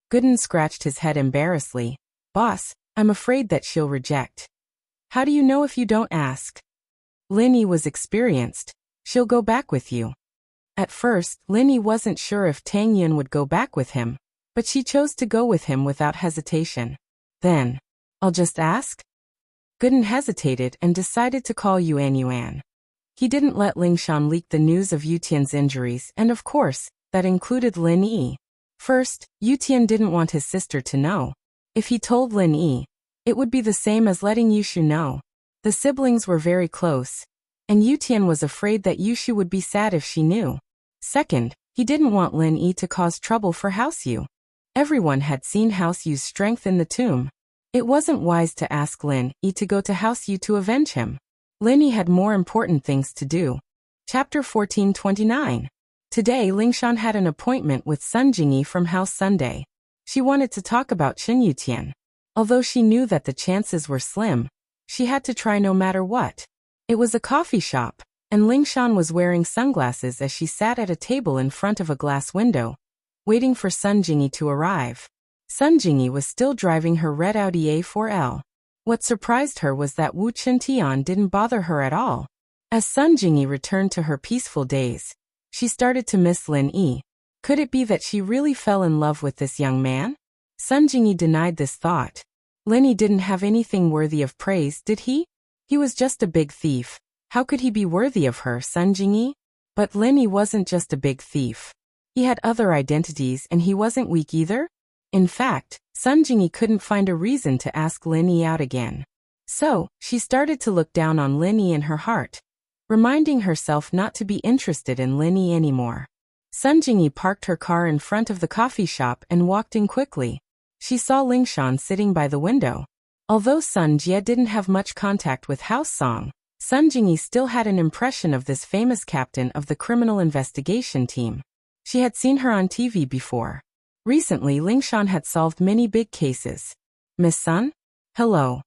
Gooden scratched his head embarrassedly. "Boss, I'm afraid that she'll reject." "How do you know if you don't ask?" Lin Yi was experienced. "She'll go back with you." At first, Lin Yi wasn't sure if Tang Yun would go back with him, but she chose to go with him without hesitation. Then, "I'll just ask?" Gooden hesitated and decided to call Yuan. He didn't let Lingshan leak the news of Yutian's injuries, and of course, that included Lin Yi. First, Yutian didn't want his sister to know. If he told Lin Yi, it would be the same as letting Yushu know. The siblings were very close, and Yutian was afraid that Yushu would be sad if she knew. Second, he didn't want Lin Yi to cause trouble for House Yu. Everyone had seen House Yu's strength in the tomb. It wasn't wise to ask Lin Yi to go to House Yu to avenge him. Lin Yi had more important things to do. Chapter 1429. Today Lingshan had an appointment with Sun Jingyi from House Sunday. She wanted to talk about Qin Yutian. Although she knew that the chances were slim, she had to try no matter what. It was a coffee shop, and Lingshan was wearing sunglasses as she sat at a table in front of a glass window, waiting for Sun Jingyi to arrive. Sun Jingyi was still driving her red Audi A4L. What surprised her was that Wu Chintian didn't bother her at all. As Sun Jingyi returned to her peaceful days, she started to miss Lin Yi. Could it be that she really fell in love with this young man? Sun Jingyi denied this thought. Lin Yi didn't have anything worthy of praise, did he? He was just a big thief. How could he be worthy of her, Sun Jingyi? But Lin Yi wasn't just a big thief. He had other identities and he wasn't weak either. In fact, Sun Jingyi couldn't find a reason to ask Lin Yi out again. So, she started to look down on Lin Yi in her heart, reminding herself not to be interested in Lin Yi anymore. Sun Jingyi parked her car in front of the coffee shop and walked in quickly. She saw Lingshan sitting by the window. Although Sun Jie didn't have much contact with House Song, Sun Jingyi still had an impression of this famous captain of the criminal investigation team. She had seen her on TV before. Recently Lingshan had solved many big cases. "Miss Sun? Hello."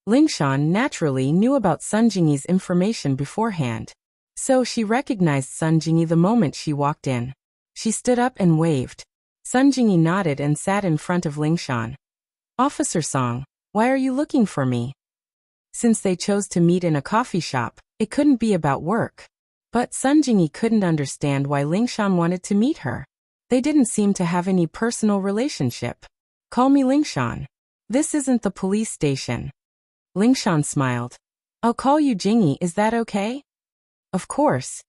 Lingshan naturally knew about Sun Jingyi's information beforehand, so she recognized Sun Jingyi the moment she walked in. She stood up and waved. Sun Jingyi nodded and sat in front of Lingshan. "Officer Song, why are you looking for me?" Since they chose to meet in a coffee shop, it couldn't be about work. But Sun Jingyi couldn't understand why Lingshan wanted to meet her. They didn't seem to have any personal relationship. "Call me Lingshan. This isn't the police station." Lingshan smiled. "I'll call you Jingyi, is that okay?" "Of course."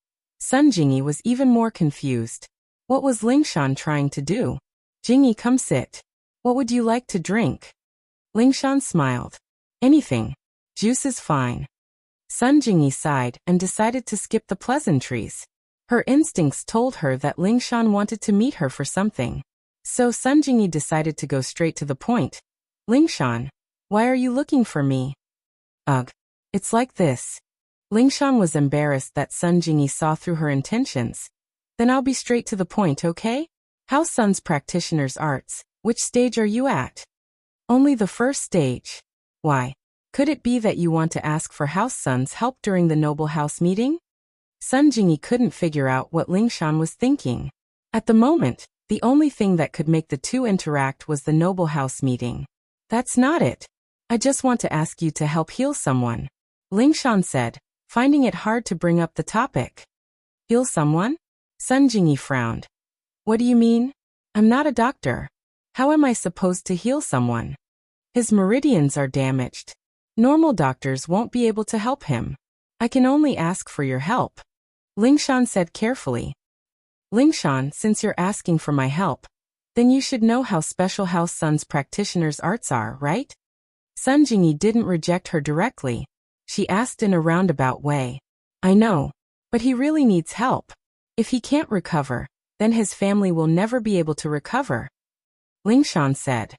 Sun Jingyi was even more confused. What was Lingshan trying to do? Jingyi, come sit. What would you like to drink? Lingshan smiled. Anything. Juice is fine. Sun Jingyi sighed and decided to skip the pleasantries. Her instincts told her that Lingshan wanted to meet her for something. So Sun Jingyi decided to go straight to the point. Lingshan, why are you looking for me? Ugh. It's like this. Lingshan was embarrassed that Sun Jingyi saw through her intentions. Then I'll be straight to the point, okay? House Sun's practitioner's arts. Which stage are you at? Only the first stage. Why? Could it be that you want to ask for House Sun's help during the noble house meeting? Sun Jingyi couldn't figure out what Lingshan was thinking. At the moment, the only thing that could make the two interact was the noble house meeting. That's not it. I just want to ask you to help heal someone. Lingshan said, finding it hard to bring up the topic. Heal someone? Sun Jingyi frowned. What do you mean? I'm not a doctor. How am I supposed to heal someone? His meridians are damaged. Normal doctors won't be able to help him. I can only ask for your help. Lingshan said carefully. Lingshan, since you're asking for my help, then you should know how special House Sun's practitioner's arts are, right? Sun Jingyi didn't reject her directly. She asked in a roundabout way. I know, but he really needs help. If he can't recover, then his family will never be able to recover. Lingshan said.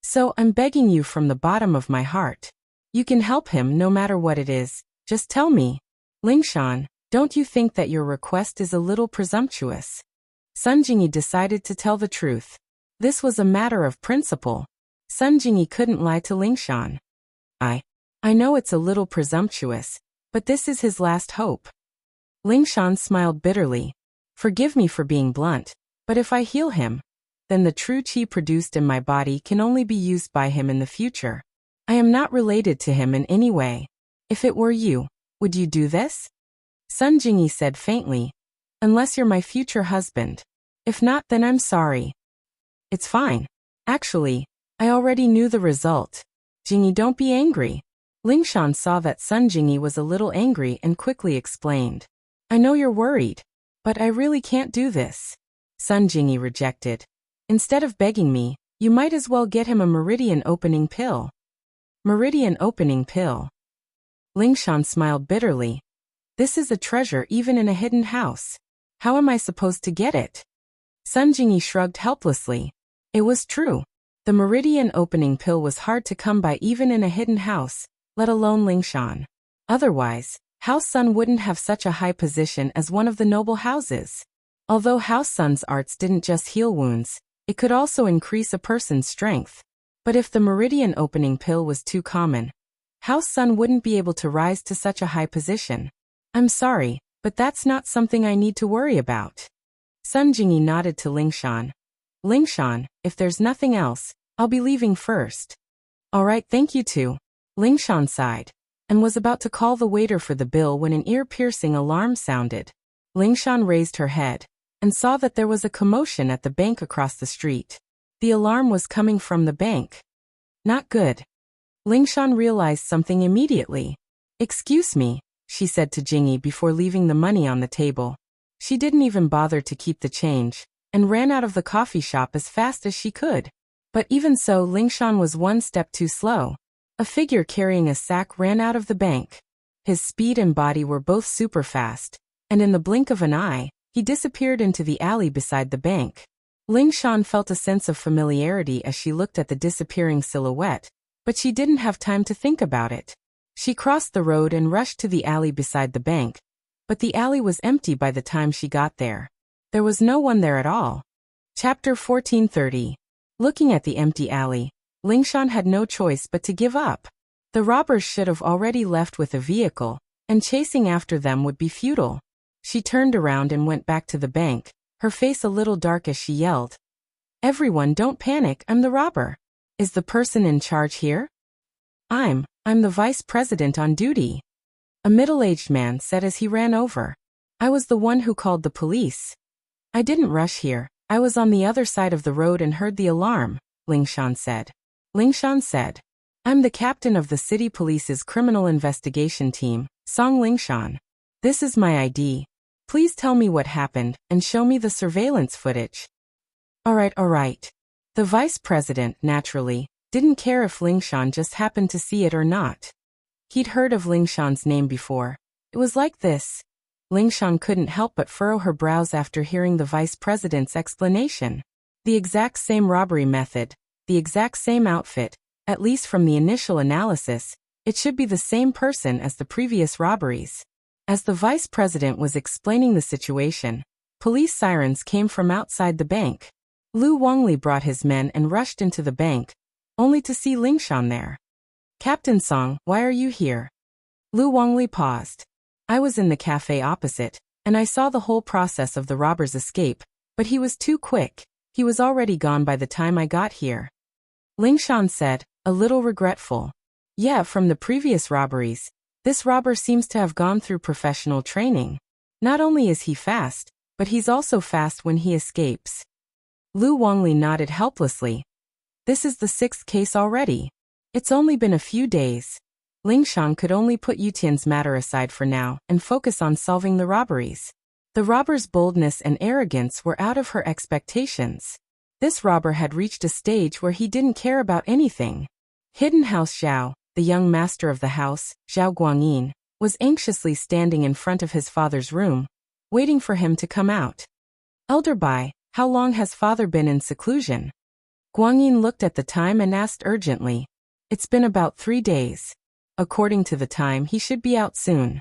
So I'm begging you from the bottom of my heart. You can help him no matter what it is, just tell me. Lingshan, don't you think that your request is a little presumptuous? Sun Jingyi decided to tell the truth. This was a matter of principle. Sun Jingyi couldn't lie to Lingshan. I know it's a little presumptuous, but this is his last hope. Lingshan smiled bitterly. Forgive me for being blunt, but if I heal him, then the true qi produced in my body can only be used by him in the future. I am not related to him in any way. If it were you, would you do this? Sun Jingyi said faintly. Unless you're my future husband. If not, then I'm sorry. It's fine. Actually, I already knew the result. Jingyi, don't be angry. Lingshan saw that Sun Jingyi was a little angry and quickly explained. I know you're worried, but I really can't do this. Sun Jingyi rejected. Instead of begging me, you might as well get him a meridian opening pill. Meridian opening pill. Lingshan smiled bitterly. This is a treasure even in a hidden house. How am I supposed to get it? Sun Jingyi shrugged helplessly. It was true. The meridian opening pill was hard to come by even in a hidden house, let alone Lingshan. Otherwise, House Sun wouldn't have such a high position as one of the noble houses. Although House Sun's arts didn't just heal wounds, it could also increase a person's strength. But if the meridian opening pill was too common, House Sun wouldn't be able to rise to such a high position. I'm sorry, but that's not something I need to worry about. Sun Jingyi nodded to Lingshan. Lingshan, if there's nothing else, I'll be leaving first. All right, thank you too. Lingshan sighed, and was about to call the waiter for the bill when an ear-piercing alarm sounded. Lingshan raised her head and saw that there was a commotion at the bank across the street. The alarm was coming from the bank. Not good. Lingshan realized something immediately. Excuse me, she said to Jingyi before leaving the money on the table. She didn't even bother to keep the change, and ran out of the coffee shop as fast as she could. But even so, Lingshan was one step too slow. A figure carrying a sack ran out of the bank. His speed and body were both super fast, and in the blink of an eye, he disappeared into the alley beside the bank. Lingshan felt a sense of familiarity as she looked at the disappearing silhouette, but she didn't have time to think about it. She crossed the road and rushed to the alley beside the bank, but the alley was empty by the time she got there. There was no one there at all. Chapter 1430. Looking at the empty alley, Lingshan had no choice but to give up. The robbers should have already left with a vehicle, and chasing after them would be futile. She turned around and went back to the bank, her face a little dark as she yelled. Everyone, don't panic, I'm the robber. Is the person in charge here? I'm the vice president on duty. A middle-aged man said as he ran over. I was the one who called the police. I didn't rush here, I was on the other side of the road and heard the alarm, Lingshan said. Lingshan said, I'm the captain of the city police's criminal investigation team, Song Lingshan. This is my ID. Please tell me what happened, and show me the surveillance footage. Alright. The vice president, naturally, didn't care if Lingshan just happened to see it or not. He'd heard of Lingshan's name before. It was like this. Lingshan couldn't help but furrow her brows after hearing the vice president's explanation. The exact same robbery method, the exact same outfit, at least from the initial analysis, it should be the same person as the previous robberies. As the vice president was explaining the situation, police sirens came from outside the bank. Lu Wangli brought his men and rushed into the bank, only to see Lingshan there. Captain Song, why are you here? Lu Wangli paused. I was in the cafe opposite, and I saw the whole process of the robber's escape, but he was too quick. He was already gone by the time I got here. Lingshan said, a little regretful. Yeah, from the previous robberies, this robber seems to have gone through professional training. Not only is he fast, but he's also fast when he escapes. Lu Wangli nodded helplessly. This is the 6th case already. It's only been a few days. Lingshan could only put Yutian's matter aside for now and focus on solving the robberies. The robber's boldness and arrogance were out of her expectations. This robber had reached a stage where he didn't care about anything. Hidden House Zhao, the young master of the house, Zhao Guangyin, was anxiously standing in front of his father's room, waiting for him to come out. Elder Bai, how long has father been in seclusion? Guangyin looked at the time and asked urgently. It's been about 3 days. According to the time, he should be out soon.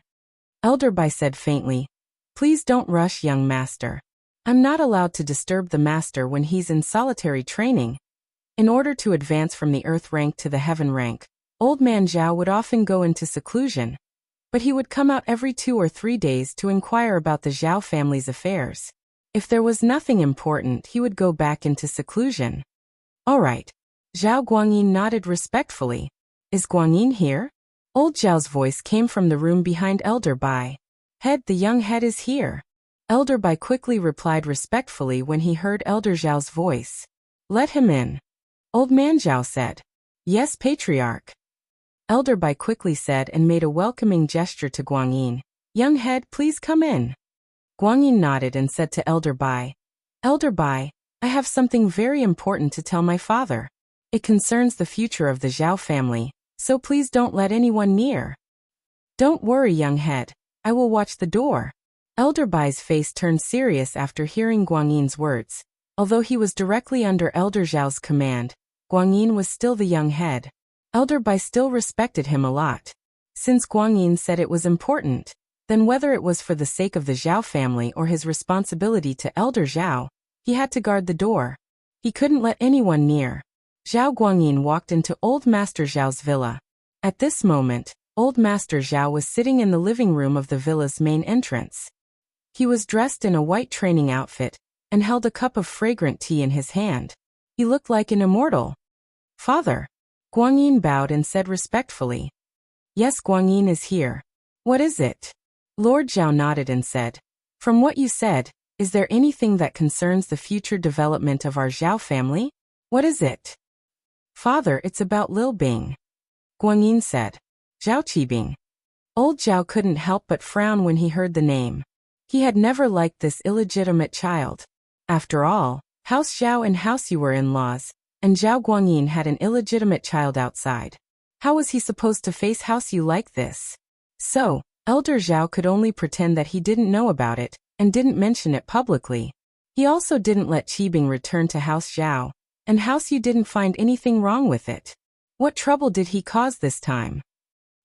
Elder Bai said faintly, please don't rush, young master. I'm not allowed to disturb the master when he's in solitary training. In order to advance from the earth rank to the heaven rank, old man Zhao would often go into seclusion. But he would come out every 2 or 3 days to inquire about the Zhao family's affairs. If there was nothing important, he would go back into seclusion. All right. Zhao Guangyin nodded respectfully. Is Guangyin here? Old Zhao's voice came from the room behind Elder Bai. Head, the young head is here. Elder Bai quickly replied respectfully when he heard Elder Zhao's voice. Let him in. Old man Zhao said. Yes, patriarch. Elder Bai quickly said and made a welcoming gesture to Guangyin. Young head, please come in. Guangyin nodded and said to Elder Bai. Elder Bai, I have something very important to tell my father. It concerns the future of the Zhao family, so please don't let anyone near. Don't worry, young head. I will watch the door. Elder Bai's face turned serious after hearing Guangyin's words. Although he was directly under Elder Zhao's command, Guangyin was still the young head. Elder Bai still respected him a lot. Since Guangyin said it was important, then whether it was for the sake of the Zhao family or his responsibility to Elder Zhao, he had to guard the door. He couldn't let anyone near. Zhao Guangyin walked into Old Master Zhao's villa. At this moment, Old Master Zhao was sitting in the living room of the villa's main entrance. He was dressed in a white training outfit and held a cup of fragrant tea in his hand. He looked like an immortal. Father. Guangyin bowed and said respectfully. Yes, Guangyin is here. What is it? Lord Zhao nodded and said. From what you said, is there anything that concerns the future development of our Zhao family? What is it? Father, it's about Lil Bing. Guangyin said. Zhao Qibing. Old Zhao couldn't help but frown when he heard the name. He had never liked this illegitimate child. After all, House Zhao and House Yu were in-laws, and Zhao Guangyin had an illegitimate child outside. How was he supposed to face House Yu like this? So, Elder Zhao could only pretend that he didn't know about it, and didn't mention it publicly. He also didn't let Qibing return to House Zhao, and House Yu didn't find anything wrong with it. What trouble did he cause this time?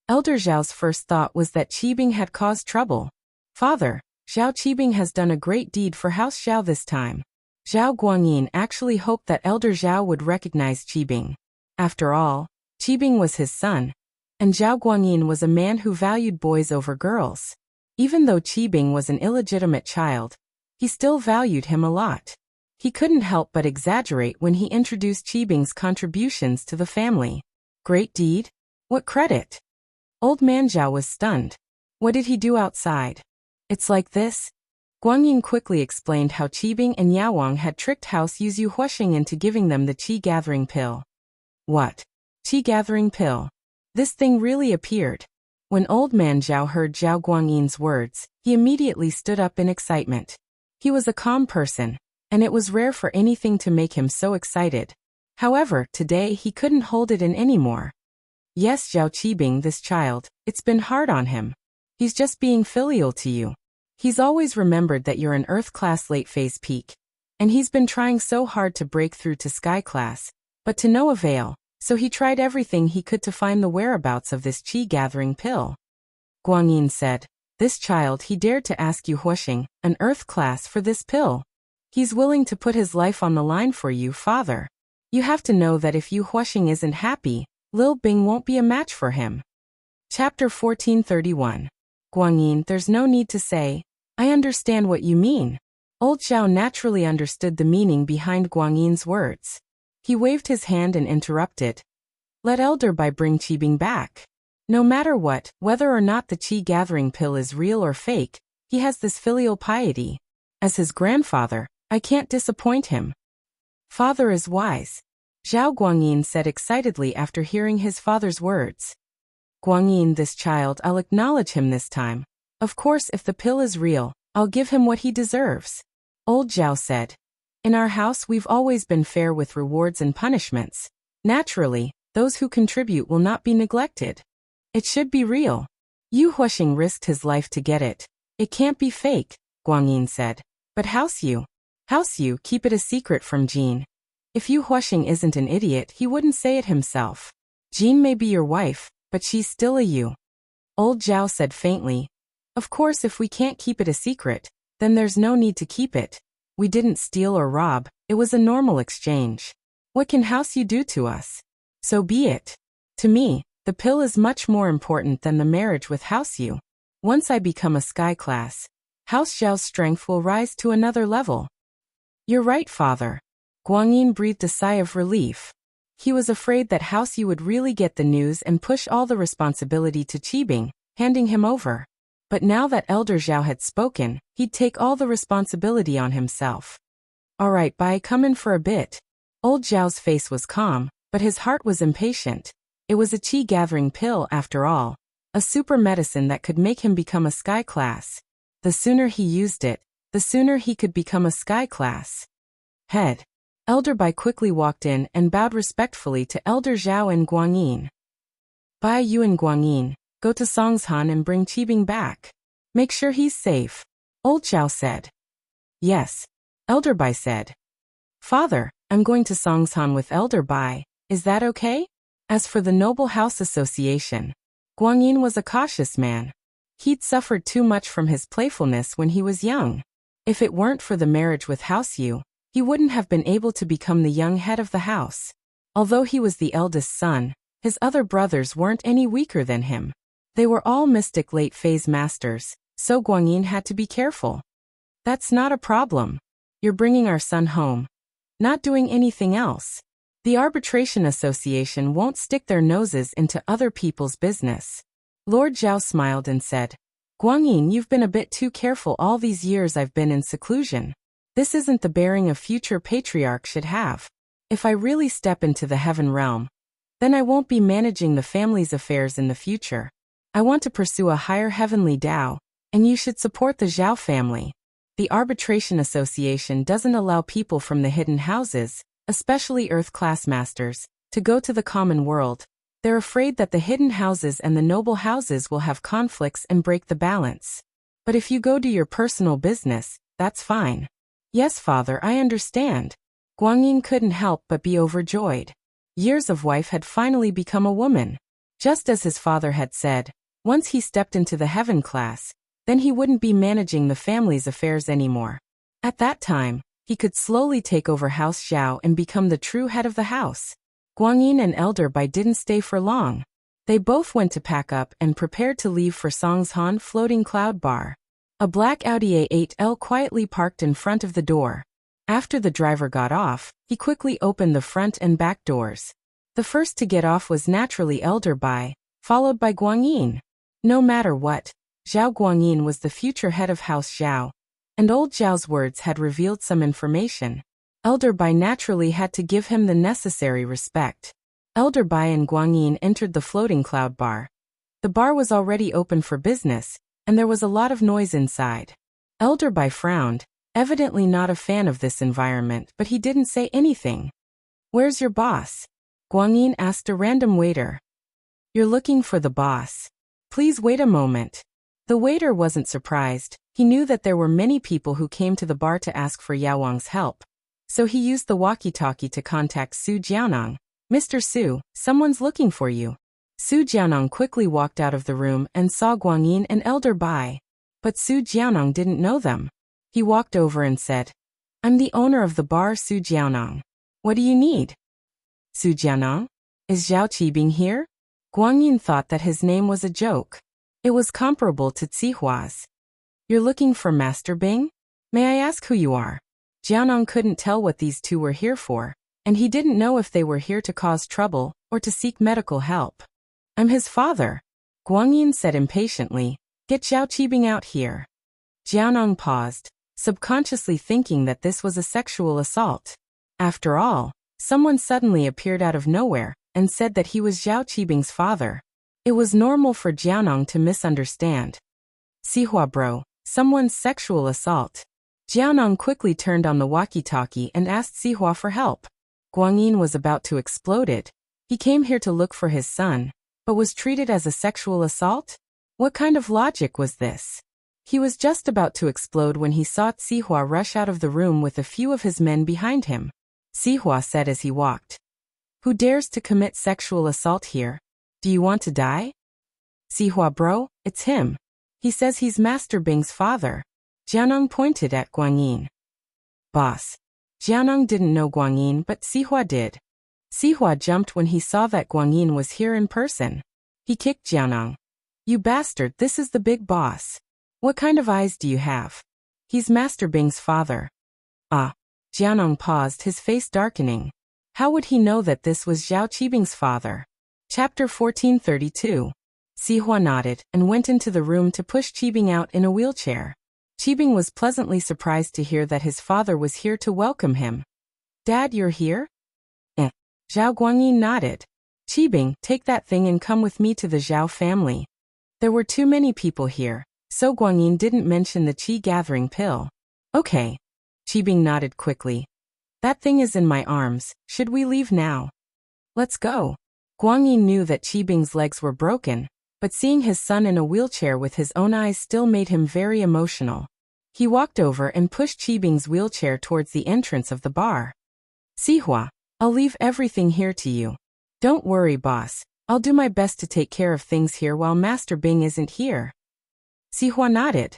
Elder Zhao's first thought was that Qibing had caused trouble. Father, Zhao Qibing has done a great deed for House Zhao this time. Zhao Guangyin actually hoped that Elder Zhao would recognize Qibing. After all, Qibing was his son, and Zhao Guangyin was a man who valued boys over girls. Even though Qibing was an illegitimate child, he still valued him a lot. He couldn't help but exaggerate when he introduced Qibing's contributions to the family. Great deed? What credit? Old man Zhao was stunned. What did he do outside? It's like this. Guangyin quickly explained how Qibing and Yaowang had tricked House Yu's Yu Huashing into giving them the qi-gathering pill. What? Qi-gathering pill? This thing really appeared. When old man Zhao heard Zhao Guangyin's words, He immediately stood up in excitement. He was a calm person, and it was rare for anything to make him so excited. However, today he couldn't hold it in anymore. Yes, Zhao Qibing, this child, it's been hard on him. He's just being filial to you. He's always remembered that you're an Earth class late phase peak, and he's been trying so hard to break through to Sky class, but to no avail, so he tried everything he could to find the whereabouts of this qi gathering pill. Guanyin said, this child, he dared to ask Yu Huixing, an Earth class, for this pill. He's willing to put his life on the line for you, father. You have to know that if Yu Huixing isn't happy, Lil Bing won't be a match for him. Chapter 1431. Guanyin, there's no need to say, I understand what you mean. Old Zhao naturally understood the meaning behind Guanyin's words. He waved his hand and interrupted. Let Elder Bai bring Qibing back. No matter what, whether or not the qi gathering pill is real or fake, he has this filial piety. As his grandfather, I can't disappoint him. Father is wise. Zhao Guanyin said excitedly after hearing his father's words. Guanyin, this child, I'll acknowledge him this time. Of course, if the pill is real, I'll give him what he deserves. Old Zhao said. In our house we've always been fair with rewards and punishments. Naturally, those who contribute will not be neglected. It should be real. Yu Huixing risked his life to get it. It can't be fake, Guanyin said. But House Yu, keep it a secret from Jean. If Yu Huixing isn't an idiot, he wouldn't say it himself. Jean may be your wife, but she's still a Yu. Old Zhao said faintly. Of course, if we can't keep it a secret, then there's no need to keep it. We didn't steal or rob, it was a normal exchange. What can House Yu do to us? So be it. To me, the pill is much more important than the marriage with House Yu. Once I become a Sky class, House Zhao's strength will rise to another level. You're right, father. Guanyin breathed a sigh of relief. He was afraid that House Yu would really get the news and push all the responsibility to Qibing, handing him over. But now that Elder Zhao had spoken, he'd take all the responsibility on himself. All right, Bai, come in for a bit. Old Zhao's face was calm, but his heart was impatient. It was a qi gathering pill after all, a super medicine that could make him become a Sky class. The sooner he used it, the sooner he could become a Sky class. Head. Elder Bai quickly walked in and bowed respectfully to Elder Zhao and Guanyin. Bai, you and Guanyin, go to Songshan and bring Qibing back. Make sure he's safe. Old Zhao said. Yes. Elder Bai said. Father, I'm going to Songshan with Elder Bai, is that okay? As for the Noble House Association, Guanyin was a cautious man. He'd suffered too much from his playfulness when he was young. If it weren't for the marriage with House Yu, he wouldn't have been able to become the young head of the house. Although he was the eldest son, his other brothers weren't any weaker than him. They were all mystic late phase masters, so Guanyin had to be careful. That's not a problem. You're bringing our son home. Not doing anything else. The Arbitration Association won't stick their noses into other people's business. Lord Zhao smiled and said, Guanyin, you've been a bit too careful all these years I've been in seclusion. This isn't the bearing a future patriarch should have. If I really step into the heaven realm, then I won't be managing the family's affairs in the future. I want to pursue a higher heavenly Tao, and you should support the Zhao family. The Arbitration Association doesn't allow people from the hidden houses, especially Earth-class masters, to go to the common world. They're afraid that the hidden houses and the noble houses will have conflicts and break the balance. But if you go to your personal business, that's fine. Yes, father, I understand. Guanyin couldn't help but be overjoyed. Years of wife had finally become a woman. Just as his father had said, once he stepped into the heaven class, then he wouldn't be managing the family's affairs anymore. At that time, he could slowly take over House Zhao and become the true head of the house. Guanyin and Elder Bai didn't stay for long. They both went to pack up and prepared to leave for Songshan Floating Cloud Bar. A black Audi A8L quietly parked in front of the door. After the driver got off, he quickly opened the front and back doors. The first to get off was naturally Elder Bai, followed by Guanyin. No matter what, Zhao Guanyin was the future head of House Zhao, and old Zhao's words had revealed some information. Elder Bai naturally had to give him the necessary respect. Elder Bai and Guanyin entered the Floating Cloud Bar. The bar was already open for business, and there was a lot of noise inside. Elder Bai frowned, evidently not a fan of this environment, but he didn't say anything. "Where's your boss?" Guanyin asked a random waiter. "You're looking for the boss. Please wait a moment." The waiter wasn't surprised. He knew that there were many people who came to the bar to ask for Yao Wang's help. So he used the walkie-talkie to contact Su Jiaonong. "Mr. Su, someone's looking for you." Su Jiaonong quickly walked out of the room and saw Guanyin and Elder Bai. But Su Jiaonong didn't know them. He walked over and said, "I'm the owner of the bar, Su Jiaonong. What do you need?" "Su Jiaonong? Is Zhao Qibing here?" Guanyin thought that his name was a joke. It was comparable to Zihua's. "You're looking for Master Bing? May I ask who you are?" Jiaonong couldn't tell what these two were here for, and he didn't know if they were here to cause trouble or to seek medical help. "I'm his father," Guanyin said impatiently. "Get Zhao Qibing out here." Jiaonong paused, subconsciously thinking that this was a sexual assault. After all, someone suddenly appeared out of nowhere and said that he was Zhao Qibing's father. It was normal for Jiaonong to misunderstand. "Sihua bro, someone's sexual assault." Jiaonong quickly turned on the walkie-talkie and asked Sihua for help. Guanyin was about to explode it. He came here to look for his son, but was treated as a sexual assault? What kind of logic was this? He was just about to explode when he saw Sihua rush out of the room with a few of his men behind him. Sihua said as he walked, "Who dares to commit sexual assault here? Do you want to die?" "Sihua bro, it's him. He says he's Master Bing's father." Jiaonong pointed at Guanyin. "Boss." Jiaonong didn't know Guanyin, but Sihua did. Sihua jumped when he saw that Guanyin was here in person. He kicked Jiaonong. "You bastard, this is the big boss. What kind of eyes do you have? He's Master Bing's father." "Ah." Jiaonong paused, his face darkening. How would he know that this was Zhao Qibing's father? Chapter 1432. Sihua nodded and went into the room to push Qibing out in a wheelchair. Qibing was pleasantly surprised to hear that his father was here to welcome him. "Dad, you're here?" Zhao Guanyin nodded. "Qibing, take that thing and come with me to the Zhao family." There were too many people here, so Guanyin didn't mention the qi gathering pill. "Okay." Qibing nodded quickly. "That thing is in my arms. Should we leave now?" "Let's go." Guanyin knew that Qibing's legs were broken, but seeing his son in a wheelchair with his own eyes still made him very emotional. He walked over and pushed Qibing's wheelchair towards the entrance of the bar. "Sihua, I'll leave everything here to you. Don't worry, boss. I'll do my best to take care of things here while Master Bing isn't here." Sihua nodded.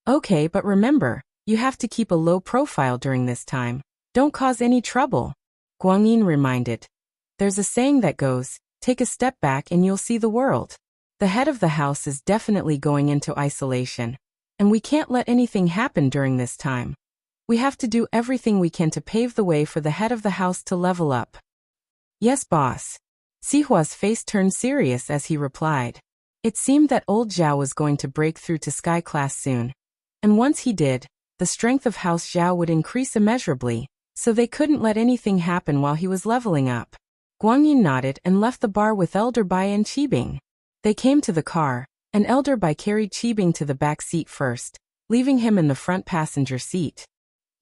"Okay, but remember, you have to keep a low profile during this time. Don't cause any trouble," Guanyin reminded. "There's a saying that goes, take a step back and you'll see the world. The head of the house is definitely going into isolation, and we can't let anything happen during this time. We have to do everything we can to pave the way for the head of the house to level up." "Yes, boss." Sihua's face turned serious as he replied. It seemed that old Zhao was going to break through to Sky Class soon. And once he did, the strength of House Zhao would increase immeasurably, so they couldn't let anything happen while he was leveling up. Guanyin nodded and left the bar with Elder Bai and Qibing. They came to the car, and Elder Bai carried Qibing to the back seat first, leaving him in the front passenger seat.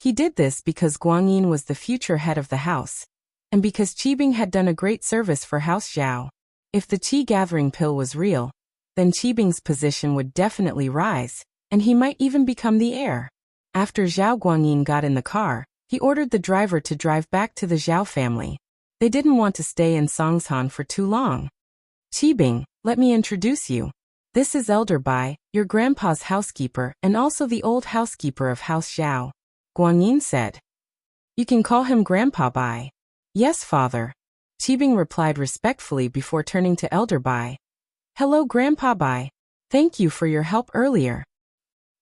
He did this because Guanyin was the future head of the house, and because Qibing had done a great service for House Zhao. If the qi gathering pill was real, then Qibing's position would definitely rise, and he might even become the heir. After Zhao Guanyin got in the car, he ordered the driver to drive back to the Zhao family. They didn't want to stay in Songshan for too long. "Qibing, let me introduce you. This is Elder Bai, your grandpa's housekeeper and also the old housekeeper of House Zhao," Guanyin said. "You can call him Grandpa Bai." "Yes, father." Qibing replied respectfully before turning to Elder Bai. "Hello, Grandpa Bai. Thank you for your help earlier."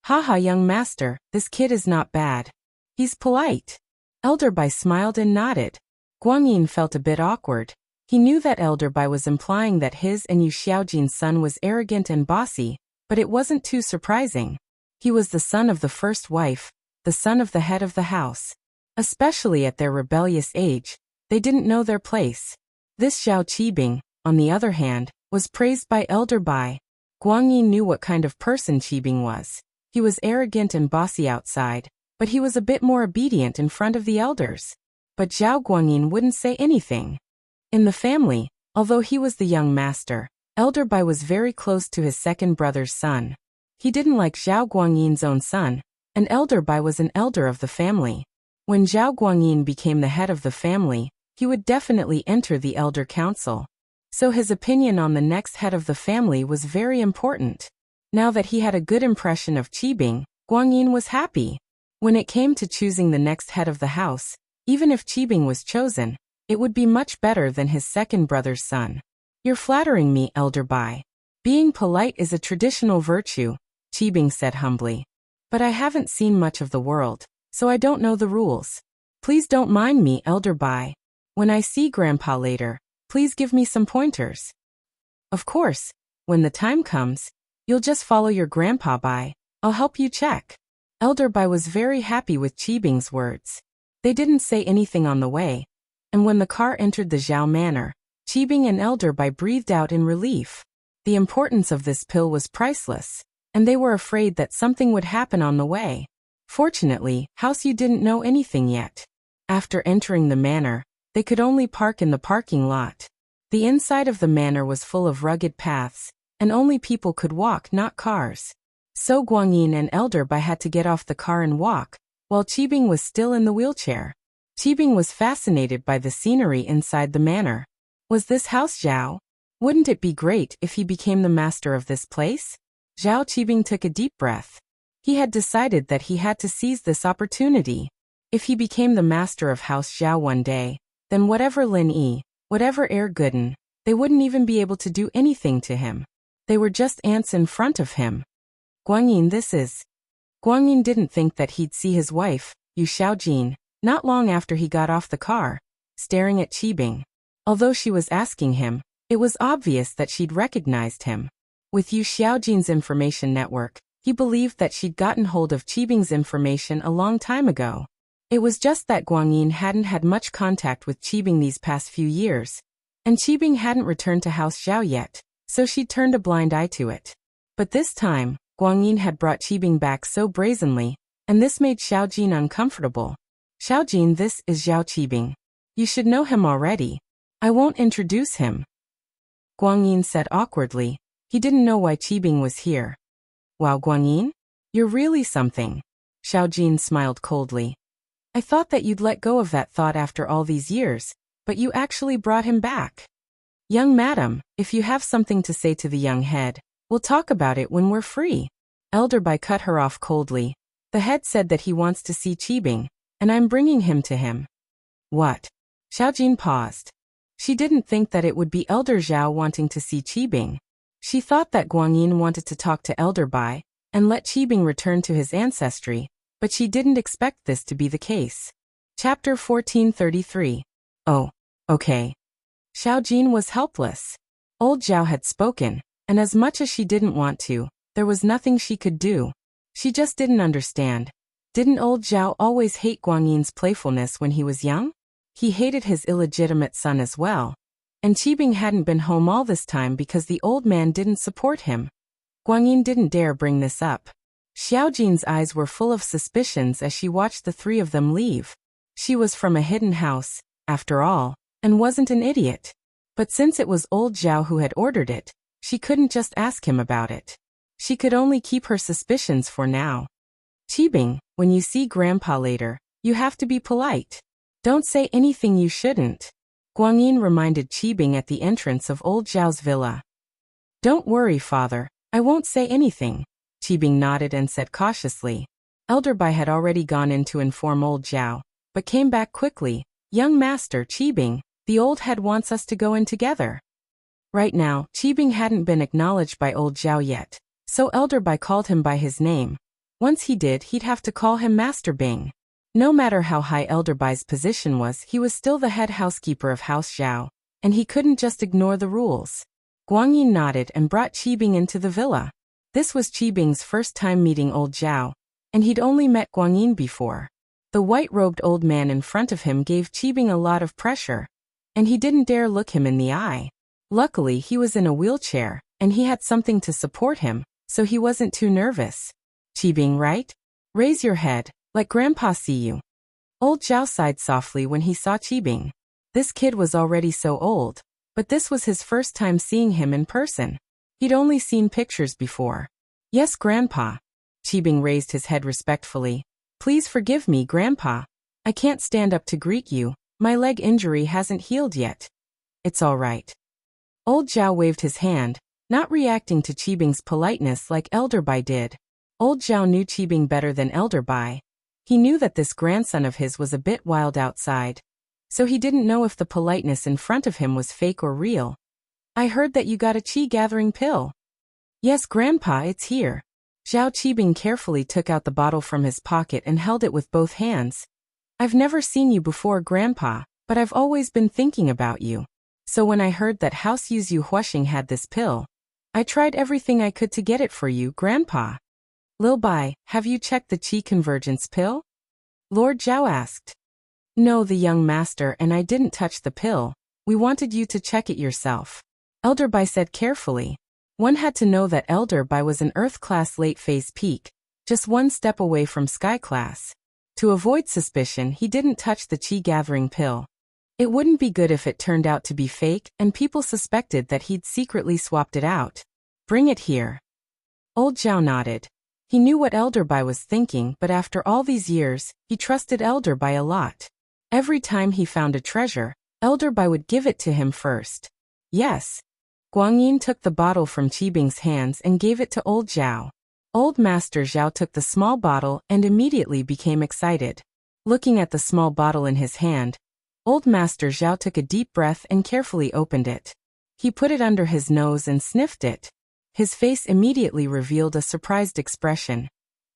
"Haha, young master, this kid is not bad. He's polite." Elder Bai smiled and nodded. Guanyin felt a bit awkward. He knew that Elder Bai was implying that his and Yu Xiaojin's son was arrogant and bossy, but it wasn't too surprising. He was the son of the first wife, the son of the head of the house. Especially at their rebellious age, they didn't know their place. This Zhao Qibing, on the other hand, was praised by Elder Bai. Guang Yin knew what kind of person Qibing was. He was arrogant and bossy outside, but he was a bit more obedient in front of the elders. But Zhao Guangyin wouldn't say anything. In the family, although he was the young master, Elder Bai was very close to his second brother's son. He didn't like Zhao Guangyin's own son, and Elder Bai was an elder of the family. When Zhao Guangyin became the head of the family, he would definitely enter the elder council. So his opinion on the next head of the family was very important. Now that he had a good impression of Qibing, Guangyin was happy. When it came to choosing the next head of the house, even if Qibing was chosen, it would be much better than his second brother's son. You're flattering me, Elder Bai. Being polite is a traditional virtue, Qibing said humbly. But I haven't seen much of the world, so I don't know the rules. Please don't mind me, Elder Bai. When I see Grandpa later, please give me some pointers. Of course, when the time comes, you'll just follow your Grandpa Bai. I'll help you check. Elder Bai was very happy with Qibing's words. They didn't say anything on the way, and when the car entered the Zhao Manor, Qibing and Elder Bai breathed out in relief. The importance of this pill was priceless, and they were afraid that something would happen on the way. Fortunately, House Yu didn't know anything yet. After entering the manor, they could only park in the parking lot. The inside of the manor was full of rugged paths, and only people could walk, not cars. So Guangyin and Elder Bai had to get off the car and walk, while Qibing was still in the wheelchair. Qibing was fascinated by the scenery inside the manor. Was this house Zhao? Wouldn't it be great if he became the master of this place? Zhao Qibing took a deep breath. He had decided that he had to seize this opportunity. If he became the master of House Zhao one day, then whatever Lin Yi, whatever Air Gooden, they wouldn't even be able to do anything to him. They were just ants in front of him. Guangyin, this is... Guangyin didn't think that he'd see his wife, Yu Xiaojin, not long after he got off the car, staring at Qibing. Although she was asking him, it was obvious that she'd recognized him. With Yu Xiaojin's information network, he believed that she'd gotten hold of Qibing's information a long time ago. It was just that Guangyin hadn't had much contact with Qibing these past few years, and Qibing hadn't returned to House Zhao yet, so she'd turned a blind eye to it. But this time, Guangyin had brought Qibing back so brazenly, and this made Xiaojin uncomfortable. Xiaojin, this is Zhao Qibing. You should know him already. I won't introduce him. Guangyin said awkwardly. He didn't know why Qibing was here. Wow, Guangyin? You're really something. Xiaojin smiled coldly. I thought that you'd let go of that thought after all these years, but you actually brought him back. Young madam, if you have something to say to the young head, we'll talk about it when we're free. Elder Bai cut her off coldly. The head said that he wants to see Qibing, and I'm bringing him to him. What? Xiaojin paused. She didn't think that it would be Elder Zhao wanting to see Qibing. She thought that Guangyin wanted to talk to Elder Bai and let Qibing return to his ancestry, but she didn't expect this to be the case. Chapter 1433. Oh, okay. Xiaojin was helpless. Old Zhao had spoken, and as much as she didn't want to, there was nothing she could do. She just didn't understand. Didn't old Zhao always hate Guangyin's playfulness when he was young? He hated his illegitimate son as well. And Qibing hadn't been home all this time because the old man didn't support him. Guangyin didn't dare bring this up. Xiaojin's eyes were full of suspicions as she watched the three of them leave. She was from a hidden house, after all, and wasn't an idiot. But since it was old Zhao who had ordered it, she couldn't just ask him about it. She could only keep her suspicions for now. Qibing, when you see Grandpa later, you have to be polite. Don't say anything you shouldn't. Guangyin reminded Qibing at the entrance of old Zhao's villa. Don't worry, father, I won't say anything. Qibing nodded and said cautiously. Elder Bai had already gone in to inform old Zhao, but came back quickly. Young master Qibing, the old head wants us to go in together. Right now, Qibing hadn't been acknowledged by old Zhao yet, so Elder Bai called him by his name. Once he did, he'd have to call him Master Bing. No matter how high Elder Bai's position was, he was still the head housekeeper of House Zhao, and he couldn't just ignore the rules. Guangyin nodded and brought Qibing into the villa. This was Qibing's first time meeting old Zhao, and he'd only met Guangyin before. The white-robed old man in front of him gave Qibing a lot of pressure, and he didn't dare look him in the eye. Luckily, he was in a wheelchair, and he had something to support him, so he wasn't too nervous. Qibing, right? Raise your head, let Grandpa see you. Old Zhao sighed softly when he saw Qibing. This kid was already so old, but this was his first time seeing him in person. He'd only seen pictures before. Yes, Grandpa. Qibing raised his head respectfully. Please forgive me, Grandpa. I can't stand up to greet you. My leg injury hasn't healed yet. It's all right. Old Zhao waved his hand, not reacting to Qibing's politeness like Elder Bai did. Old Zhao knew Qibing better than Elder Bai. He knew that this grandson of his was a bit wild outside, so he didn't know if the politeness in front of him was fake or real. I heard that you got a qi-gathering pill. Yes, Grandpa, it's here. Zhao Qibing carefully took out the bottle from his pocket and held it with both hands. I've never seen you before, Grandpa, but I've always been thinking about you. So when I heard that House Yuzu Huashing had this pill, I tried everything I could to get it for you, Grandpa. Lil Bai, have you checked the Qi Convergence pill? Lord Zhao asked. No, the young master and I didn't touch the pill. We wanted you to check it yourself. Elder Bai said carefully. One had to know that Elder Bai was an Earth-class late-phase peak, just one step away from Sky-class. To avoid suspicion, he didn't touch the Qi-gathering pill. It wouldn't be good if it turned out to be fake and people suspected that he'd secretly swapped it out. Bring it here. Old Zhao nodded. He knew what Elder Bai was thinking, but after all these years, he trusted Elder Bai a lot. Every time he found a treasure, Elder Bai would give it to him first. Yes. Guangyin took the bottle from Qibing's hands and gave it to Old Zhao. Old Master Zhao took the small bottle and immediately became excited. Looking at the small bottle in his hand, Old Master Zhao took a deep breath and carefully opened it. He put it under his nose and sniffed it. His face immediately revealed a surprised expression.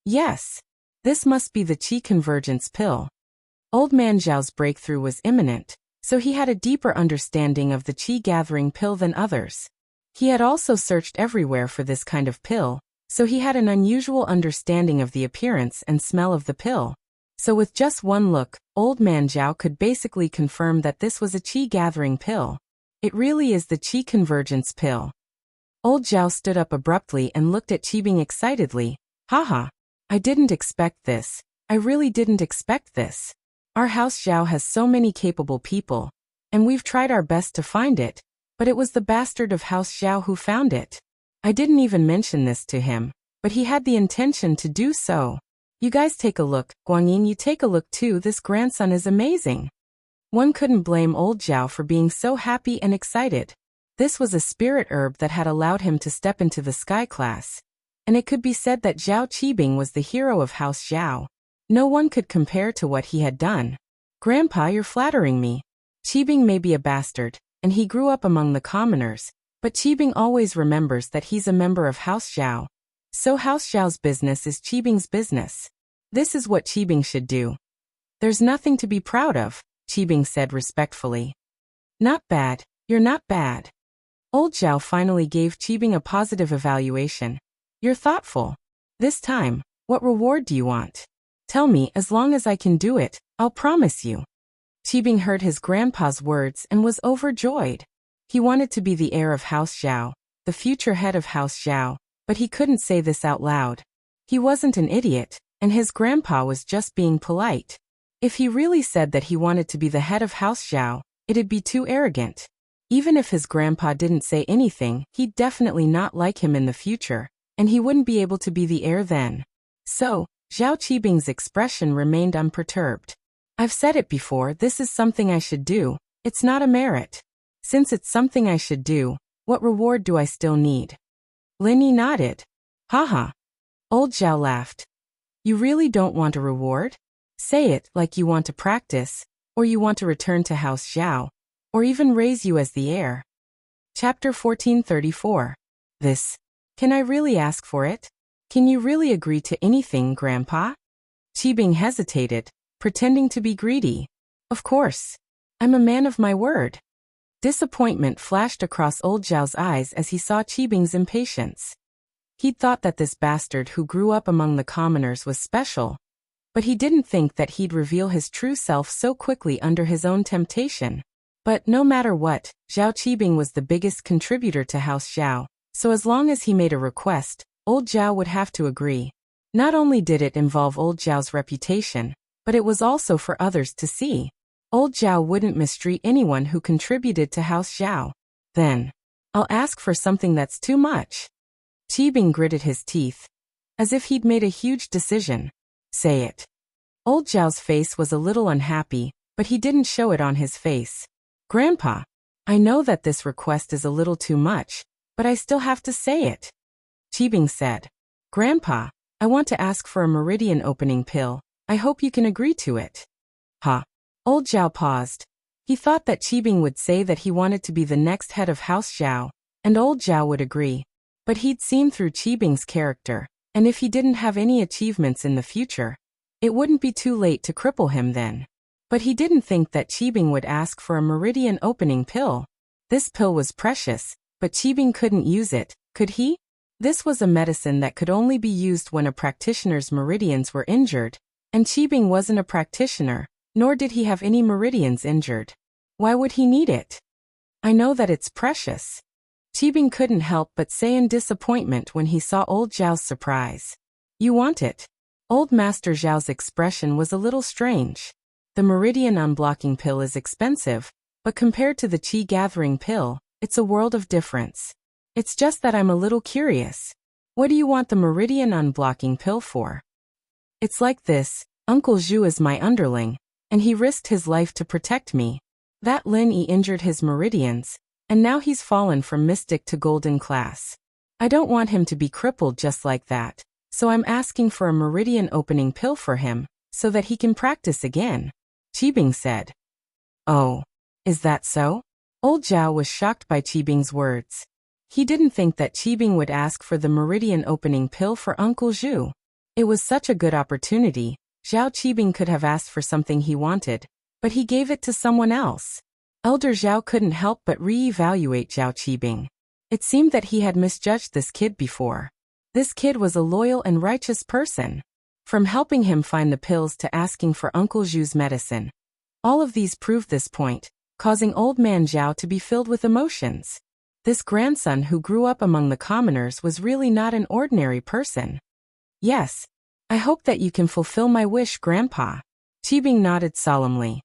Yes, this must be the Qi Convergence pill. Old Man Zhao's breakthrough was imminent, so he had a deeper understanding of the Qi gathering pill than others. He had also searched everywhere for this kind of pill, so he had an unusual understanding of the appearance and smell of the pill. So with just one look, Old Man Zhao could basically confirm that this was a Qi gathering pill. It really is the Qi Convergence pill. Old Zhao stood up abruptly and looked at Qibing excitedly. Haha, I didn't expect this. I really didn't expect this. Our house Zhao has so many capable people, and we've tried our best to find it, but it was the bastard of House Zhao who found it. I didn't even mention this to him, but he had the intention to do so. You guys take a look, Guangyin, you take a look too, this grandson is amazing. One couldn't blame Old Zhao for being so happy and excited. This was a spirit herb that had allowed him to step into the Sky class, and it could be said that Zhao Qibing was the hero of House Zhao. No one could compare to what he had done. Grandpa, you're flattering me. Qibing may be a bastard, and he grew up among the commoners, but Qibing always remembers that he's a member of House Zhao. So House Zhao's business is Qibing's business. This is what Qibing should do. There's nothing to be proud of, Qibing said respectfully. Not bad, you're not bad. Old Zhao finally gave Qibing a positive evaluation. You're thoughtful. This time, what reward do you want? Tell me, as long as I can do it, I'll promise you. Qibing heard his grandpa's words and was overjoyed. He wanted to be the heir of House Zhao, the future head of House Zhao, but he couldn't say this out loud. He wasn't an idiot, and his grandpa was just being polite. If he really said that he wanted to be the head of House Zhao, it'd be too arrogant. Even if his grandpa didn't say anything, he'd definitely not like him in the future, and he wouldn't be able to be the heir then. So, Zhao Qibing's expression remained unperturbed. I've said it before, this is something I should do. It's not a merit. Since it's something I should do, what reward do I still need? Lin Yi nodded. Haha. Old Zhao laughed. You really don't want a reward? Say it like you want to practice, or you want to return to House Zhao, or even raise you as the heir. Chapter 1434. This. Can I really ask for it? Can you really agree to anything, Grandpa? Qibing hesitated, pretending to be greedy. Of course. I'm a man of my word. Disappointment flashed across Old Zhao's eyes as he saw Qibing's impatience. He'd thought that this bastard who grew up among the commoners was special, but he didn't think that he'd reveal his true self so quickly under his own temptation. But no matter what, Zhao Qibing was the biggest contributor to House Zhao, So as long as he made a request, old Zhao would have to agree. Not only did it involve old Zhao's reputation, but it was also for others to see. Old Zhao wouldn't mistreat anyone who contributed to House Zhao. Then, I'll ask for something that's too much. Qibing gritted his teeth, as if he'd made a huge decision. Say it. Old Zhao's face was a little unhappy, but he didn't show it on his face. Grandpa, I know that this request is a little too much, but I still have to say it. Qibing said. Grandpa, I want to ask for a meridian opening pill. I hope you can agree to it. Huh? Old Zhao paused. He thought that Qibing would say that he wanted to be the next head of House Zhao, and old Zhao would agree. But he'd seen through Qibing's character, and if he didn't have any achievements in the future, it wouldn't be too late to cripple him then. But he didn't think that Qibing would ask for a meridian opening pill. This pill was precious, but Qibing couldn't use it, could he? This was a medicine that could only be used when a practitioner's meridians were injured, and Qibing wasn't a practitioner, nor did he have any meridians injured. Why would he need it? I know that it's precious. Qibing couldn't help but say in disappointment when he saw old Zhao's surprise. You want it? Old Master Zhao's expression was a little strange. The meridian unblocking pill is expensive, but compared to the qi gathering pill, it's a world of difference. It's just that I'm a little curious. What do you want the meridian unblocking pill for? It's like this, Uncle Zhu is my underling, and he risked his life to protect me. That Lin Yi injured his meridians, and now he's fallen from mystic to golden class. I don't want him to be crippled just like that, so I'm asking for a meridian opening pill for him, so that he can practice again. Qibing said. Oh, is that so? Old Zhao was shocked by Qibing's words. He didn't think that Qibing would ask for the meridian opening pill for Uncle Zhu. It was such a good opportunity. Zhao Qibing could have asked for something he wanted, but he gave it to someone else. Elder Zhao couldn't help but re-evaluate Zhao Qibing. It seemed that he had misjudged this kid before. This kid was a loyal and righteous person. From helping him find the pills to asking for Uncle Zhu's medicine. All of these proved this point, causing old man Zhao to be filled with emotions. This grandson who grew up among the commoners was really not an ordinary person. Yes, I hope that you can fulfill my wish, Grandpa. Qibing nodded solemnly.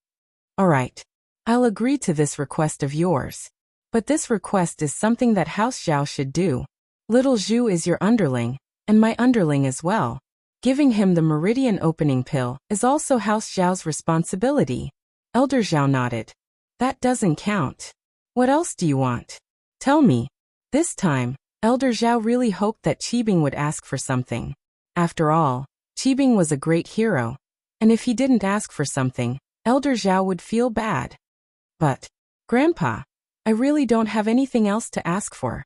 All right, I'll agree to this request of yours. But this request is something that House Zhao should do. Little Zhu is your underling, and my underling as well. Giving him the meridian opening pill is also House Zhao's responsibility. Elder Zhao nodded. That doesn't count. What else do you want? Tell me. This time, Elder Zhao really hoped that Qibing would ask for something. After all, Qibing was a great hero, and if he didn't ask for something, Elder Zhao would feel bad. But, Grandpa, I really don't have anything else to ask for.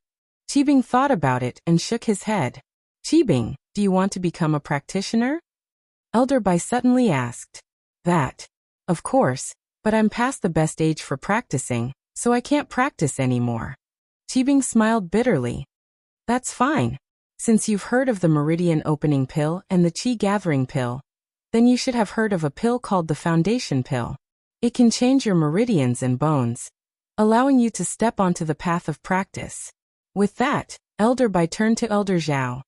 Qibing thought about it and shook his head. Qibing, do you want to become a practitioner? Elder Bai suddenly asked. That. Of course, but I'm past the best age for practicing, so I can't practice anymore. Qibing smiled bitterly. That's fine. Since you've heard of the meridian opening pill and the qi gathering pill, then you should have heard of a pill called the foundation pill. It can change your meridians and bones, allowing you to step onto the path of practice. With that, Elder Bai turned to Elder Zhao.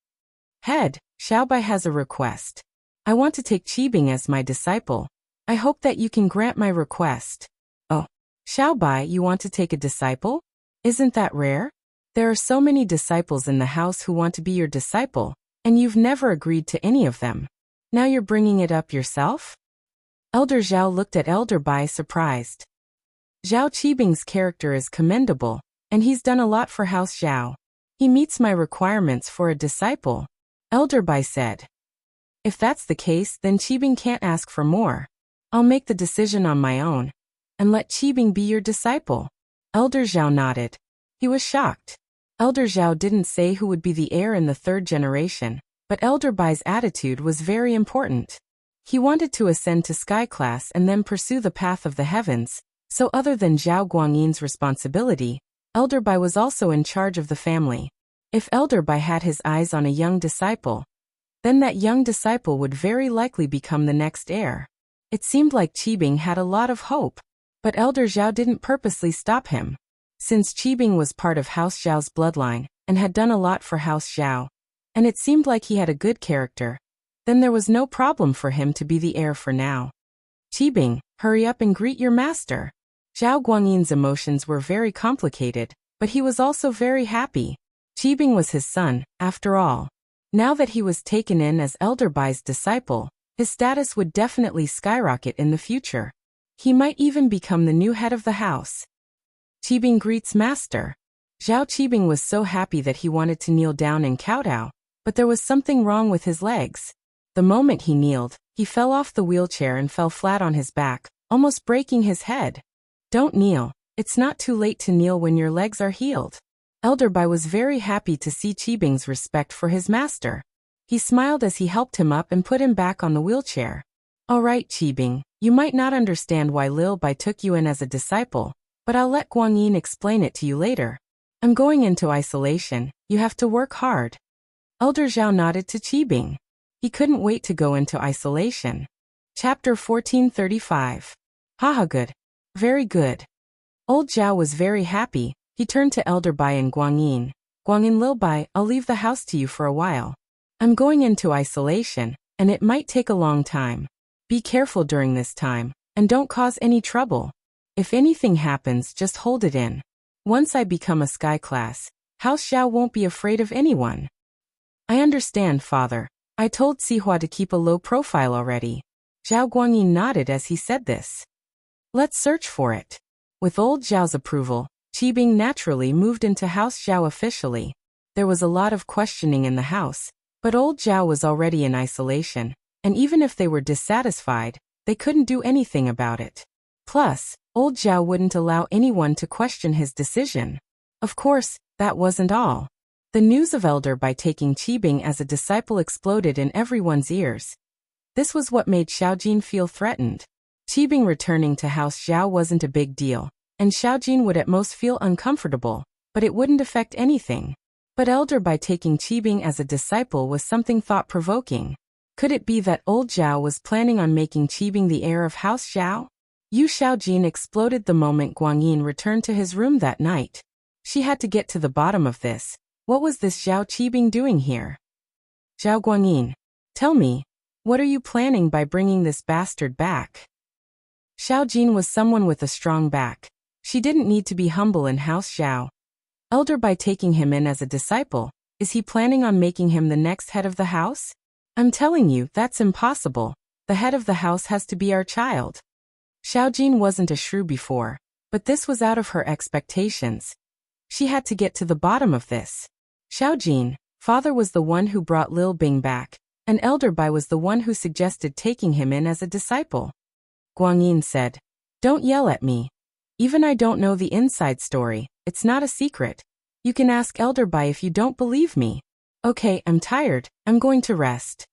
Head, Xiao Bai has a request. I want to take Qibing as my disciple. I hope that you can grant my request. Oh, Xiao Bai, you want to take a disciple? Isn't that rare? There are so many disciples in the house who want to be your disciple, and you've never agreed to any of them. Now you're bringing it up yourself? Elder Zhao looked at Elder Bai surprised. Zhao Qibing's character is commendable, and he's done a lot for House Zhao. He meets my requirements for a disciple, Elder Bai said. If that's the case, then Qibing can't ask for more. I'll make the decision on my own, and let Qibing be your disciple. Elder Zhao nodded. He was shocked. Elder Zhao didn't say who would be the heir in the third generation, but Elder Bai's attitude was very important. He wanted to ascend to sky class and then pursue the path of the heavens, so other than Zhao Guangyin's responsibility, Elder Bai was also in charge of the family. If Elder Bai had his eyes on a young disciple, then that young disciple would very likely become the next heir. It seemed like Qibing had a lot of hope, but Elder Zhao didn't purposely stop him. Since Qibing was part of House Zhao's bloodline, and had done a lot for House Zhao, and it seemed like he had a good character, then there was no problem for him to be the heir for now. Qibing, hurry up and greet your master. Zhao Guangyin's emotions were very complicated, but he was also very happy. Qibing was his son, after all. Now that he was taken in as Elder Bai's disciple, his status would definitely skyrocket in the future. He might even become the new head of the house. Qibing greets master. Zhao Qibing was so happy that he wanted to kneel down and kowtow, but there was something wrong with his legs. The moment he kneeled, he fell off the wheelchair and fell flat on his back, almost breaking his head. Don't kneel. It's not too late to kneel when your legs are healed. Elder Bai was very happy to see Qibing's respect for his master. He smiled as he helped him up and put him back on the wheelchair. All right, Qibing, you might not understand why Lil Bai took you in as a disciple, but I'll let Guangyin explain it to you later. I'm going into isolation. You have to work hard. Elder Zhao nodded to Qibing. He couldn't wait to go into isolation. Chapter 1435. Haha, good. Very good. Old Zhao was very happy. He turned to Elder Bai and Guangyin. Guangyin, Lil Bai, I'll leave the house to you for a while. I'm going into isolation, and it might take a long time. Be careful during this time, and don't cause any trouble. If anything happens, just hold it in. Once I become a sky class, House Zhao won't be afraid of anyone. I understand, father. I told Sihua to keep a low profile already. Zhao Guangyin nodded as he said this. Let's search for it. With old Zhao's approval, Qibing naturally moved into House Zhao officially. There was a lot of questioning in the house, but old Zhao was already in isolation, and even if they were dissatisfied, they couldn't do anything about it. Plus, old Zhao wouldn't allow anyone to question his decision. Of course, that wasn't all. The news of Elder Bai taking Qibing as a disciple exploded in everyone's ears. This was what made Xiaojin feel threatened. Qibing returning to House Zhao wasn't a big deal, and Xiaojin would at most feel uncomfortable, but it wouldn't affect anything. But Elder Bai taking Qibing as a disciple was something thought-provoking. Could it be that old Zhao was planning on making Qibing the heir of House Zhao? Yu Xiaojin exploded the moment Guangyin returned to his room that night. She had to get to the bottom of this. What was this Zhao Qibing doing here? Zhao Guangyin, tell me, what are you planning by bringing this bastard back? Xiaojin was someone with a strong back. She didn't need to be humble in House Zhao. Elder Bai taking him in as a disciple, is he planning on making him the next head of the house? I'm telling you, that's impossible. The head of the house has to be our child. Xiaojin wasn't a shrew before, but this was out of her expectations. She had to get to the bottom of this. Xiaojin, father was the one who brought Lil Bing back, and Elder Bai was the one who suggested taking him in as a disciple. Guangyin said, don't yell at me. Even I don't know the inside story, it's not a secret. You can ask Elder Bai if you don't believe me. Okay, I'm tired, I'm going to rest.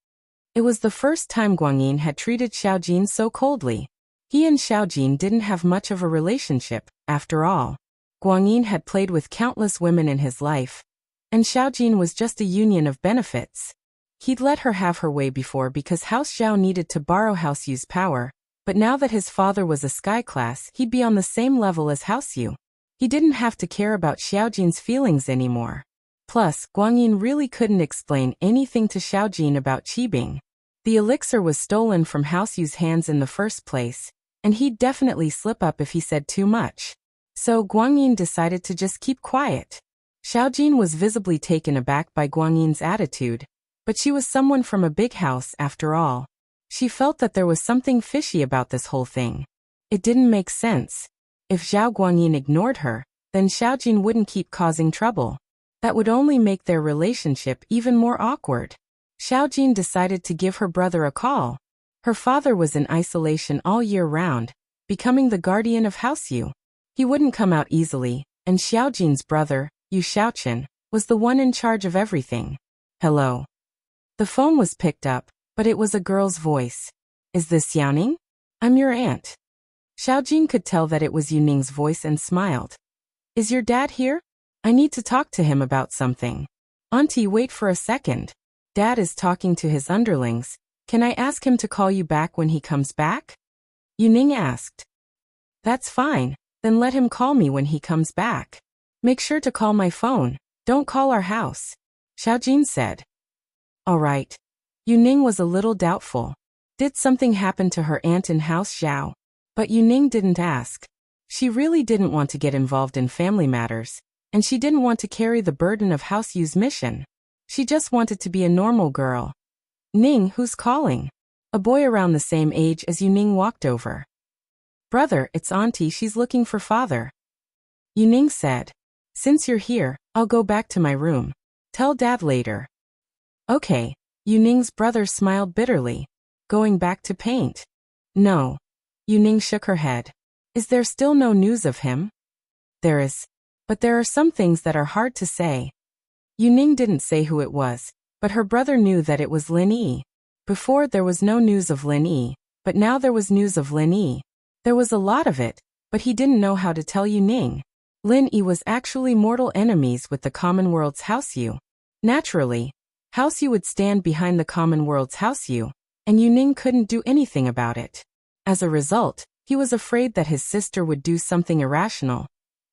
It was the first time Guangyin had treated Xiaojin so coldly. He and Xiaojin didn't have much of a relationship, after all. Guangyin had played with countless women in his life, and Xiaojin was just a union of benefits. He'd let her have her way before because House Zhao needed to borrow House Yu's power, but now that his father was a sky class, he'd be on the same level as House Yu. He didn't have to care about Xiaojin's feelings anymore. Plus, Guangyin really couldn't explain anything to Xiaojin about Qibing. The elixir was stolen from House Yu's hands in the first place, and he'd definitely slip up if he said too much. So Guangyin decided to just keep quiet. Xiaojin was visibly taken aback by Guangyin's attitude, but she was someone from a big house after all. She felt that there was something fishy about this whole thing. It didn't make sense. If Zhao Guangyin ignored her, then Xiaojin wouldn't keep causing trouble. That would only make their relationship even more awkward. Xiaojin decided to give her brother a call. Her father was in isolation all year round, becoming the guardian of House Yu. He wouldn't come out easily, and Xiaojin's brother, Yu Xiaochen, was the one in charge of everything. Hello. The phone was picked up, but it was a girl's voice. Is this Yaoning? I'm your aunt. Xiaojin could tell that it was Yuning's voice and smiled. Is your dad here? I need to talk to him about something. Auntie, wait for a second. Dad is talking to his underlings. Can I ask him to call you back when he comes back? Yuning asked. That's fine, then let him call me when he comes back. Make sure to call my phone. Don't call our house, Xiaojin said. All right. Yuning was a little doubtful. Did something happen to her aunt in House Zhao? But Yuning didn't ask. She really didn't want to get involved in family matters, and she didn't want to carry the burden of House Yu's mission. She just wanted to be a normal girl. Ning, who's calling? A boy around the same age as Yuning walked over. Brother, it's Auntie, she's looking for father. Yuning said. Since you're here, I'll go back to my room. Tell Dad later. Okay. Yuning's brother smiled bitterly. Going back to paint? No. Yuning shook her head. Is there still no news of him? There is. But there are some things that are hard to say. Yuning didn't say who it was, but her brother knew that it was Lin Yi. Before there was no news of Lin Yi, but now there was news of Lin Yi. There was a lot of it, but he didn't know how to tell Yuning. Lin Yi was actually mortal enemies with the Common World's House Yu. Naturally, House Yu would stand behind the Common World's House Yu, and Yuning couldn't do anything about it. As a result, he was afraid that his sister would do something irrational,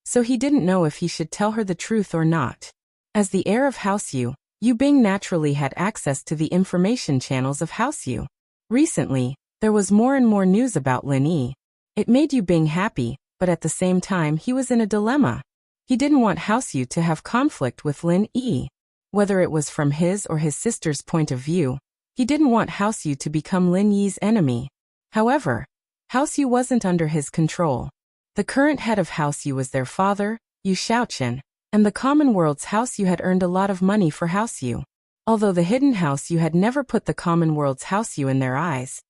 so he didn't know if he should tell her the truth or not. As the heir of House Yu, Yu Bing naturally had access to the information channels of House Yu. Recently, there was more and more news about Lin Yi. It made Yu Bing happy, but at the same time he was in a dilemma. He didn't want House Yu to have conflict with Lin Yi. Whether it was from his or his sister's point of view, he didn't want House Yu to become Lin Yi's enemy. However, House Yu wasn't under his control. The current head of House Yu was their father, Yu Xiaoqian, and the Common World's House Yu had earned a lot of money for House Yu. Although the Hidden House Yu had never put the Common World's House Yu in their eyes,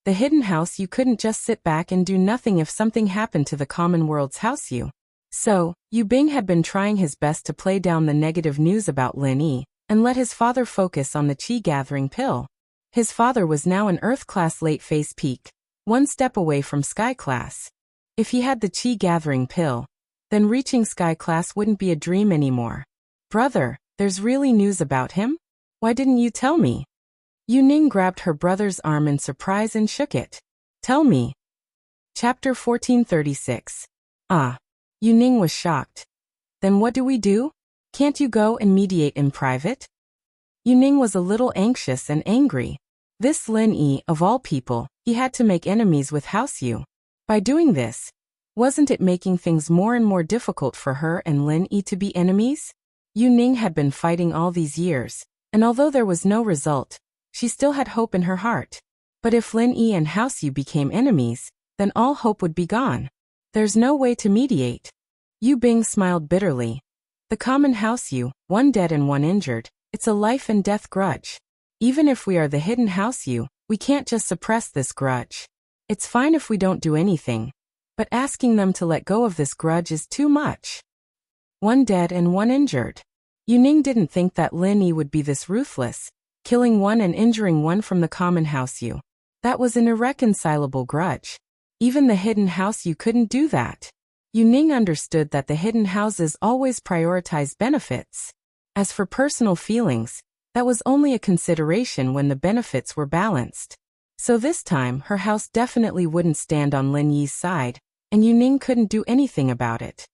the Hidden House Yu couldn't just sit back and do nothing if something happened to the Common World's House Yu. So, Yu Bing had been trying his best to play down the negative news about Lin Yi, and let his father focus on the Qi-gathering pill. His father was now an Earth-class late-phase peak, one step away from Sky-class. If he had the Qi-gathering pill, then reaching Sky-class wouldn't be a dream anymore. Brother, there's really news about him? Why didn't you tell me? Yuning grabbed her brother's arm in surprise and shook it. Tell me. Chapter 1436. Ah. Yuning was shocked. Then what do we do? Can't you go and mediate in private? Yuning was a little anxious and angry. This Lin Yi, of all people, he had to make enemies with House Yu. By doing this, wasn't it making things more and more difficult for her and Lin Yi to be enemies? Yuning had been fighting all these years, and although there was no result, she still had hope in her heart. But if Lin Yi and House Yu became enemies, then all hope would be gone. There's no way to mediate. Yu Bing smiled bitterly. The Common House Yu, one dead and one injured, it's a life and death grudge. Even if we are the Hidden House Yu, we can't just suppress this grudge. It's fine if we don't do anything, but asking them to let go of this grudge is too much. One dead and one injured. Yuning didn't think that Lin Yi would be this ruthless, killing one and injuring one from the Common House Yu. That was an irreconcilable grudge. Even the Hidden House Yu couldn't do that. Yuning understood that the hidden houses always prioritize benefits. As for personal feelings, that was only a consideration when the benefits were balanced. So this time her house definitely wouldn't stand on Lin Yi's side, and Yuning couldn't do anything about it.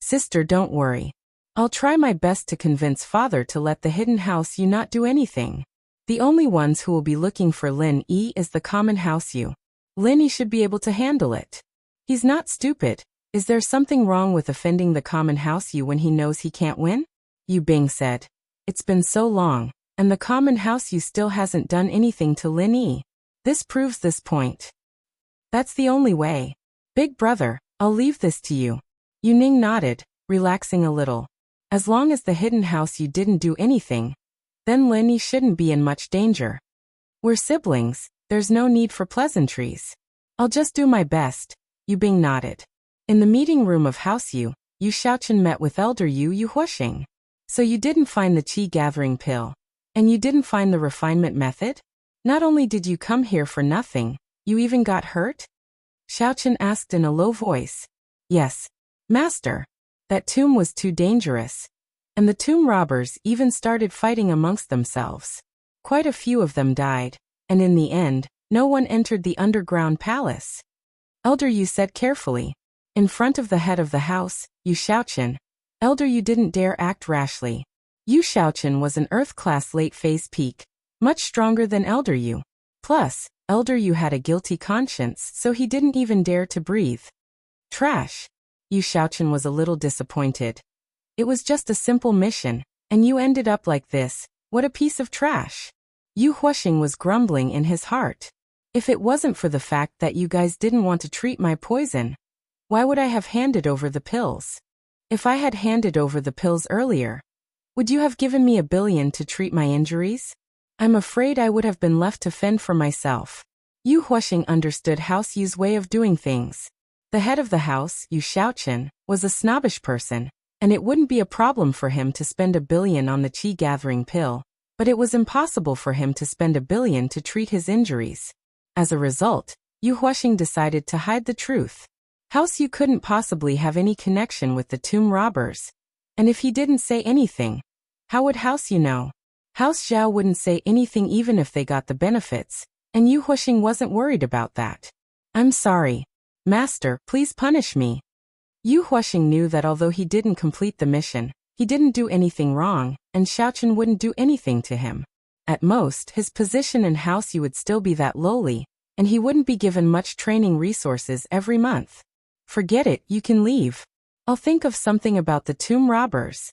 Sister, don't worry. I'll try my best to convince father to let the Hidden House Yu not do anything. The only ones who will be looking for Lin Yi is the Common House Yu. Lin Yi should be able to handle it. He's not stupid. Is there something wrong with offending the Common House Yu when he knows he can't win? Yu Bing said. It's been so long, and the Common House Yu still hasn't done anything to Lin Yi. This proves this point. That's the only way. Big brother, I'll leave this to you. Yuning nodded, relaxing a little. As long as the Hidden House Yu didn't do anything, then Lin Yi shouldn't be in much danger. We're siblings, there's no need for pleasantries. I'll just do my best. Yu Bing nodded. In the meeting room of House Yu, Yu Xiaoqian met with Elder Yu Huoxing. So you didn't find the Qi-gathering pill, and you didn't find the refinement method? Not only did you come here for nothing, you even got hurt? Xiaoqian asked in a low voice. Yes, Master. That tomb was too dangerous. And the tomb robbers even started fighting amongst themselves. Quite a few of them died, and in the end, no one entered the underground palace. Elder Yu said carefully. In front of the head of the house, Yu Xiaoqian, Elder Yu didn't dare act rashly, Yu Shaochen was an Earth-class late-phase peak, much stronger than Elder Yu. Plus, Elder Yu had a guilty conscience, so he didn't even dare to breathe. Trash. Yu Shaochen was a little disappointed. It was just a simple mission, and you ended up like this. What a piece of trash. Yu Huasheng was grumbling in his heart. If it wasn't for the fact that you guys didn't want to treat my poison, why would I have handed over the pills? If I had handed over the pills earlier, would you have given me $1 billion to treat my injuries? I'm afraid I would have been left to fend for myself. Yu Huasheng understood House Yu's way of doing things. The head of the house, Yu Shaochen, was a snobbish person, and it wouldn't be a problem for him to spend $1 billion on the qi-gathering pill, but it was impossible for him to spend $1 billion to treat his injuries. As a result, Yu Huasheng decided to hide the truth. House Yu couldn't possibly have any connection with the tomb robbers, and if he didn't say anything, how would House Yu know? House Zhao wouldn't say anything even if they got the benefits, and Yu Huasheng wasn't worried about that. I'm sorry. Master, please punish me. Yu Huasheng knew that although he didn't complete the mission, he didn't do anything wrong, and Shaochen wouldn't do anything to him. At most, his position in House Yu would still be that lowly, and he wouldn't be given much training resources every month. Forget it, you can leave. I'll think of something about the tomb robbers.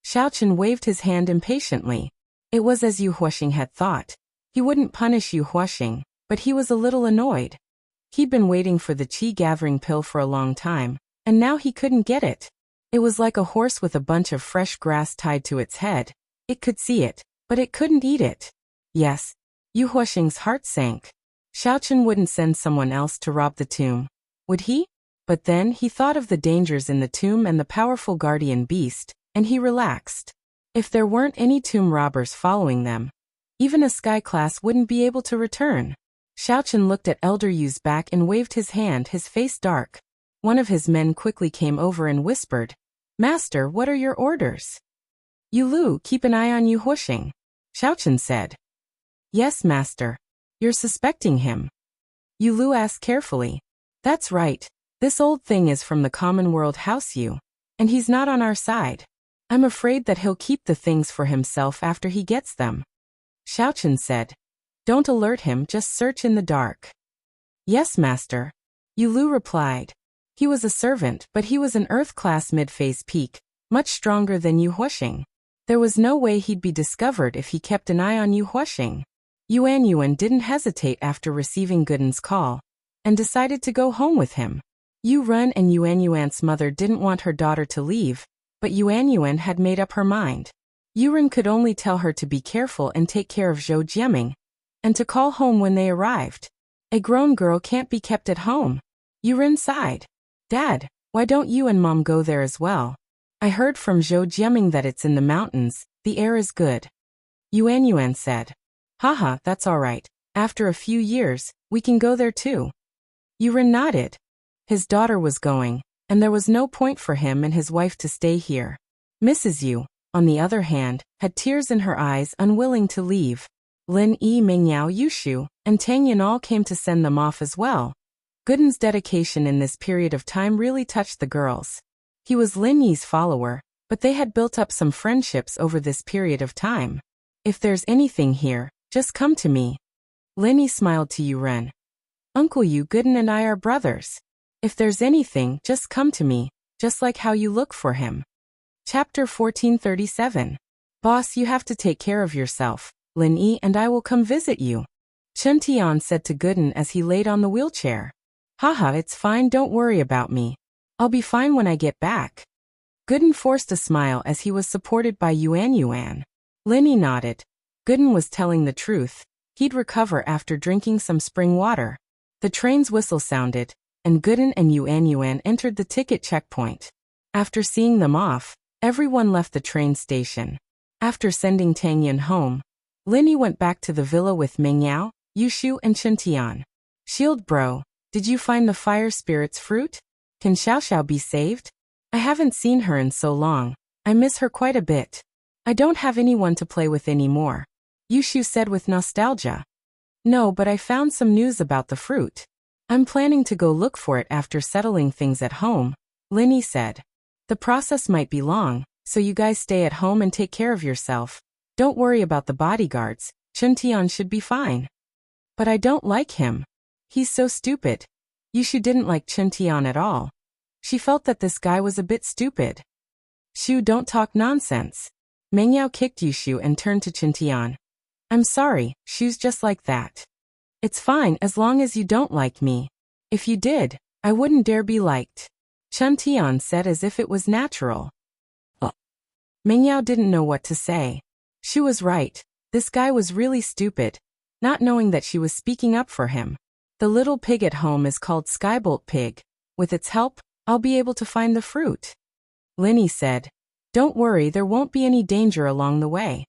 Shaochen waved his hand impatiently. It was as Yu Huasheng had thought. He wouldn't punish Yu Huasheng, but he was a little annoyed. He'd been waiting for the qi-gathering pill for a long time, and now he couldn't get it. It was like a horse with a bunch of fresh grass tied to its head. It could see it, but it couldn't eat it. Yes. Yu Huasheng's heart sank. Shaochen wouldn't send someone else to rob the tomb, would he? But then he thought of the dangers in the tomb and the powerful guardian beast, and he relaxed. If there weren't any tomb robbers following them, even a sky class wouldn't be able to return. Shaochen looked at Elder Yu's back and waved his hand, his face dark. One of his men quickly came over and whispered, Master, what are your orders? Yu Lu, keep an eye on Yu Huasheng. Shaochen said. Yes, Master. You're suspecting him? Yu Lu asked carefully. That's right. This old thing is from the common world House Yu, and he's not on our side. I'm afraid that he'll keep the things for himself after he gets them. Shaochen said. Don't alert him, just search in the dark. Yes, Master. Yu Lu replied. He was a servant, but he was an Earth-class mid-phase peak, much stronger than Yu Huasheng. There was no way he'd be discovered if he kept an eye on Yu Huasheng. Yuan didn't hesitate after receiving Gooden's call, and decided to go home with him. Yu Ren and Yuan's mother didn't want her daughter to leave, but Yuan had made up her mind. Yu Ren could only tell her to be careful and take care of Zhou Jiaming, and to call home when they arrived. A grown girl can't be kept at home. Yu Ren sighed. Dad, why don't you and Mom go there as well? I heard from Zhou Jiaming that it's in the mountains, the air is good. Yuan said. Haha, that's all right. After a few years, we can go there too. Yu Ren nodded. His daughter was going, and there was no point for him and his wife to stay here. Mrs. Yu, on the other hand, had tears in her eyes, unwilling to leave. Lin Yi, Mingyao, Yushu, and Tang Yin all came to send them off as well. Gooden's dedication in this period of time really touched the girls. He was Lin Yi's follower, but they had built up some friendships over this period of time. If there's anything here, just come to me. Lin Yi smiled to Yu Ren. Uncle Yu, Gooden and I are brothers. If there's anything, just come to me, just like how you look for him. Chapter 1437. Boss, you have to take care of yourself. Lin Yi and I will come visit you. Chen Tian said to Gooden as he laid on the wheelchair. Haha, it's fine, don't worry about me. I'll be fine when I get back. Gooden forced a smile as he was supported by Yuan. Lin Yi nodded. Gooden was telling the truth. He'd recover after drinking some spring water. The train's whistle sounded, and Gooden and Yuan entered the ticket checkpoint. After seeing them off, everyone left the train station. After sending Tang Yin home, Lin Yi went back to the villa with Mingyao, Yushu and Chen Tian. Shield bro, did you find the fire spirit's fruit? Can Xiao be saved? I haven't seen her in so long. I miss her quite a bit. I don't have anyone to play with anymore. Yushu said with nostalgia. No, but I found some news about the fruit. I'm planning to go look for it after settling things at home, Lin Yi said. The process might be long, so you guys stay at home and take care of yourself. Don't worry about the bodyguards, Chun Tian should be fine. But I don't like him. He's so stupid. Yushu didn't like Chun Tian at all. She felt that this guy was a bit stupid. Shu, don't talk nonsense. Mengyao kicked Yushu and turned to Chun Tian. I'm sorry, Shu's just like that. It's fine as long as you don't like me. If you did, I wouldn't dare be liked. Chun Tian said as if it was natural. Mengyao didn't know what to say. She was right. This guy was really stupid, not knowing that she was speaking up for him. The little pig at home is called Skybolt Pig. With its help, I'll be able to find the fruit. Linny said. Don't worry, there won't be any danger along the way.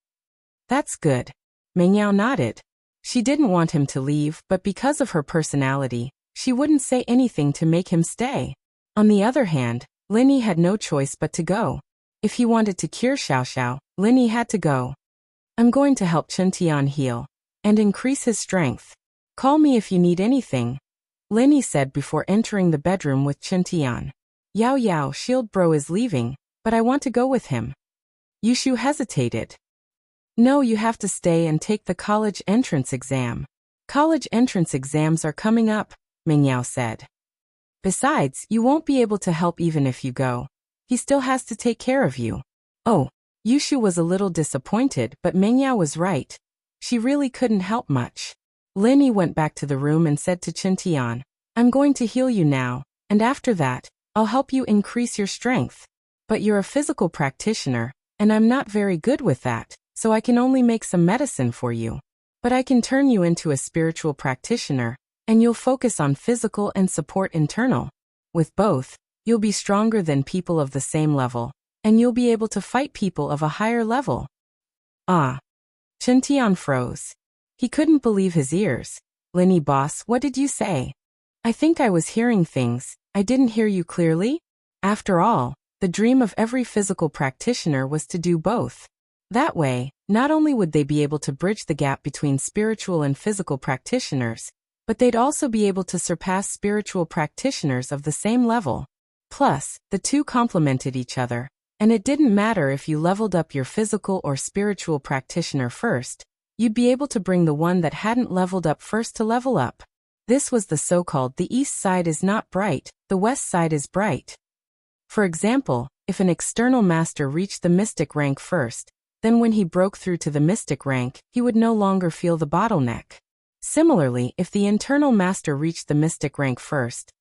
That's good. Mengyao nodded. She didn't want him to leave, but because of her personality, she wouldn't say anything to make him stay. On the other hand, Linny had no choice but to go. If he wanted to cure Xiao, Linny had to go. I'm going to help Chun Tian heal and increase his strength. Call me if you need anything, Linny said before entering the bedroom with Chun Tian. Yao, Shield Bro is leaving, but I want to go with him. Yushu hesitated. No, you have to stay and take the college entrance exam. College entrance exams are coming up, Mengyao said. Besides, you won't be able to help even if you go. He still has to take care of you. Oh, Yushu was a little disappointed, but Mengyao was right. She really couldn't help much. Linny went back to the room and said to Chun Tian, I'm going to heal you now, and after that, I'll help you increase your strength. But you're a physical practitioner, and I'm not very good with that, so I can only make some medicine for you. But I can turn you into a spiritual practitioner, and you'll focus on physical and support internal. With both, you'll be stronger than people of the same level, and you'll be able to fight people of a higher level. Ah. Chun Tian froze. He couldn't believe his ears. Linny boss, what did you say? I think I was hearing things. I didn't hear you clearly? After all, the dream of every physical practitioner was to do both. That way, not only would they be able to bridge the gap between spiritual and physical practitioners, but they'd also be able to surpass spiritual practitioners of the same level. Plus, the two complemented each other, and it didn't matter if you leveled up your physical or spiritual practitioner first, you'd be able to bring the one that hadn't leveled up first to level up. This was the so-called the east side is not bright, the west side is bright. For example, if an external master reached the mystic rank first, then when he broke through to the mystic rank, he would no longer feel the bottleneck. Similarly, if the internal master reached the mystic rank first,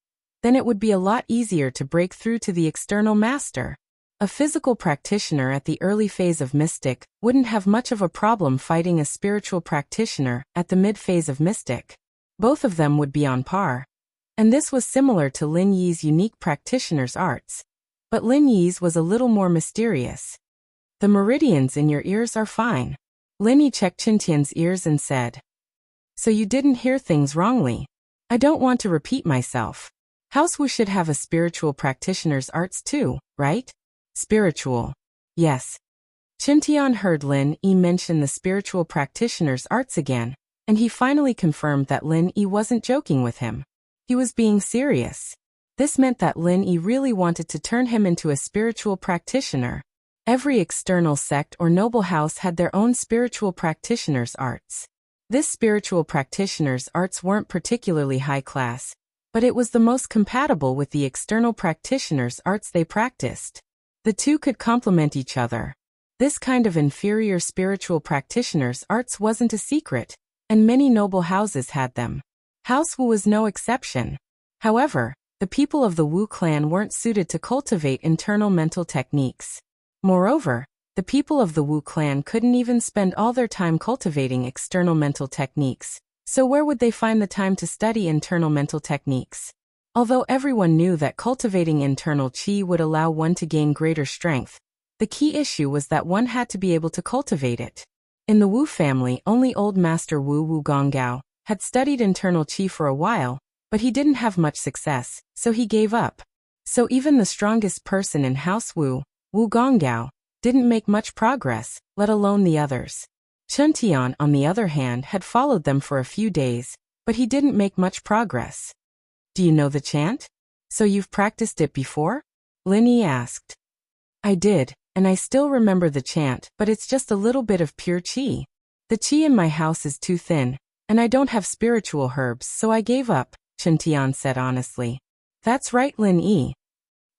then it would be a lot easier to break through to the external master. A physical practitioner at the early phase of mystic wouldn't have much of a problem fighting a spiritual practitioner at the mid-phase of mystic. Both of them would be on par. And this was similar to Lin Yi's unique practitioner's arts. But Lin Yi's was a little more mysterious. The meridians in your ears are fine. Linny checked Chun Tian's ears and said. So you didn't hear things wrongly. I don't want to repeat myself. House Wu should have a spiritual practitioner's arts too, right? Spiritual. Yes. Chun Tian heard Lin Yi mention the spiritual practitioner's arts again, and he finally confirmed that Lin Yi wasn't joking with him. He was being serious. This meant that Lin Yi really wanted to turn him into a spiritual practitioner. Every external sect or noble house had their own spiritual practitioner's arts. This spiritual practitioner's arts weren't particularly high class, but it was the most compatible with the external practitioner's arts they practiced. The two could complement each other. This kind of inferior spiritual practitioner's arts wasn't a secret, and many noble houses had them. House Wu was no exception. However, the people of the Wu clan weren't suited to cultivate internal mental techniques. Moreover, the people of the Wu clan couldn't even spend all their time cultivating external mental techniques, so where would they find the time to study internal mental techniques? Although everyone knew that cultivating internal qi would allow one to gain greater strength, the key issue was that one had to be able to cultivate it. In the Wu family, only old master Wu Gonggao had studied internal qi for a while, but he didn't have much success, so he gave up. So even the strongest person in House Wu Gonggao, didn't make much progress, let alone the others. Chun Tian, on the other hand, had followed them for a few days, but he didn't make much progress. Do you know the chant? So you've practiced it before? Lin Yi asked. I did, and I still remember the chant, but it's just a little bit of pure qi. The qi in my house is too thin, and I don't have spiritual herbs, so I gave up, Chen Tian said honestly. That's right, Lin Yi.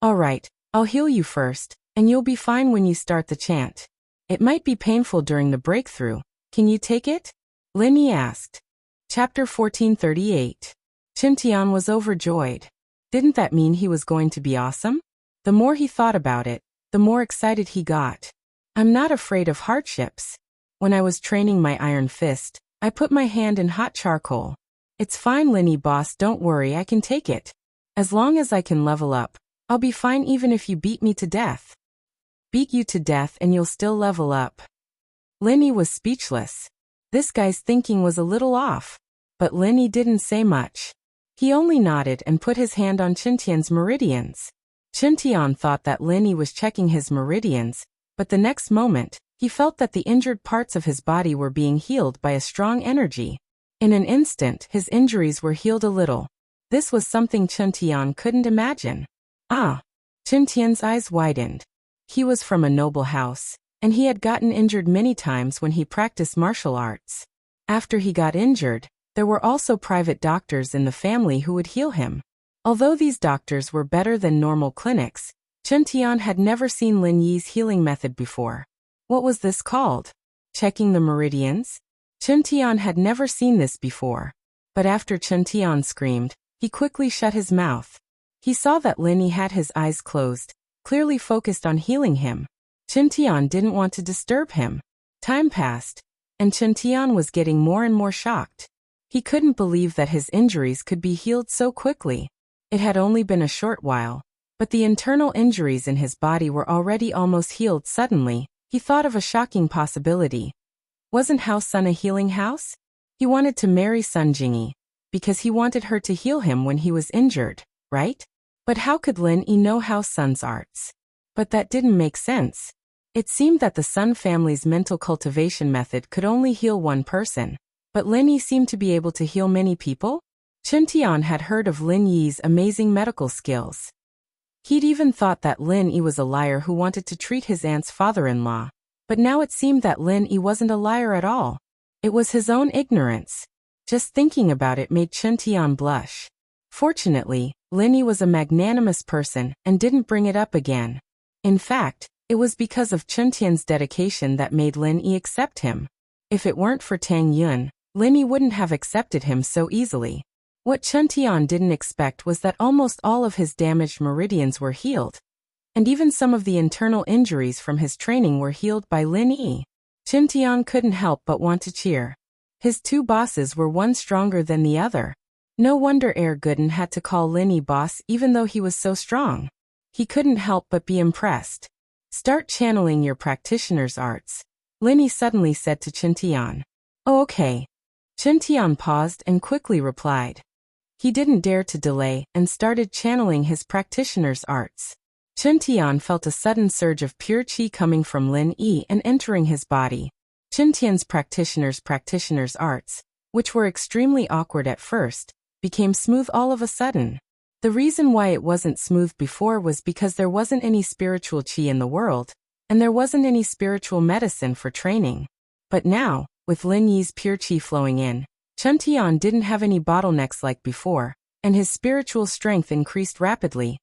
All right, I'll heal you first, and you'll be fine when you start the chant. It might be painful during the breakthrough. Can you take it? Lin Yi asked. Chapter 1438. Chen Tian was overjoyed. Didn't that mean he was going to be awesome? The more he thought about it, the more excited he got. I'm not afraid of hardships. When I was training my iron fist, I put my hand in hot charcoal. It's fine, Lin Yi boss, don't worry, I can take it. As long as I can level up, I'll be fine even if you beat me to death. Beat you to death and you'll still level up. Lin Yi was speechless. This guy's thinking was a little off. But Lin Yi didn't say much. He only nodded and put his hand on Chen Tian's meridians. Chen Tian thought that Lin Yi was checking his meridians, but the next moment, he felt that the injured parts of his body were being healed by a strong energy. In an instant, his injuries were healed a little. This was something Chen Tian couldn't imagine. Ah! Chen Tian's eyes widened. He was from a noble house, and he had gotten injured many times when he practiced martial arts. After he got injured, there were also private doctors in the family who would heal him. Although these doctors were better than normal clinics, Chen Tian had never seen Lin Yi's healing method before. What was this called? Checking the meridians? Chen Tian had never seen this before. But after Chen Tian screamed, he quickly shut his mouth. He saw that Lin Yi had his eyes closed, clearly focused on healing him. Chen Tian didn't want to disturb him. Time passed, and Chen Tian was getting more and more shocked. He couldn't believe that his injuries could be healed so quickly. It had only been a short while, but the internal injuries in his body were already almost healed. Suddenly, he thought of a shocking possibility. Wasn't House Sun a healing house? He wanted to marry Sun Jingyi, because he wanted her to heal him when he was injured, right? But how could Lin Yi know House Sun's arts? But that didn't make sense. It seemed that the Sun family's mental cultivation method could only heal one person, but Lin Yi seemed to be able to heal many people? Chen Tian had heard of Lin Yi's amazing medical skills. He'd even thought that Lin Yi was a liar who wanted to treat his aunt's father-in-law, but now it seemed that Lin Yi wasn't a liar at all. It was his own ignorance. Just thinking about it made Chen Tian blush. Fortunately, Lin Yi was a magnanimous person and didn't bring it up again. In fact, it was because of Chen Tian's dedication that made Lin Yi accept him. If it weren't for Tang Yun, Lin Yi wouldn't have accepted him so easily. What Chen Tian didn't expect was that almost all of his damaged meridians were healed. And even some of the internal injuries from his training were healed by Lin Yi. Chen Tian couldn't help but want to cheer. His two bosses were one stronger than the other. No wonder Gooden had to call Lin Yi boss even though he was so strong. He couldn't help but be impressed. Start channeling your practitioner's arts, Lin Yi suddenly said to Chen Tian. Oh, okay. Chen Tian paused and quickly replied. He didn't dare to delay and started channeling his practitioner's arts. Chen Tian felt a sudden surge of pure qi coming from Lin Yi and entering his body. Chen Tian's practitioner's arts, which were extremely awkward at first, became smooth all of a sudden. The reason why it wasn't smooth before was because there wasn't any spiritual qi in the world, and there wasn't any spiritual medicine for training. But now, with Lin Yi's pure qi flowing in, Chen Tian didn't have any bottlenecks like before, and his spiritual strength increased rapidly.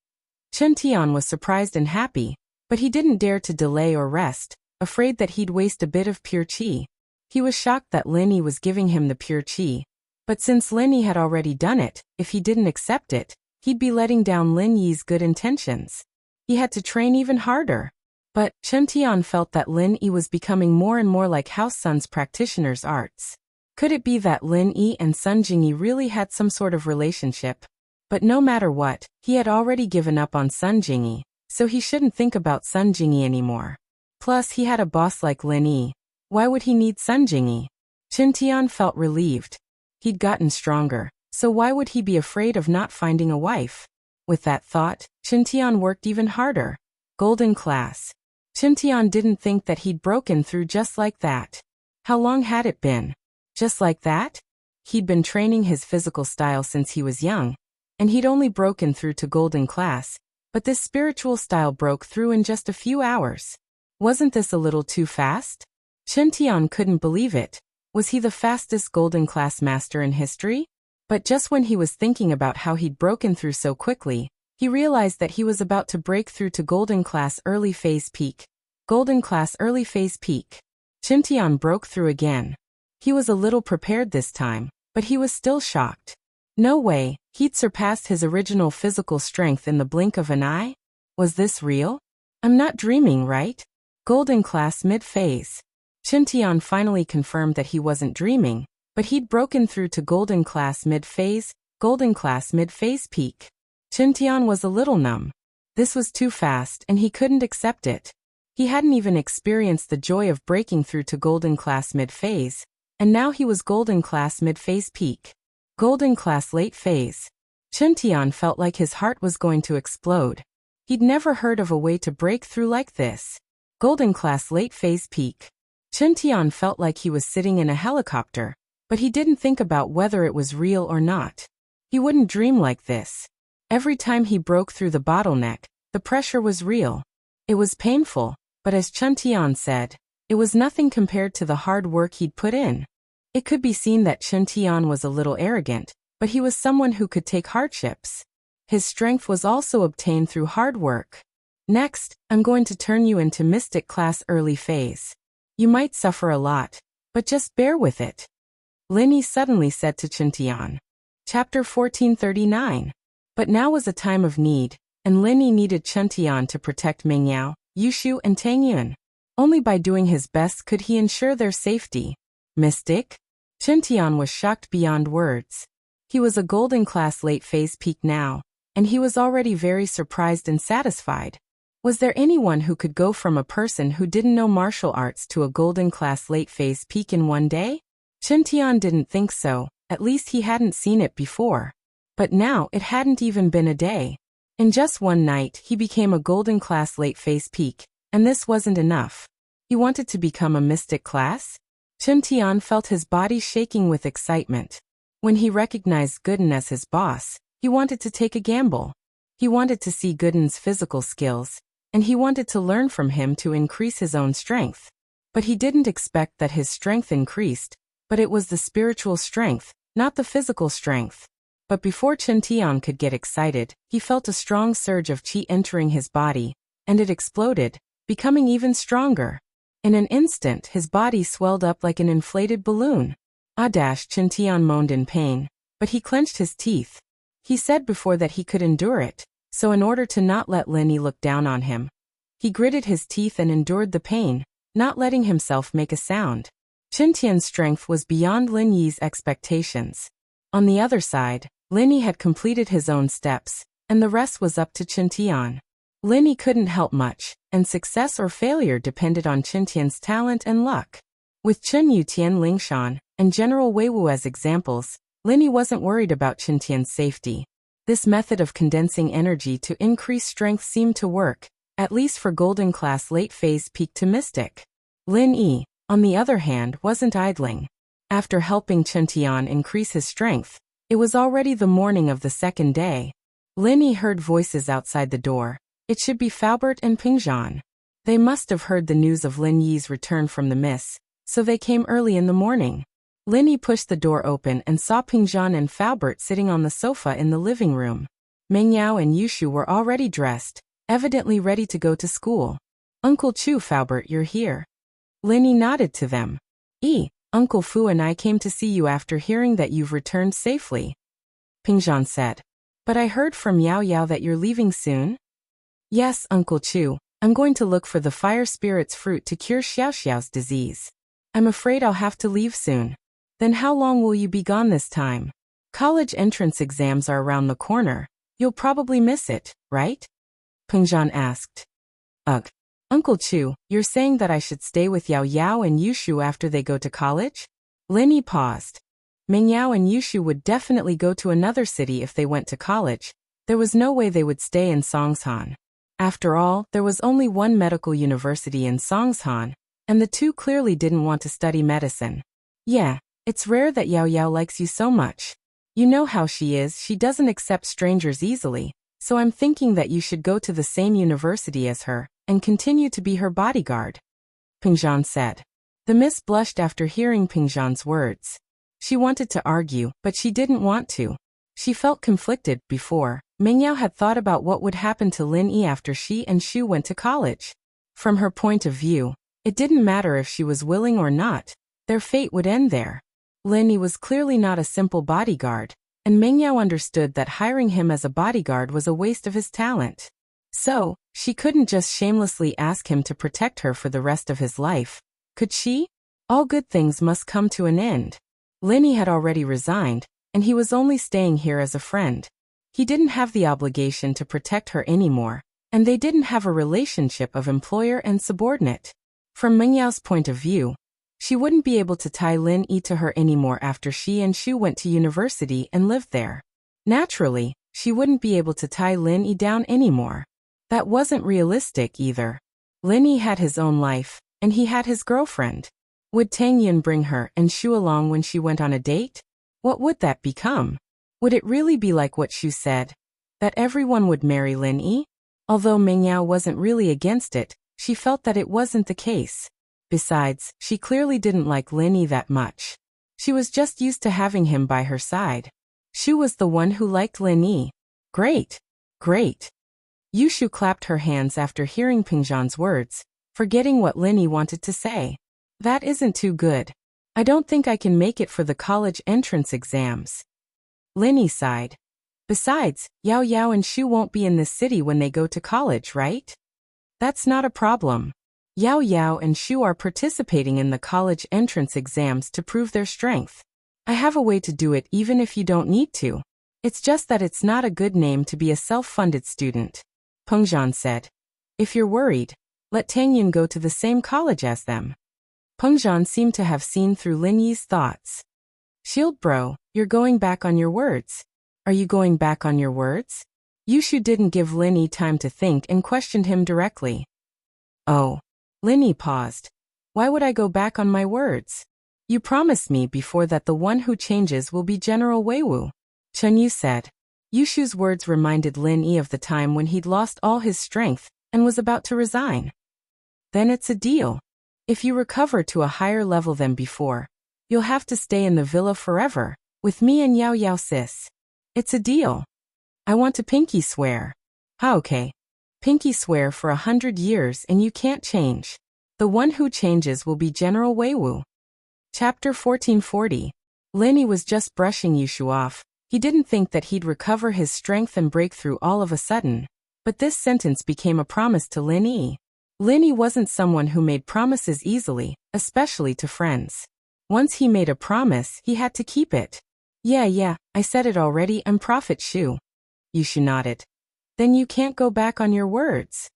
Chen Tian was surprised and happy, but he didn't dare to delay or rest, afraid that he'd waste a bit of pure qi. He was shocked that Lin Yi was giving him the pure qi, but since Lin Yi had already done it, if he didn't accept it, he'd be letting down Lin Yi's good intentions. He had to train even harder. But Chen Tian felt that Lin Yi was becoming more and more like House Sun's practitioner's arts. Could it be that Lin Yi and Sun Jingyi really had some sort of relationship? But no matter what, he had already given up on Sun Jingyi, so he shouldn't think about Sun Jingyi anymore. Plus, he had a boss like Lin Yi. Why would he need Sun Jingyi? Chen Tian felt relieved. He'd gotten stronger, so why would he be afraid of not finding a wife? With that thought, Chen Tian worked even harder. Golden class. Chen Tian didn't think that he'd broken through just like that. How long had it been? Just like that? He'd been training his physical style since he was young, and he'd only broken through to golden class, but this spiritual style broke through in just a few hours. Wasn't this a little too fast? Chen Tian couldn't believe it. Was he the fastest golden class master in history? But just when he was thinking about how he'd broken through so quickly, he realized that he was about to break through to golden class early phase peak. Golden class early phase peak. Chen Tian broke through again. He was a little prepared this time, but he was still shocked. No way, he'd surpassed his original physical strength in the blink of an eye? Was this real? I'm not dreaming, right? Golden class mid-phase. Chen Tian finally confirmed that he wasn't dreaming, but he'd broken through to golden class mid-phase peak. Chen Tian was a little numb. This was too fast and he couldn't accept it. He hadn't even experienced the joy of breaking through to golden class mid-phase, and now he was golden class mid-phase peak. Golden class late phase. Chen Tian felt like his heart was going to explode. He'd never heard of a way to break through like this. Golden class late phase peak. Chen Tian felt like he was sitting in a helicopter, but he didn't think about whether it was real or not. He wouldn't dream like this. Every time he broke through the bottleneck, the pressure was real. It was painful, but as Chen Tian said, it was nothing compared to the hard work he'd put in. It could be seen that Chen Tian was a little arrogant, but he was someone who could take hardships. His strength was also obtained through hard work. Next, I'm going to turn you into mystic class early phase. You might suffer a lot, but just bear with it. Lin Yi suddenly said to Chen Tian. Chapter 1439. But now was a time of need, and Lin Yi needed Chen Tian to protect Meng Yao, Yushu and Tang Yun. Only by doing his best could he ensure their safety. Mystic? Chen Tian was shocked beyond words. He was a golden class late phase peak now, and he was already very surprised and satisfied. Was there anyone who could go from a person who didn't know martial arts to a golden class late phase peak in one day? Chen Tian didn't think so, at least he hadn't seen it before. But now it hadn't even been a day. In just one night he became a golden class late phase peak, and this wasn't enough. He wanted to become a mystic class? Chen Tian felt his body shaking with excitement. When he recognized Gooden as his boss, he wanted to take a gamble. He wanted to see Gooden's physical skills, and he wanted to learn from him to increase his own strength. But he didn't expect that his strength increased, but it was the spiritual strength, not the physical strength. But before Chen Tian could get excited, he felt a strong surge of qi entering his body, and it exploded, becoming even stronger. In an instant his body swelled up like an inflated balloon. Chen Tian moaned in pain, but he clenched his teeth. He said before that he could endure it, so in order to not let Lin Yi look down on him, he gritted his teeth and endured the pain, not letting himself make a sound. Chen Tian's strength was beyond Lin Yi's expectations. On the other side, Lin Yi had completed his own steps, and the rest was up to Chen Tian. Lin Yi couldn't help much, and success or failure depended on Chen Tian's talent and luck. With Chen Yutian Lingshan and General Wei Wu as examples, Lin Yi wasn't worried about Chen Tian's safety. This method of condensing energy to increase strength seemed to work, at least for golden class late phase peak to mystic. Lin Yi, on the other hand, wasn't idling. After helping Chen Tian increase his strength, it was already the morning of the second day. Lin Yi heard voices outside the door. It should be Faubert and Pingzhan. They must have heard the news of Lin Yi's return from the miss, so they came early in the morning. Lin Yi pushed the door open and saw Pingzhan and Faubert sitting on the sofa in the living room. Meng Yao and Yushu were already dressed, evidently ready to go to school. Uncle Chu, Faubert, you're here. Lin Yi nodded to them. Uncle Fu and I came to see you after hearing that you've returned safely. Pingzhan said. But I heard from Yao Yao that you're leaving soon? Yes, Uncle Chu, I'm going to look for the fire spirit's fruit to cure Xiao Xiao's disease. I'm afraid I'll have to leave soon. Then how long will you be gone this time? College entrance exams are around the corner. You'll probably miss it, right? Pingzhan asked. Ugh. Uncle Chu, you're saying that I should stay with Yao Yao and Yushu after they go to college? Lin Yi paused. Meng Yao and Yushu would definitely go to another city if they went to college. There was no way they would stay in Songshan. After all, there was only one medical university in Songshan, and the two clearly didn't want to study medicine. Yeah, it's rare that Yao Yao likes you so much. You know how she is, she doesn't accept strangers easily, so I'm thinking that you should go to the same university as her, and continue to be her bodyguard," Pingzhan said. The miss blushed after hearing Pingzhan's words. She wanted to argue, but she didn't want to. She felt conflicted. Before, Mingyao had thought about what would happen to Lin Yi after she and Shu went to college. From her point of view, it didn't matter if she was willing or not. Their fate would end there. Lin Yi was clearly not a simple bodyguard, and Mingyao understood that hiring him as a bodyguard was a waste of his talent. So, she couldn't just shamelessly ask him to protect her for the rest of his life. Could she? All good things must come to an end. Lin Yi had already resigned, and he was only staying here as a friend. He didn't have the obligation to protect her anymore, and they didn't have a relationship of employer and subordinate. From Mingyao's point of view, she wouldn't be able to tie Lin Yi to her anymore after she and Shu went to university and lived there. Naturally, she wouldn't be able to tie Lin Yi down anymore. That wasn't realistic either. Lin Yi had his own life, and he had his girlfriend. Would Tang Yun bring her and Shu along when she went on a date? What would that become? Would it really be like what Shu said, that everyone would marry Lin Yi? Although Mingyao wasn't really against it, she felt that it wasn't the case. Besides, she clearly didn't like Lin Yi that much. She was just used to having him by her side. Shu was the one who liked Lin Yi. Great! Great! Yushu clapped her hands after hearing Pingzhan's words, forgetting what Lin Yi wanted to say. That isn't too good. I don't think I can make it for the college entrance exams. Lin Yi sighed. Besides, Yao Yao and Shu won't be in this city when they go to college, right? That's not a problem. Yao Yao and Shu are participating in the college entrance exams to prove their strength. I have a way to do it even if you don't need to. It's just that it's not a good name to be a self-funded student, Pengzhan said. If you're worried, let Tang Yun go to the same college as them. Pengzhan seemed to have seen through Lin Yi's thoughts. Shield bro, you're going back on your words. Are you going back on your words? Yushu didn't give Lin Yi time to think and questioned him directly. Oh. Lin Yi paused. Why would I go back on my words? You promised me before that the one who changes will be General Weiwu, Chen Yu said. Yushu's words reminded Lin Yi of the time when he'd lost all his strength and was about to resign. Then it's a deal. If you recover to a higher level than before, you'll have to stay in the villa forever, with me and Yao Yao sis. It's a deal. I want to pinky swear. Okay. Pinky swear for 100 years and you can't change. The one who changes will be General Weiwu. Chapter 1440. Lin Yi was just brushing Yushu off. He didn't think that he'd recover his strength and break through all of a sudden. But this sentence became a promise to Lin Yi. Lin Yi wasn't someone who made promises easily, especially to friends. Once he made a promise, he had to keep it. Yeah, I said it already, I'm Prophet Shu. Yushu nodded. Then you can't go back on your words.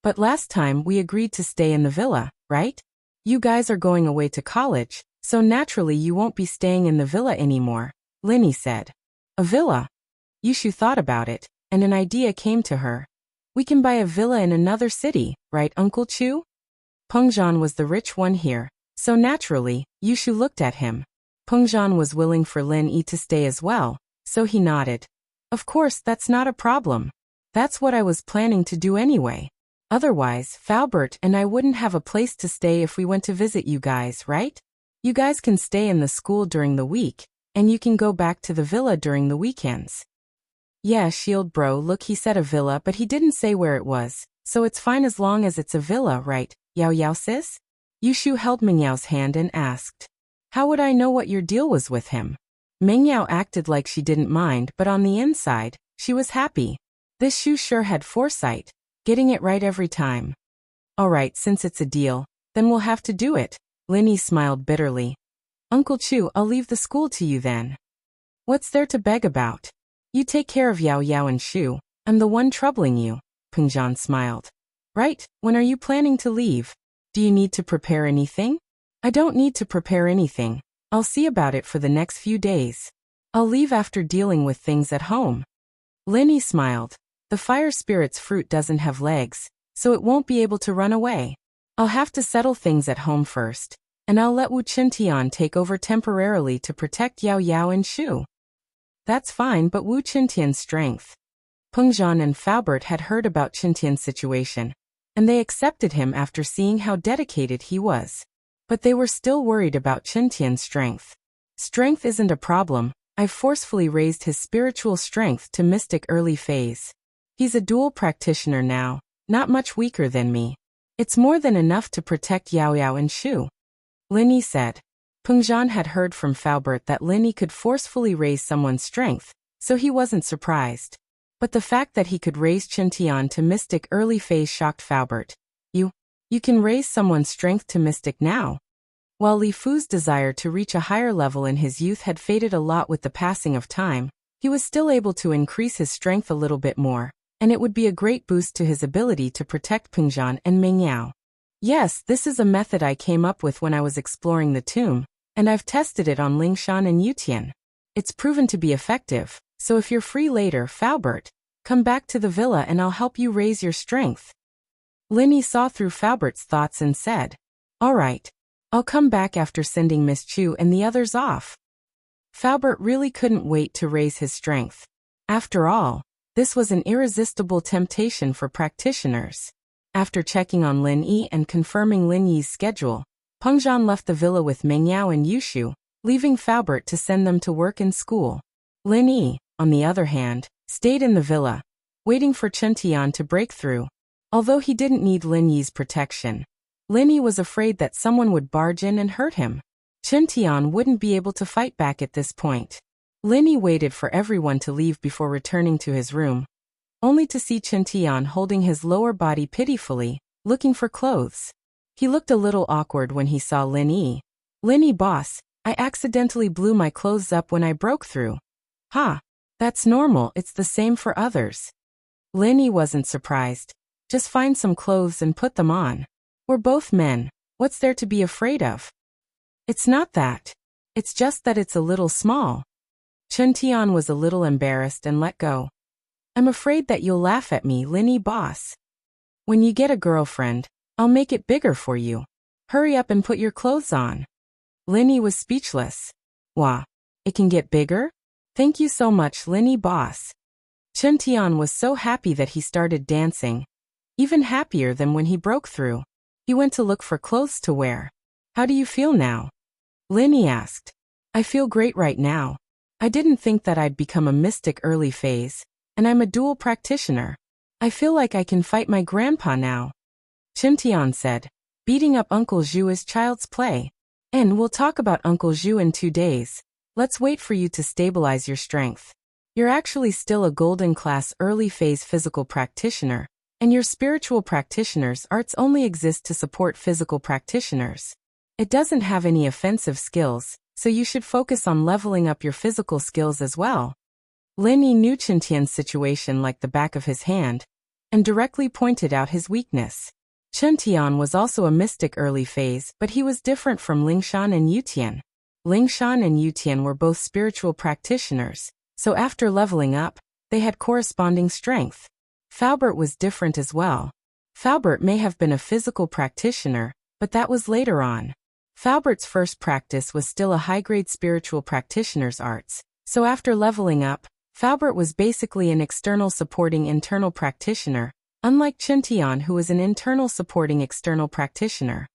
But last time we agreed to stay in the villa, right? You guys are going away to college, so naturally you won't be staying in the villa anymore, Lin Yi said. A villa? Yushu thought about it, and an idea came to her. We can buy a villa in another city, right Uncle Chu? Pengzhan was the rich one here, so naturally, Yushu looked at him. Pengzhan was willing for Lin Yi to stay as well, so he nodded. Of course, that's not a problem. That's what I was planning to do anyway. Otherwise, Faubert and I wouldn't have a place to stay if we went to visit you guys, right? You guys can stay in the school during the week, and you can go back to the villa during the weekends. Yeah, Shield bro, look, he said a villa, but he didn't say where it was, so it's fine as long as it's a villa, right, Yao Yao sis? Yushu held Mingyao's hand and asked. How would I know what your deal was with him? Mingyao acted like she didn't mind, but on the inside, she was happy. This Shu sure had foresight, getting it right every time. Alright, since it's a deal, then we'll have to do it. Lin Yi smiled bitterly. Uncle Chu, I'll leave the school to you then. What's there to beg about? You take care of Yao Yao and Shu. I'm the one troubling you, Pengzhan smiled. Right, when are you planning to leave? Do you need to prepare anything? I don't need to prepare anything. I'll see about it for the next few days. I'll leave after dealing with things at home. Lin Yi smiled. The fire spirit's fruit doesn't have legs, so it won't be able to run away. I'll have to settle things at home first, and I'll let Wu Qintian take over temporarily to protect Yao Yao and Shu. That's fine, but Wu Qintian's strength. Pengzhan and Faubert had heard about Qintian's situation, and they accepted him after seeing how dedicated he was. But they were still worried about Qintian's strength. Strength isn't a problem. I've forcefully raised his spiritual strength to mystic early phase. He's a dual practitioner now, not much weaker than me. It's more than enough to protect Yao Yao and Shu. Lin Yi said. Pengzhan had heard from Faubert that Lin Yi could forcefully raise someone's strength, so he wasn't surprised. But the fact that he could raise Qintian to mystic early phase shocked Faubert. You can raise someone's strength to mystic now. While Li Fu's desire to reach a higher level in his youth had faded a lot with the passing of time, he was still able to increase his strength a little bit more, and it would be a great boost to his ability to protect Pengzhan and Meng Yao. Yes, this is a method I came up with when I was exploring the tomb, and I've tested it on Lingshan and Yutian. It's proven to be effective, so if you're free later, Faubert, come back to the villa and I'll help you raise your strength. Lin Yi saw through Faubert's thoughts and said, "All right. I'll come back after sending Miss Chu and the others off." Faubert really couldn't wait to raise his strength. After all, this was an irresistible temptation for practitioners. After checking on Lin Yi and confirming Lin Yi's schedule, Pengzhan left the villa with Meng Yao and Yushu, leaving Faubert to send them to work and school. Lin Yi, on the other hand, stayed in the villa, waiting for Qintian to break through. Although he didn't need Lin Yi's protection, Lin Yi was afraid that someone would barge in and hurt him. Qintian wouldn't be able to fight back at this point. Lin Yi waited for everyone to leave before returning to his room, only to see Qintian holding his lower body pitifully, looking for clothes. He looked a little awkward when he saw Lin Yi. "Lin Yi boss, I accidentally blew my clothes up when I broke through." "Ha, that's normal, it's the same for others." Lin Yi wasn't surprised. "Just find some clothes and put them on. We're both men, what's there to be afraid of?" "It's not that. It's just that it's a little small." Qintian was a little embarrassed and let go. "I'm afraid that you'll laugh at me, Lin Yi boss. When you get a girlfriend, I'll make it bigger for you. Hurry up and put your clothes on." Lin Yi was speechless. "Wah, it can get bigger? Thank you so much, Lin Yi boss." Qintian was so happy that he started dancing, even happier than when he broke through. He went to look for clothes to wear. "How do you feel now?" Lin Yi asked. "I feel great right now. I didn't think that I'd become a mystic early phase, and I'm a dual practitioner. I feel like I can fight my grandpa now." Qintian said, "Beating up Uncle Zhu is child's play. And we'll talk about Uncle Zhu in 2 days. Let's wait for you to stabilize your strength. You're actually still a golden class early phase physical practitioner, and your spiritual practitioner's arts only exist to support physical practitioners. It doesn't have any offensive skills, so you should focus on leveling up your physical skills as well." Lin Yi knew Qintian's situation like the back of his hand, and directly pointed out his weakness. Qintian was also a mystic early phase, but he was different from Lingshan and Yutian. Lingshan and Yutian were both spiritual practitioners, so after leveling up, they had corresponding strength. Faubert was different as well. Faubert may have been a physical practitioner, but that was later on. Faubert's first practice was still a high-grade spiritual practitioner's arts, so after leveling up, Faubert was basically an external supporting internal practitioner, unlike Qintian who was an internal supporting external practitioner.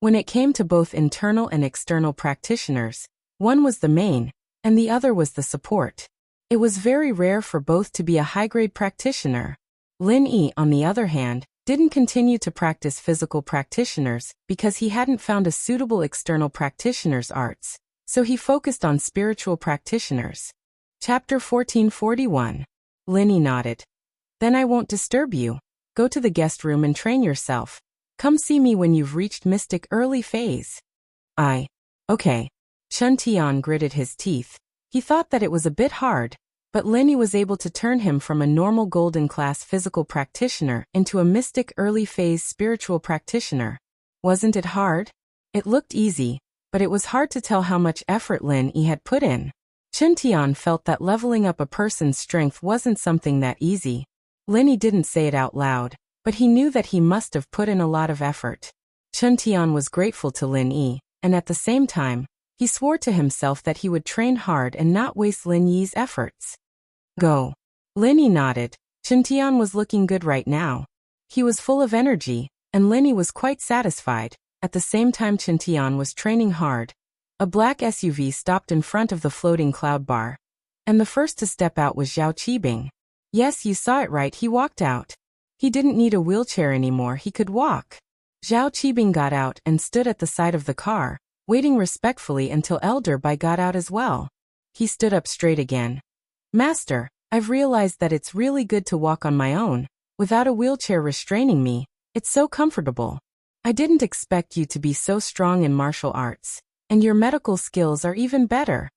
When it came to both internal and external practitioners, one was the main, and the other was the support. It was very rare for both to be a high-grade practitioner. Lin Yi, on the other hand, didn't continue to practice physical practitioners because he hadn't found a suitable external practitioner's arts, so he focused on spiritual practitioners. Chapter 1441. Lin Yi nodded. "Then I won't disturb you. Go to the guest room and train yourself. Come see me when you've reached mystic early phase." Okay. Qintian gritted his teeth. He thought that it was a bit hard, but Lin Yi was able to turn him from a normal golden class physical practitioner into a mystic early phase spiritual practitioner. Wasn't it hard? It looked easy, but it was hard to tell how much effort Lin Yi had put in. Qintian felt that leveling up a person's strength wasn't something that easy. Lin Yi didn't say it out loud, but he knew that he must have put in a lot of effort. Qintian was grateful to Lin Yi, and at the same time, he swore to himself that he would train hard and not waste Lin Yi's efforts. "Go." Lin Yi nodded, Chintian was looking good right now. He was full of energy, and Linny was quite satisfied. At the same time Chintian was training hard. A black SUV stopped in front of the floating cloud bar. And the first to step out was Zhao Qibing. Yes, you saw it right, he walked out. He didn't need a wheelchair anymore, he could walk. Zhao Qibing got out and stood at the side of the car, waiting respectfully until Elder Bai got out as well. He stood up straight again. Master, I've realized that it's really good to walk on my own, without a wheelchair restraining me. It's so comfortable. I didn't expect you to be so strong in martial arts, and your medical skills are even better.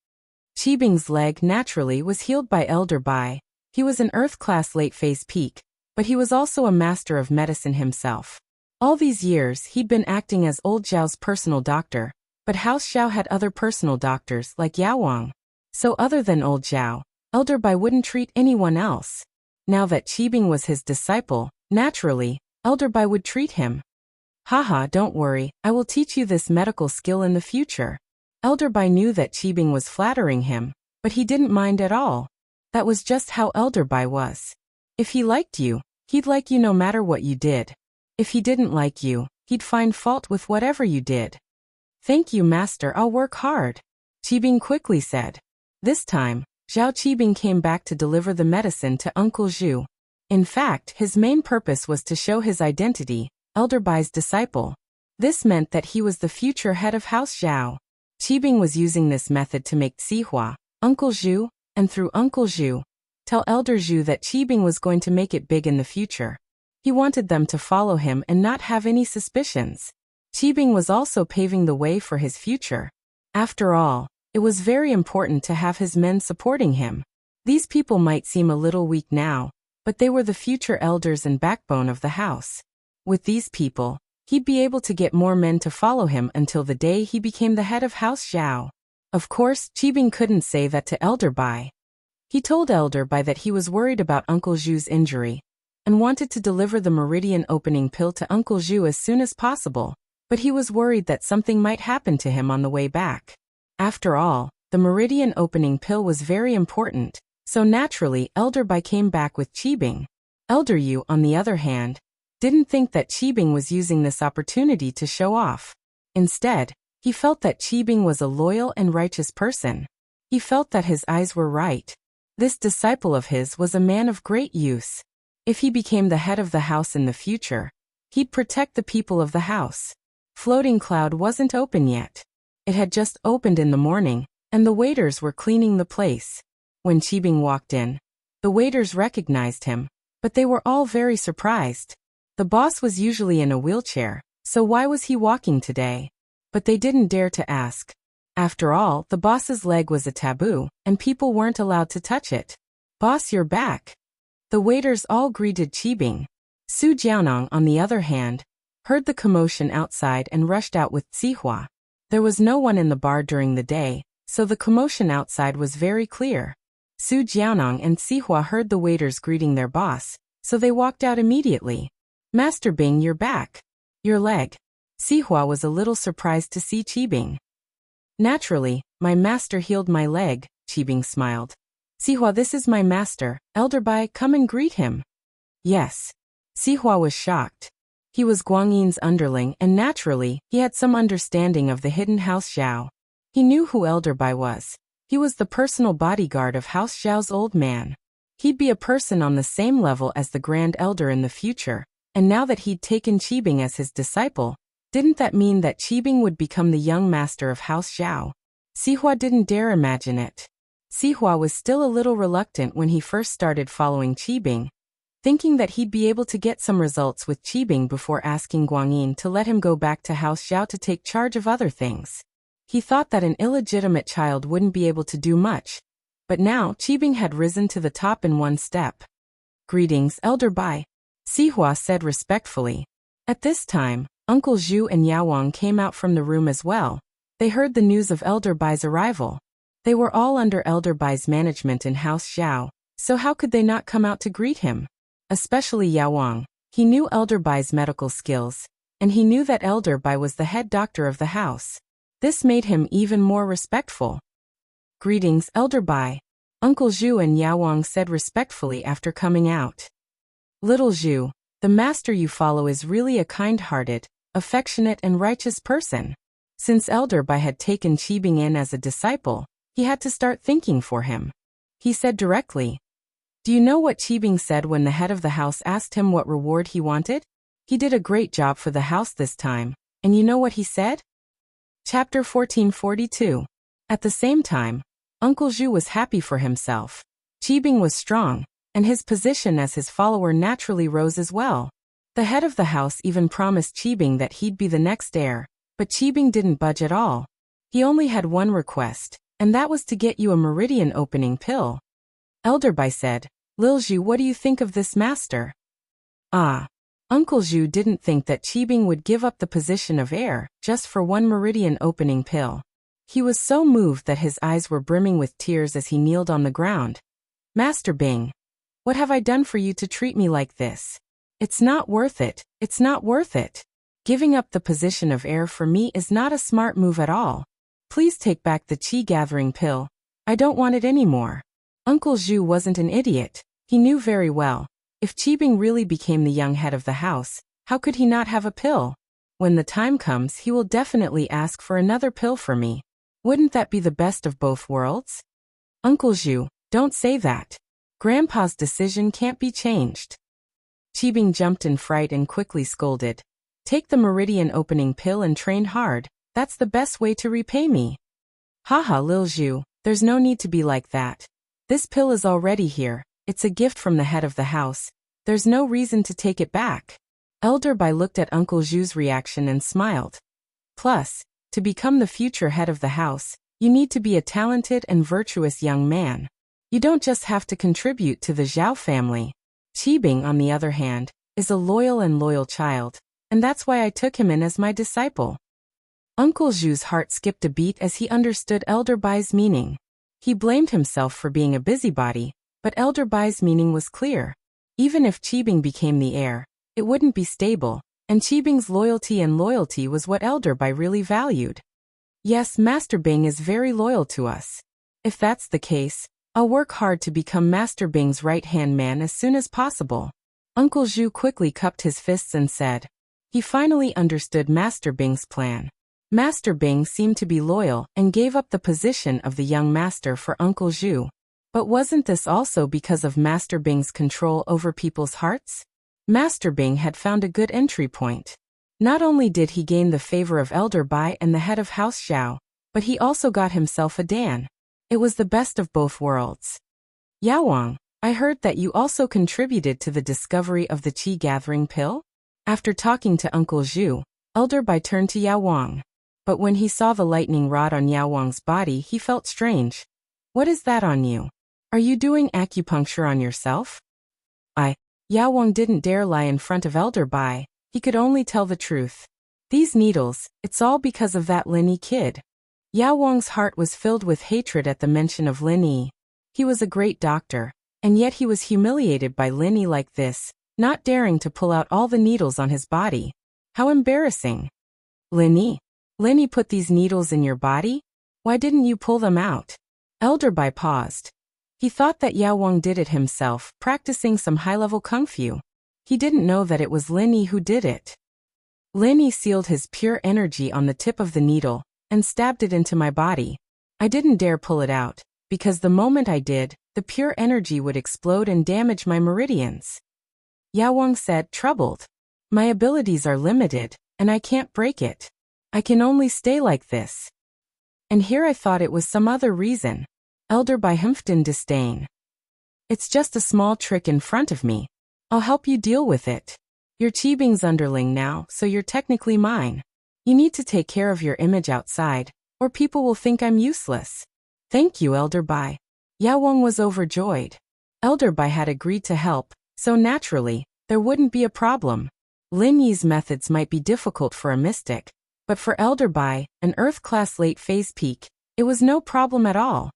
Qibing's leg naturally was healed by Elder Bai. He was an Earth-class late-phase peak, but he was also a master of medicine himself. All these years he'd been acting as Old Zhao's personal doctor, but House Zhao had other personal doctors like Yao Wang. So other than Old Zhao, Elder Bai wouldn't treat anyone else. Now that Qibing was his disciple, naturally, Elder Bai would treat him. Haha, don't worry, I will teach you this medical skill in the future. Elder Bai knew that Qibing was flattering him, but he didn't mind at all. That was just how Elder Bai was. If he liked you, he'd like you no matter what you did. If he didn't like you, he'd find fault with whatever you did. Thank you, Master, I'll work hard, Qibing quickly said. This time, Zhao Qibing came back to deliver the medicine to Uncle Zhu. In fact, his main purpose was to show his identity, Elder Bai's disciple. This meant that he was the future head of House Zhao. Qibing was using this method to make Sihua, Uncle Zhu, and through Uncle Zhu, tell Elder Zhu that Qibing was going to make it big in the future. He wanted them to follow him and not have any suspicions. Qibing was also paving the way for his future. After all, it was very important to have his men supporting him. These people might seem a little weak now, but they were the future elders and backbone of the house. With these people, he'd be able to get more men to follow him until the day he became the head of House Zhao. Of course, Qibing couldn't say that to Elder Bai. He told Elder Bai that he was worried about Uncle Zhu's injury and wanted to deliver the meridian opening pill to Uncle Zhu as soon as possible, but he was worried that something might happen to him on the way back. After all, the meridian opening pill was very important, so naturally Elder Bai came back with Qibing. Elder Yu, on the other hand, didn't think that Qibing was using this opportunity to show off. Instead, he felt that Qibing was a loyal and righteous person. He felt that his eyes were right. This disciple of his was a man of great use. If he became the head of the house in the future, he'd protect the people of the house. Floating Cloud wasn't open yet. It had just opened in the morning, and the waiters were cleaning the place. When Qibing walked in, the waiters recognized him, but they were all very surprised. The boss was usually in a wheelchair, so why was he walking today? But they didn't dare to ask. After all, the boss's leg was a taboo, and people weren't allowed to touch it. Boss, you're back. The waiters all greeted Qibing. Su Jiaonong, on the other hand, heard the commotion outside and rushed out with Sihua. There was no one in the bar during the day, so the commotion outside was very clear. Su Jiaonong and Sihua heard the waiters greeting their boss, so they walked out immediately. Master Bing, you're back. Your leg. Sihua was a little surprised to see Qibing. Naturally, my master healed my leg, Qibing smiled. Sihua, this is my master, Elder Bai, come and greet him. Yes. Sihua was shocked. He was Guangyin's underling and naturally, he had some understanding of the hidden House Zhao. He knew who Elder Bai was. He was the personal bodyguard of House Zhao's old man. He'd be a person on the same level as the Grand Elder in the future, and now that he'd taken Qibing as his disciple, didn't that mean that Qibing would become the young master of House Zhao? Sihua didn't dare imagine it. Sihua was still a little reluctant when he first started following Qibing, thinking that he'd be able to get some results with Qibing before asking Guangyin to let him go back to House Zhao to take charge of other things. He thought that an illegitimate child wouldn't be able to do much, but now Qibing had risen to the top in one step. Greetings, Elder Bai, Sihua said respectfully. At this time, Uncle Zhu and Yao Wang came out from the room as well. They heard the news of Elder Bai's arrival. They were all under Elder Bai's management in House Zhao, so how could they not come out to greet him? Especially Yao Wang. He knew Elder Bai's medical skills, and he knew that Elder Bai was the head doctor of the house. This made him even more respectful. Greetings, Elder Bai. Uncle Zhu and Yao Wang said respectfully after coming out. Little Zhu, the master you follow is really a kind-hearted, affectionate and righteous person. Since Elder Bai had taken Qibing in as a disciple, he had to start thinking for him. He said directly. Do you know what Qibing said when the head of the house asked him what reward he wanted? He did a great job for the house this time, and you know what he said? Chapter 1442. At the same time, Uncle Zhu was happy for himself. Qibing was strong, and his position as his follower naturally rose as well. The head of the house even promised Qibing that he'd be the next heir, but Qibing didn't budge at all. He only had one request, and that was to get you a meridian opening pill. Elder Bai said, Lil Zhu, what do you think of this master? Ah. Uncle Zhu didn't think that Qibing would give up the position of heir just for one meridian opening pill. He was so moved that his eyes were brimming with tears as he kneeled on the ground. Master Bing, what have I done for you to treat me like this? It's not worth it, it's not worth it. Giving up the position of heir for me is not a smart move at all. Please take back the qi gathering pill. I don't want it anymore. Uncle Zhu wasn't an idiot. He knew very well. If Qibing really became the young head of the house, how could he not have a pill? When the time comes, he will definitely ask for another pill for me. Wouldn't that be the best of both worlds? Uncle Zhu, don't say that. Grandpa's decision can't be changed. Qibing jumped in fright and quickly scolded. Take the meridian opening pill and train hard. That's the best way to repay me. Haha, Lil Zhu, there's no need to be like that. This pill is already here. It's a gift from the head of the house. There's no reason to take it back. Elder Bai looked at Uncle Zhu's reaction and smiled. Plus, to become the future head of the house, you need to be a talented and virtuous young man. You don't just have to contribute to the Zhao family. Qibing, on the other hand, is a loyal child, and that's why I took him in as my disciple. Uncle Zhu's heart skipped a beat as he understood Elder Bai's meaning. He blamed himself for being a busybody, but Elder Bai's meaning was clear. Even if Qibing became the heir, it wouldn't be stable, and Qibing's loyalty was what Elder Bai really valued. Yes, Master Bing is very loyal to us. If that's the case, I'll work hard to become Master Bing's right-hand man as soon as possible. Uncle Zhu quickly cupped his fists and said. He finally understood Master Bing's plan. Master Bing seemed to be loyal and gave up the position of the young master for Uncle Zhu. But wasn't this also because of Master Bing's control over people's hearts? Master Bing had found a good entry point. Not only did he gain the favor of Elder Bai and the head of House Zhao, but he also got himself a Dan. It was the best of both worlds. Yao Wang, I heard that you also contributed to the discovery of the qi gathering pill? After talking to Uncle Zhu, Elder Bai turned to Yao Wang. But when he saw the lightning rod on Yao Wang's body, he felt strange. What is that on you? Are you doing acupuncture on yourself? Yao Wang didn't dare lie in front of Elder Bai. He could only tell the truth. These needles, it's all because of that Lin Yi kid. Yao Wang's heart was filled with hatred at the mention of Lin Yi. He was a great doctor, and yet he was humiliated by Lin Yi like this, not daring to pull out all the needles on his body. How embarrassing. Lin Yi put these needles in your body? Why didn't you pull them out? Elder Bai paused. He thought that Yao Wang did it himself, practicing some high-level kung fu. He didn't know that it was Lin Yi who did it. Lin Yi sealed his pure energy on the tip of the needle and stabbed it into my body. I didn't dare pull it out, because the moment I did, the pure energy would explode and damage my meridians. Yao Wang said, troubled. My abilities are limited, and I can't break it. I can only stay like this. And here I thought it was some other reason. Elder Bai humphed in disdain. It's just a small trick in front of me. I'll help you deal with it. You're Qibing's underling now, so you're technically mine. You need to take care of your image outside, or people will think I'm useless. Thank you, Elder Bai. Yao Wang was overjoyed. Elder Bai had agreed to help, so naturally, there wouldn't be a problem. Lin Yi's methods might be difficult for a mystic, but for Elder Bai, an Earth-class late-phase peak, it was no problem at all.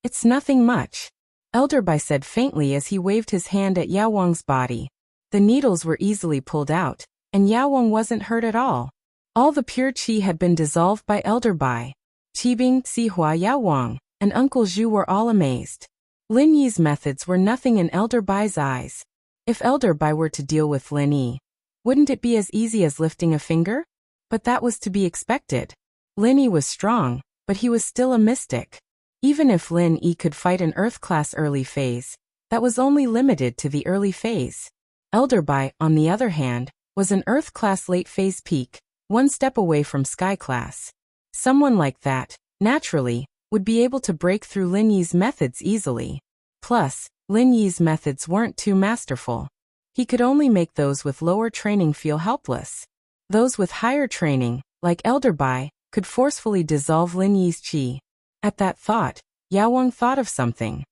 It's nothing much, Elder Bai said faintly as he waved his hand at Yao Wang's body. The needles were easily pulled out, and Yao Wang wasn't hurt at all. All the pure qi had been dissolved by Elder Bai. Qibing, Sihua, Yao Wang, and Uncle Zhu were all amazed. Lin Yi's methods were nothing in Elder Bai's eyes. If Elder Bai were to deal with Lin Yi, wouldn't it be as easy as lifting a finger? But that was to be expected. Lin Yi was strong, but he was still a mystic. Even if Lin Yi could fight an Earth-class early phase, that was only limited to the early phase. Elder Bai, on the other hand, was an Earth-class late phase peak, one step away from Sky class. Someone like that, naturally, would be able to break through Lin Yi's methods easily. Plus, Lin Yi's methods weren't too masterful. He could only make those with lower training feel helpless. Those with higher training, like Elder Bai, could forcefully dissolve Lin Yi's qi. At that thought, Yao Wang thought of something.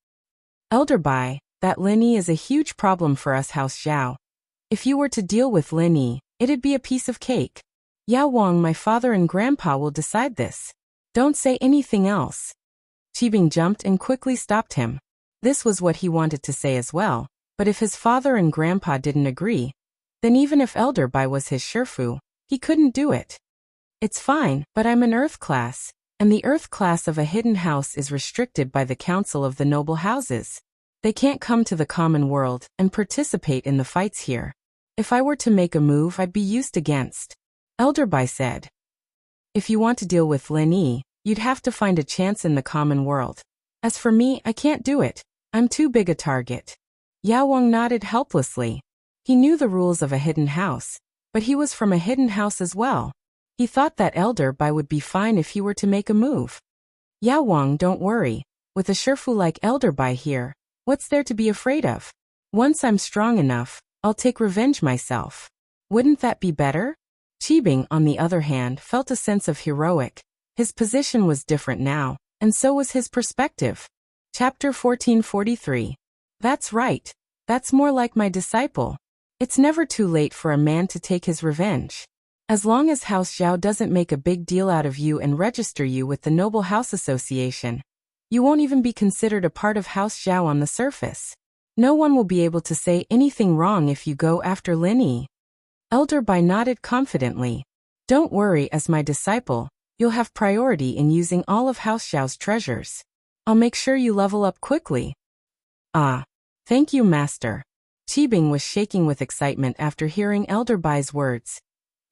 Elder Bai, that Lin Yi is a huge problem for us House Zhao. If you were to deal with Lin Yi, it'd be a piece of cake. Yao Wang, my father and grandpa will decide this. Don't say anything else. Qibing jumped and quickly stopped him. This was what he wanted to say as well, but if his father and grandpa didn't agree, then even if Elder Bai was his Shifu, he couldn't do it. It's fine, but I'm an Earth class, and the Earth class of a hidden house is restricted by the Council of the Noble Houses. They can't come to the common world and participate in the fights here. If I were to make a move, I'd be used against. Elder Bai said. If you want to deal with Lin Yi, you'd have to find a chance in the common world. As for me, I can't do it. I'm too big a target. Yao Wang nodded helplessly. He knew the rules of a hidden house, but he was from a hidden house as well. He thought that Elder Bai would be fine if he were to make a move. Yao Wang, don't worry. With a Shifu like Elder Bai here, what's there to be afraid of? Once I'm strong enough, I'll take revenge myself. Wouldn't that be better? Qibing, on the other hand, felt a sense of heroic. His position was different now, and so was his perspective. Chapter 1443. That's right. That's more like my disciple. It's never too late for a man to take his revenge. As long as House Zhao doesn't make a big deal out of you and register you with the Noble House Association, you won't even be considered a part of House Zhao on the surface. No one will be able to say anything wrong if you go after Lin Yi. Elder Bai nodded confidently. Don't worry, as my disciple, you'll have priority in using all of House Zhao's treasures. I'll make sure you level up quickly. Ah. Thank you, Master. Qibing was shaking with excitement after hearing Elder Bai's words.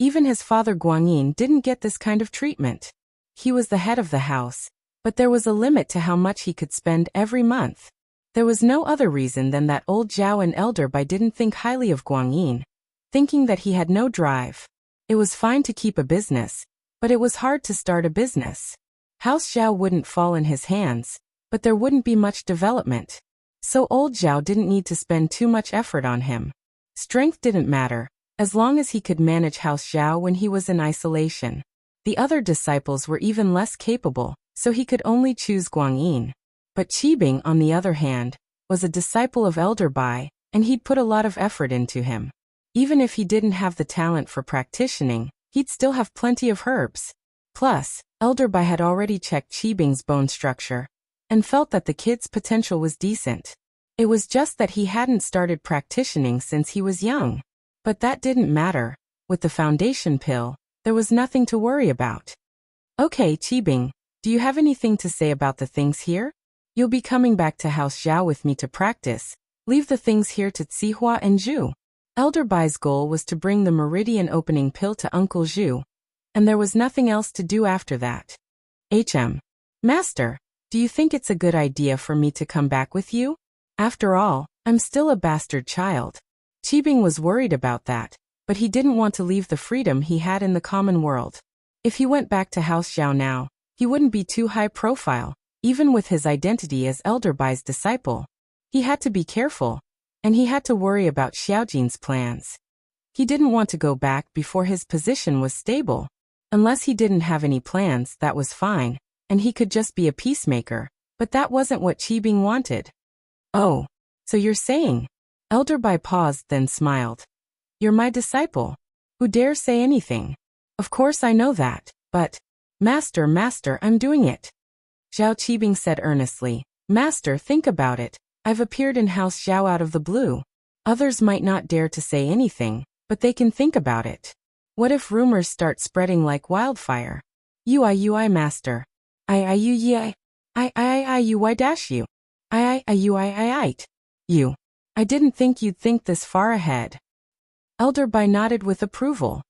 Even his father Guanyin didn't get this kind of treatment. He was the head of the house, but there was a limit to how much he could spend every month. There was no other reason than that old Zhao and Elder Bai didn't think highly of Guanyin, thinking that he had no drive. It was fine to keep a business, but it was hard to start a business. House Zhao wouldn't fall in his hands, but there wouldn't be much development. So old Zhao didn't need to spend too much effort on him. Strength didn't matter, as long as he could manage House Zhao when he was in isolation. The other disciples were even less capable, so he could only choose Guanyin. But Qibing, on the other hand, was a disciple of Elder Bai, and he'd put a lot of effort into him. Even if he didn't have the talent for practicing, he'd still have plenty of herbs. Plus, Elder Bai had already checked Qibing's bone structure, and felt that the kid's potential was decent. It was just that he hadn't started practicing since he was young. But that didn't matter. With the foundation pill, there was nothing to worry about. Okay, Qibing, do you have anything to say about the things here? You'll be coming back to House Zhao with me to practice. Leave the things here to Zihua and Zhu. Elder Bai's goal was to bring the meridian opening pill to Uncle Zhu, and there was nothing else to do after that. Master, do you think it's a good idea for me to come back with you? After all, I'm still a bastard child. Qibing was worried about that, but he didn't want to leave the freedom he had in the common world. If he went back to House Zhao now, he wouldn't be too high profile, even with his identity as Elder Bai's disciple. He had to be careful, and he had to worry about Xiaojin's plans. He didn't want to go back before his position was stable. Unless he didn't have any plans, that was fine, and he could just be a peacemaker, but that wasn't what Qibing wanted. Oh, so you're saying? Elder Bai paused, then smiled. You're my disciple. Who dares say anything? Of course I know that, but… Master, I'm doing it. Zhao Qibing said earnestly. Master, think about it. I've appeared in House Zhao out of the blue. Others might not dare to say anything, but they can think about it. What if rumors start spreading like wildfire? Ui, Master. I dash you. You. I didn't think you'd think this far ahead. Elder Bai nodded with approval.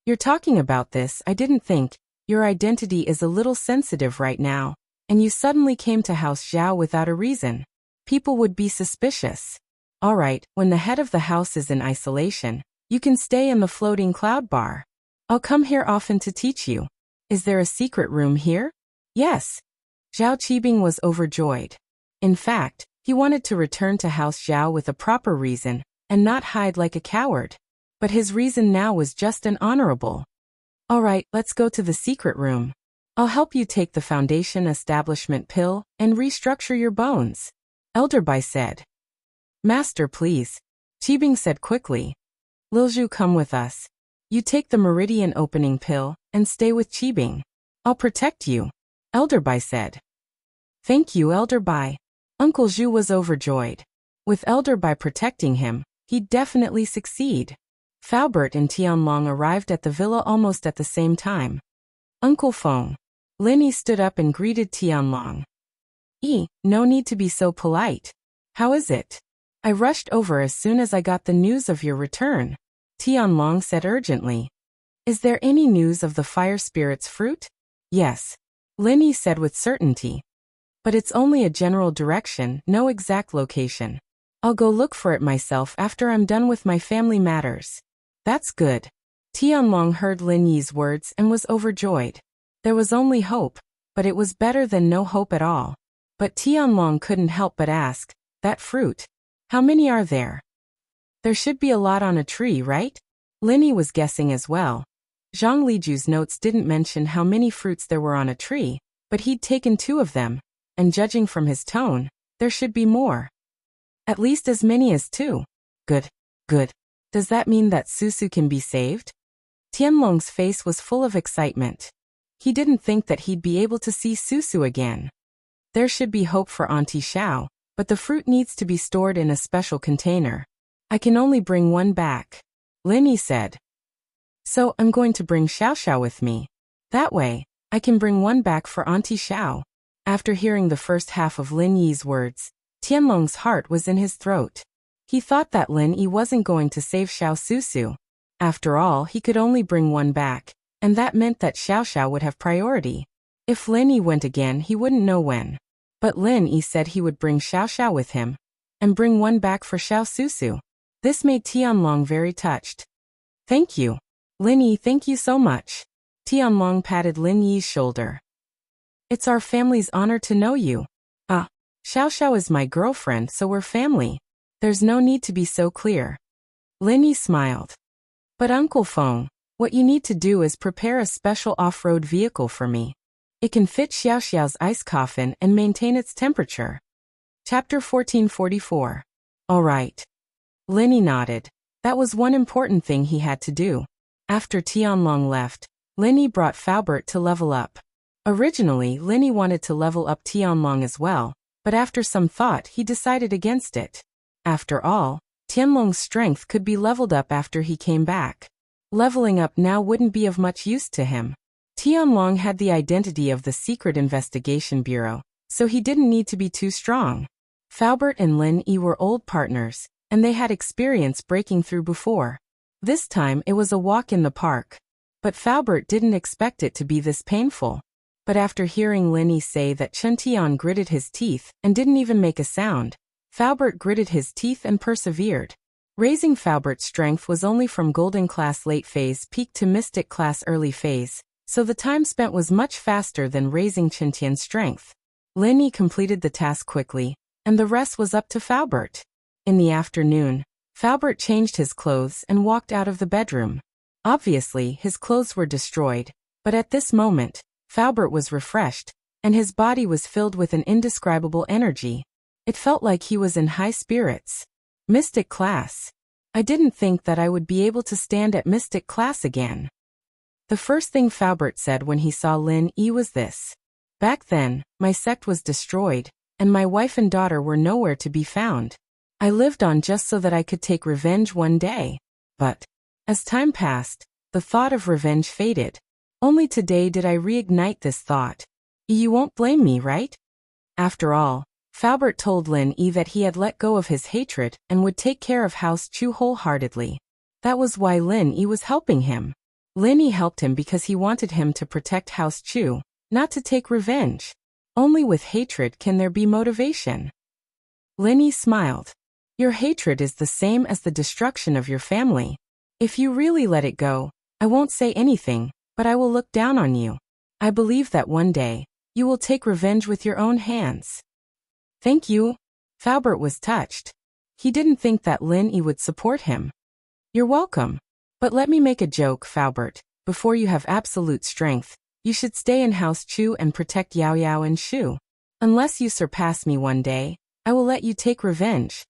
You're talking about this, I didn't think. Your identity is a little sensitive right now, and you suddenly came to House Zhao without a reason. People would be suspicious. Alright, when the head of the house is in isolation, you can stay in the floating cloud bar. I'll come here often to teach you. Is there a secret room here? Yes. Zhao Qibing was overjoyed. In fact, he wanted to return to House Zhao with a proper reason, and not hide like a coward. But his reason now was just and honorable. Alright, let's go to the secret room. I'll help you take the foundation establishment pill and restructure your bones. Elder Bai said. Master, please. Qibing said quickly. Lilju, come with us. You take the meridian opening pill and stay with Qibing. I'll protect you. Elder Bai said. Thank you, Elder Bai. Uncle Zhu was overjoyed. With Elder Bai protecting him, he'd definitely succeed. Faubert and Tianlong arrived at the villa almost at the same time. Uncle Feng. Lin Yi stood up and greeted Tianlong. No need to be so polite. How is it? I rushed over as soon as I got the news of your return. Tianlong said urgently. Is there any news of the fire spirit's fruit? Yes. Lin Yi said with certainty. But it's only a general direction, no exact location. I'll go look for it myself after I'm done with my family matters. That's good. Tianlong heard Lin Yi's words and was overjoyed. There was only hope, but it was better than no hope at all. But Tianlong couldn't help but ask, that fruit? How many are there? There should be a lot on a tree, right? Lin Yi was guessing as well. Zhang Liju's notes didn't mention how many fruits there were on a tree, but he'd taken 2 of them, and judging from his tone, there should be more. At least as many as 2. Good. Does that mean that Susu can be saved? Tianlong's face was full of excitement. He didn't think that he'd be able to see Susu again. There should be hope for Auntie Xiao, but the fruit needs to be stored in a special container. I can only bring 1 back. Lin Yi said. So I'm going to bring Xiao Xiao with me. That way, I can bring 1 back for Auntie Xiao. After hearing the first half of Lin Yi's words, Tianlong's heart was in his throat. He thought that Lin Yi wasn't going to save Xiao Susu. After all, he could only bring 1 back, and that meant that Xiao Xiao would have priority. If Lin Yi went again, he wouldn't know when. But Lin Yi said he would bring Xiao Xiao with him, and bring 1 back for Xiao Susu. This made Tianlong very touched. Thank you. Lin Yi, thank you so much. Tianlong patted Lin Yi's shoulder. It's our family's honor to know you. Xiao Xiao is my girlfriend, so we're family. There's no need to be so clear. Lin Yi smiled. But Uncle Feng, what you need to do is prepare a special off-road vehicle for me. It can fit Xiao Xiao's ice coffin and maintain its temperature. Chapter 1444. All right. Lin Yi nodded. That was one important thing he had to do. After Tianlong left, Lin Yi brought Faubert to level up. Originally, Lin Yi wanted to level up Tianlong as well, but after some thought he decided against it. After all, Tianlong's strength could be leveled up after he came back. Leveling up now wouldn't be of much use to him. Tianlong had the identity of the Secret Investigation Bureau, so he didn't need to be too strong. Faubert and Lin Yi were old partners, and they had experience breaking through before. This time it was a walk in the park. But Faubert didn't expect it to be this painful. But after hearing Lin Yi say that Chen Tian gritted his teeth and didn't even make a sound, Faubert gritted his teeth and persevered. Raising Faubert's strength was only from Golden Class late phase peak to Mystic Class early phase, so the time spent was much faster than raising Chen Tian's strength. Lin Yi completed the task quickly, and the rest was up to Faubert. In the afternoon, Faubert changed his clothes and walked out of the bedroom. Obviously, his clothes were destroyed, but at this moment, Faubert was refreshed, and his body was filled with an indescribable energy. It felt like he was in high spirits. Mystic Class. I didn't think that I would be able to stand at Mystic Class again. The first thing Faubert said when he saw Lin Yi was this. Back then, my sect was destroyed, and my wife and daughter were nowhere to be found. I lived on just so that I could take revenge one day. But, as time passed, the thought of revenge faded. Only today did I reignite this thought. You won't blame me, right? After all, Faubert told Lin Yi that he had let go of his hatred and would take care of House Chu wholeheartedly. That was why Lin Yi was helping him. Lin Yi helped him because he wanted him to protect House Chu, not to take revenge. Only with hatred can there be motivation. Lin Yi smiled. Your hatred is the same as the destruction of your family. If you really let it go, I won't say anything, but I will look down on you. I believe that one day, you will take revenge with your own hands. Thank you. Faubert was touched. He didn't think that Lin Yi would support him. You're welcome. But let me make a joke, Faubert. Before you have absolute strength, you should stay in House Chu and protect Yao Yao and Shu. Unless you surpass me one day, I will let you take revenge.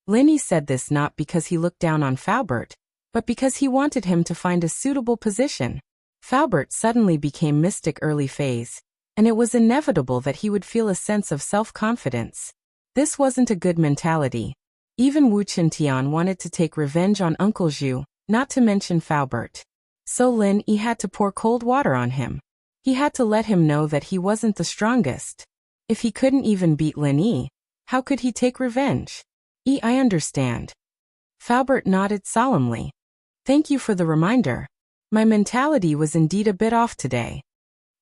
Lin Yi said this not because he looked down on Faubert, but because he wanted him to find a suitable position. Faubert suddenly became mystic early phase, and it was inevitable that he would feel a sense of self-confidence. This wasn't a good mentality. Even Wu Qintian wanted to take revenge on Uncle Zhu, not to mention Faubert. So Lin Yi had to pour cold water on him. He had to let him know that he wasn't the strongest. If he couldn't even beat Lin Yi, how could he take revenge? I understand. Faubert nodded solemnly. Thank you for the reminder. My mentality was indeed a bit off today.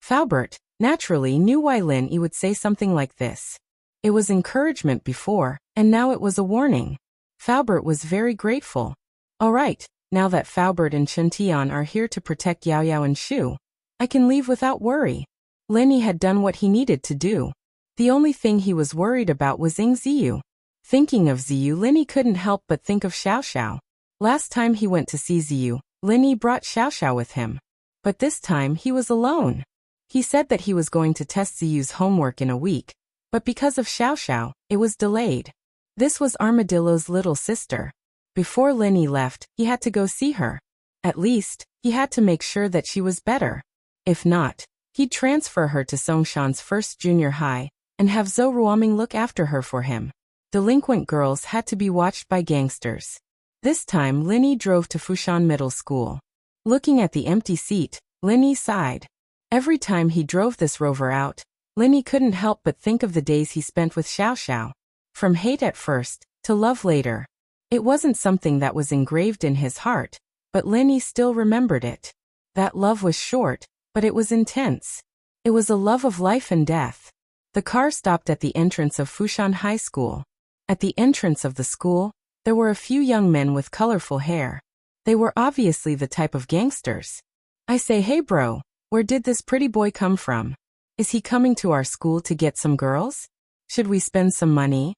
Faubert, naturally, knew why Lin Yi would say something like this. It was encouragement before, and now it was a warning. Faubert was very grateful. All right, now that Faubert and Chen Tian are here to protect Yao Yao and Shu, I can leave without worry. Lin Yi had done what he needed to do. The only thing he was worried about was Ying Ziyu. Thinking of Ziyu, Lin Yi couldn't help but think of Xiao Xiao. Last time he went to see Ziyu, Lin Yi brought Xiao Xiao with him. But this time he was alone. He said that he was going to test Ziyu's homework in a week, but because of Xiao Xiao, it was delayed. This was Armadillo's little sister. Before Lin Yi left, he had to go see her. At least, he had to make sure that she was better. If not, he'd transfer her to Songshan's first junior high, and have Zhou Ruoming look after her for him. Delinquent girls had to be watched by gangsters. This time Lin Yi drove to Fushan Middle School. Looking at the empty seat, Lin Yi sighed. Every time he drove this rover out, Lin Yi couldn't help but think of the days he spent with Xiao Xiao. From hate at first, to love later. It wasn't something that was engraved in his heart, but Lin Yi still remembered it. That love was short, but it was intense. It was a love of life and death. The car stopped at the entrance of Fushan High School. At the entrance of the school, there were a few young men with colorful hair. They were obviously the type of gangsters. I say, hey bro, where did this pretty boy come from? Is he coming to our school to get some girls? Should we spend some money?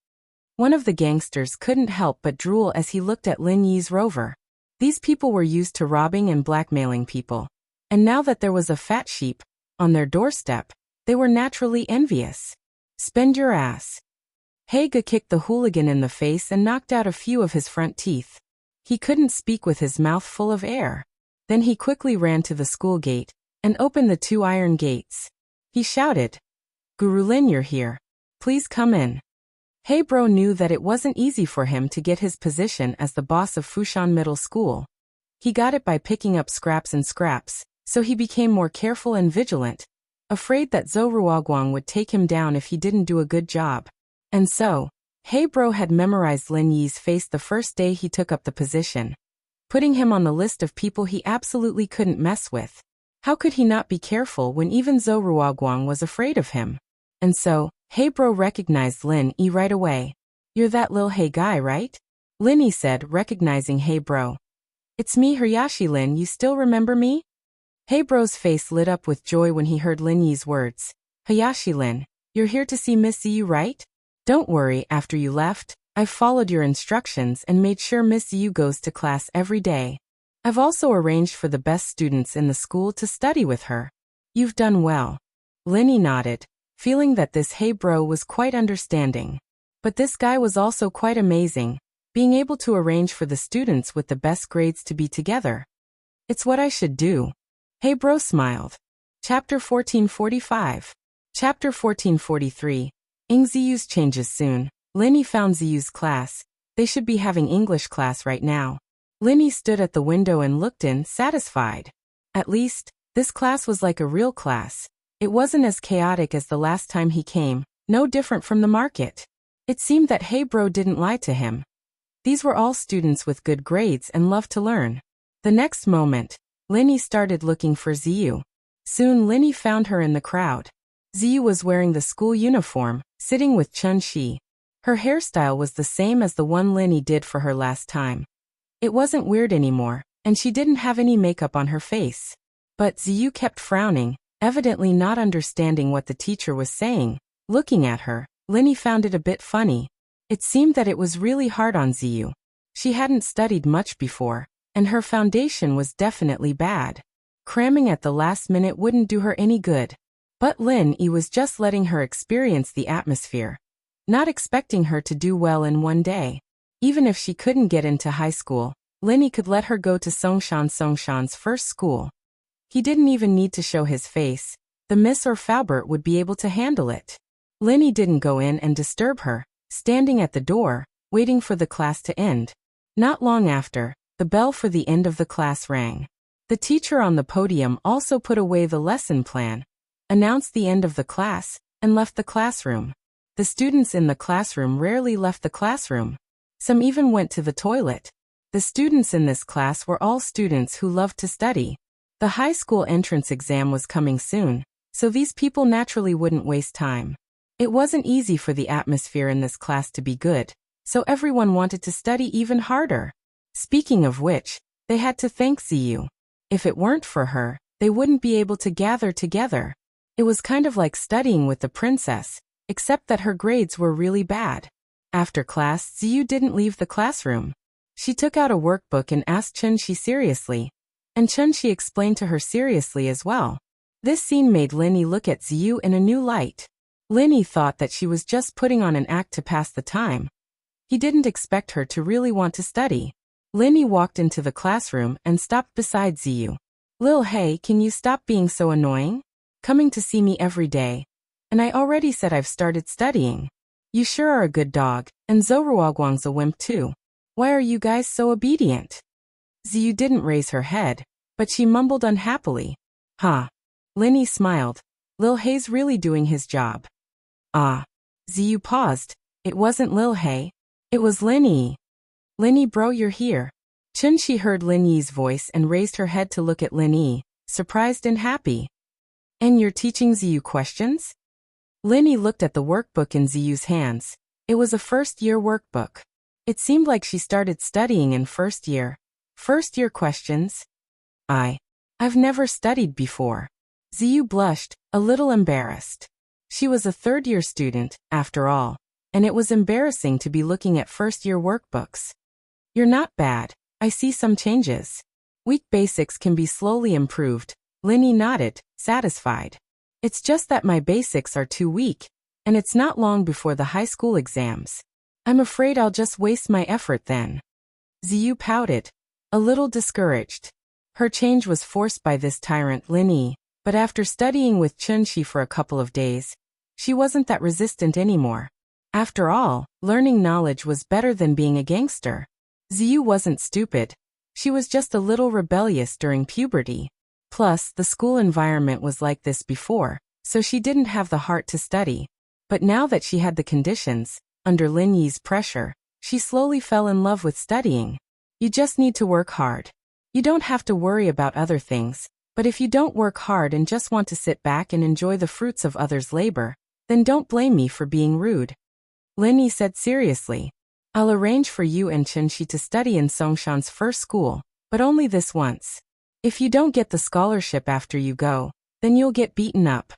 One of the gangsters couldn't help but drool as he looked at Lin Yi's rover. These people were used to robbing and blackmailing people. And now that there was a fat sheep on their doorstep, they were naturally envious. Spend your ass. Haga kicked the hooligan in the face and knocked out a few of his front teeth. He couldn't speak with his mouth full of air. Then he quickly ran to the school gate and opened the 2 iron gates. He shouted, Guru Lin, you're here. Please come in. Hey bro knew that it wasn't easy for him to get his position as the boss of Fushan Middle School. He got it by picking up scraps and scraps, so he became more careful and vigilant, afraid that Zhou Ruoguang would take him down if he didn't do a good job. And so, Hey Bro had memorized Lin Yi's face the first day he took up the position, putting him on the list of people he absolutely couldn't mess with. How could he not be careful when even Zhou Ruoguang was afraid of him? And so, Hey Bro recognized Lin Yi right away. You're that lil Hey guy, right? Lin Yi said, recognizing Hey Bro. It's me, Hayashi Lin, you still remember me? Hey Bro's face lit up with joy when he heard Lin Yi's words. Hayashi Lin, you're here to see Miss Ziyu, right? Don't worry, after you left, I've followed your instructions and made sure Miss Ziyu goes to class every day. I've also arranged for the best students in the school to study with her. You've done well. Lin Yi nodded, feeling that this Hey Bro was quite understanding. But this guy was also quite amazing, being able to arrange for the students with the best grades to be together. It's what I should do. Hey Bro smiled. Chapter 1445. Chapter 1443. Ying Ziyu's changes soon. Lin Yi found Ziyu's class. They should be having English class right now. Lin Yi stood at the window and looked in, satisfied. At least, this class was like a real class. It wasn't as chaotic as the last time he came, no different from the market. It seemed that Hey Bro didn't lie to him. These were all students with good grades and loved to learn. The next moment, Linny started looking for Ziyu. Soon Linny found her in the crowd. Ziyu was wearing the school uniform, sitting with Chun-Shi. Her hairstyle was the same as the one Linny did for her last time. It wasn't weird anymore, and she didn't have any makeup on her face. But Ziyu kept frowning, evidently not understanding what the teacher was saying. Looking at her, Linny found it a bit funny. It seemed that it was really hard on Ziyu. She hadn't studied much before, and her foundation was definitely bad. Cramming at the last minute wouldn't do her any good. But Lin-Yi was just letting her experience the atmosphere, not expecting her to do well in one day. Even if she couldn't get into high school, Lin-Yi could let her go to Songshan's first school. He didn't even need to show his face. The Miss or Faubert would be able to handle it. Lin-Yi didn't go in and disturb her, standing at the door, waiting for the class to end. Not long after, the bell for the end of the class rang. The teacher on the podium also put away the lesson plan, announced the end of the class, and left the classroom. The students in the classroom rarely left the classroom. Some even went to the toilet. The students in this class were all students who loved to study. The high school entrance exam was coming soon, so these people naturally wouldn't waste time. It wasn't easy for the atmosphere in this class to be good, so everyone wanted to study even harder. Speaking of which, they had to thank Ziyu. If it weren't for her, they wouldn't be able to gather together. It was kind of like studying with the princess, except that her grades were really bad. After class, Ziyu didn't leave the classroom. She took out a workbook and asked Chun-Shi seriously, and Chun-Shi explained to her seriously as well. This scene made Lin-Yi look at Ziyu in a new light. Lin-Yi thought that she was just putting on an act to pass the time. He didn't expect her to really want to study. Lin-Yi walked into the classroom and stopped beside Ziyu. "Lil Hey, can you stop being so annoying? Coming to see me every day. And I already said I've started studying. You sure are a good dog, and Zoruoguang's a wimp too. Why are you guys so obedient?" Ziyu didn't raise her head, but she mumbled unhappily. "Huh." Lin-Yi smiled. Lil Hei's really doing his job. "Ah." Ziyu paused. It wasn't Lil Hey. It was Lin-Yi. "Lin-Yi bro, you're here." Chun-Shi heard Lin-Yi's voice and raised her head to look at Lin-Yi, surprised and happy. "And you're teaching Ziyu questions?" Lin-Yi looked at the workbook in Ziyu's hands. It was a first-year workbook. It seemed like she started studying in first year. First-year questions? I've never studied before. Ziyu blushed, a little embarrassed. She was a third-year student, after all, and it was embarrassing to be looking at first-year workbooks. "You're not bad. I see some changes. Weak basics can be slowly improved." Lin-Yi nodded, satisfied. "It's just that my basics are too weak, and it's not long before the high school exams. I'm afraid I'll just waste my effort then." Ziyu pouted, a little discouraged. Her change was forced by this tyrant Lin-Yi, but after studying with Chun-Shi for a couple of days, she wasn't that resistant anymore. After all, learning knowledge was better than being a gangster. Ziyu wasn't stupid. She was just a little rebellious during puberty. Plus, the school environment was like this before, so she didn't have the heart to study. But now that she had the conditions, under Lin-Yi's pressure, she slowly fell in love with studying. You just need to work hard. You don't have to worry about other things, but if you don't work hard and just want to sit back and enjoy the fruits of others' labor, then don't blame me for being rude. Lin-Yi said seriously. "I'll arrange for you and Chun-Shi to study in Songshan's first school, but only this once. If you don't get the scholarship after you go, then you'll get beaten up."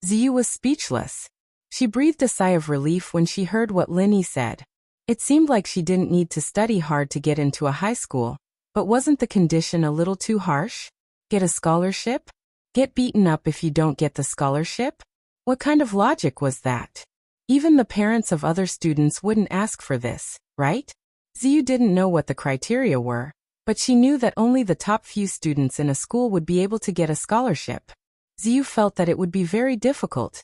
Ziyu was speechless. She breathed a sigh of relief when she heard what Lin-Yi said. It seemed like she didn't need to study hard to get into a high school, but wasn't the condition a little too harsh? Get a scholarship? Get beaten up if you don't get the scholarship? What kind of logic was that? Even the parents of other students wouldn't ask for this, right? Ziyu didn't know what the criteria were, but she knew that only the top few students in a school would be able to get a scholarship. Ziyu felt that it would be very difficult.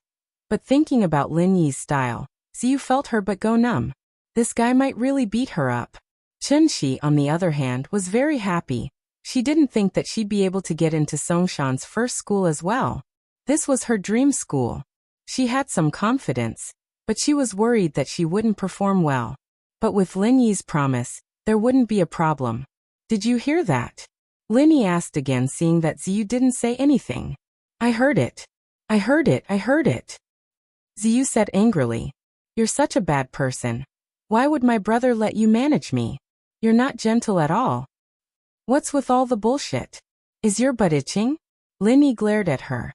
But thinking about Lin-Yi's style, Ziyu felt her but go numb. This guy might really beat her up. Chun-Shi, on the other hand, was very happy. She didn't think that she'd be able to get into Songshan's first school as well. This was her dream school. She had some confidence. but she was worried that she wouldn't perform well. But with Lin Yi's promise, there wouldn't be a problem. Did you hear that? Lin Yi asked again, seeing that Ziyu didn't say anything. I heard it. I heard it, I heard it. Ziyu said angrily. You're such a bad person. Why would my brother let you manage me? You're not gentle at all. What's with all the bullshit? Is your butt itching? Lin Yi glared at her.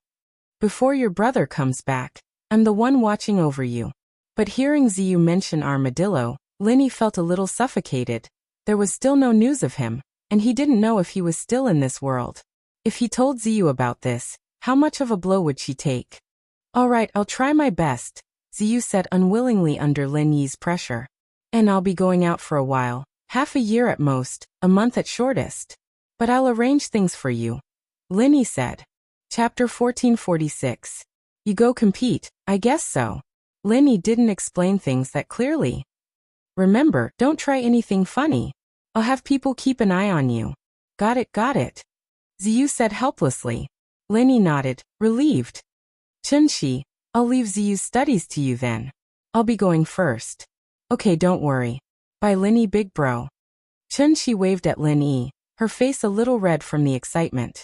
Before your brother comes back, I'm the one watching over you. But hearing Ziyu mention armadillo, Lin Yi felt a little suffocated. There was still no news of him, and he didn't know if he was still in this world. If he told Ziyu about this, how much of a blow would she take? All right, I'll try my best, Ziyu said unwillingly under Lin Yi's pressure. And I'll be going out for a while, half a year at most, a month at shortest. But I'll arrange things for you, Lin Yi said. Chapter 1446. You go compete, I guess so. Lin Yi didn't explain things that clearly. Remember, don't try anything funny. I'll have people keep an eye on you. Got it, got it. Ziyu said helplessly. Lin Yi nodded, relieved. Chunxi, I'll leave Ziyu's studies to you then. I'll be going first. Okay, don't worry. Bye Lin Yi big bro. Chunxi waved at Lin Yi, her face a little red from the excitement.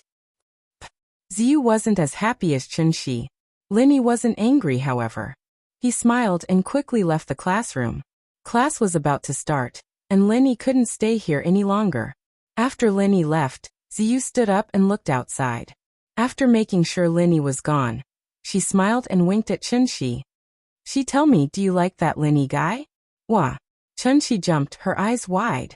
Ziyu wasn't as happy as Chunxi. Lin Yi wasn't angry, however. He smiled and quickly left the classroom. Class was about to start, and Lin Yi couldn't stay here any longer. After Lin Yi left, Ziyu stood up and looked outside. After making sure Lin Yi was gone, she smiled and winked at Chunxi. She tell me, do you like that Lin Yi guy? Wah. Chunxi jumped, her eyes wide.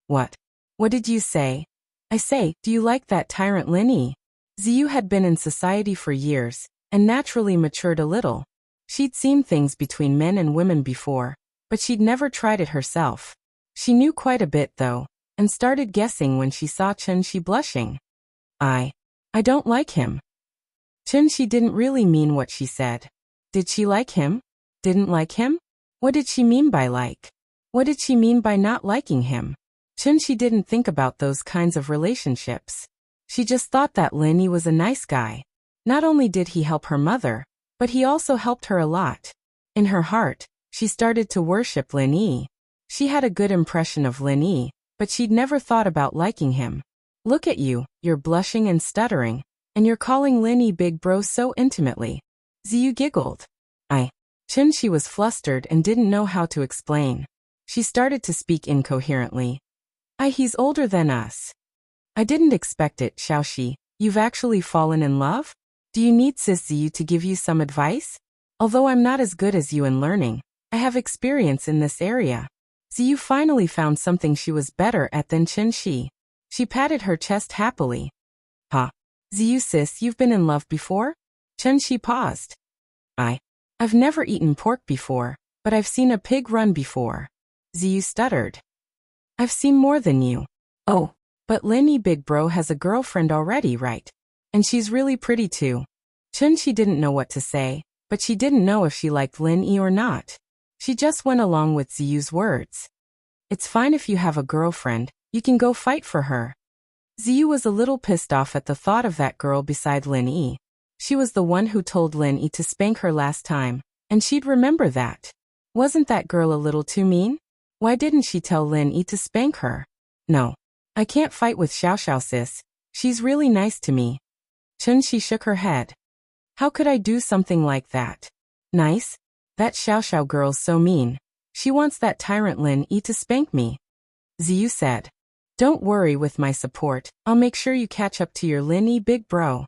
What? What did you say? I say, do you like that tyrant Lin Yi? Ziyu had been in society for years, and naturally matured a little. She'd seen things between men and women before, but she'd never tried it herself. She knew quite a bit though, and started guessing when she saw Chunxi blushing. I don't like him. Chunxi didn't really mean what she said. Did she like him? Didn't like him? What did she mean by like? What did she mean by not liking him? Chunxi didn't think about those kinds of relationships. She just thought that Lin Yi was a nice guy. Not only did he help her mother, but he also helped her a lot. In her heart, she started to worship Lin Yi. She had a good impression of Lin Yi, but she'd never thought about liking him. Look at you, you're blushing and stuttering, and you're calling Lin Yi big bro so intimately. Ziyu giggled. Chunxi was flustered and didn't know how to explain. She started to speak incoherently. He's older than us. I didn't expect it, Xiaoxi. You've actually fallen in love? Do you need Sis Ziyu to give you some advice? Although I'm not as good as you in learning, I have experience in this area. Ziyu finally found something she was better at than Chunxi. She patted her chest happily. Ziyu sis, you've been in love before? Chunxi paused. I've never eaten pork before, but I've seen a pig run before. Ziyu stuttered. I've seen more than you. Oh, but Lin Yi big bro has a girlfriend already, right? And she's really pretty too. Chunxi didn't know what to say, but she didn't know if she liked Lin Yi or not. She just went along with Ziyu's words. It's fine if you have a girlfriend, you can go fight for her. Ziyu was a little pissed off at the thought of that girl beside Lin Yi. She was the one who told Lin Yi to spank her last time, and she'd remember that. Wasn't that girl a little too mean? Why didn't she tell Lin Yi to spank her? No. I can't fight with Xiaoxiao sis. She's really nice to me. Chunxi shook her head. How could I do something like that? Nice? That Xiaoxiao girl's so mean. She wants that tyrant Lin Yi to spank me. Ziyu said. Don't worry with my support, I'll make sure you catch up to your Lin Yi big bro.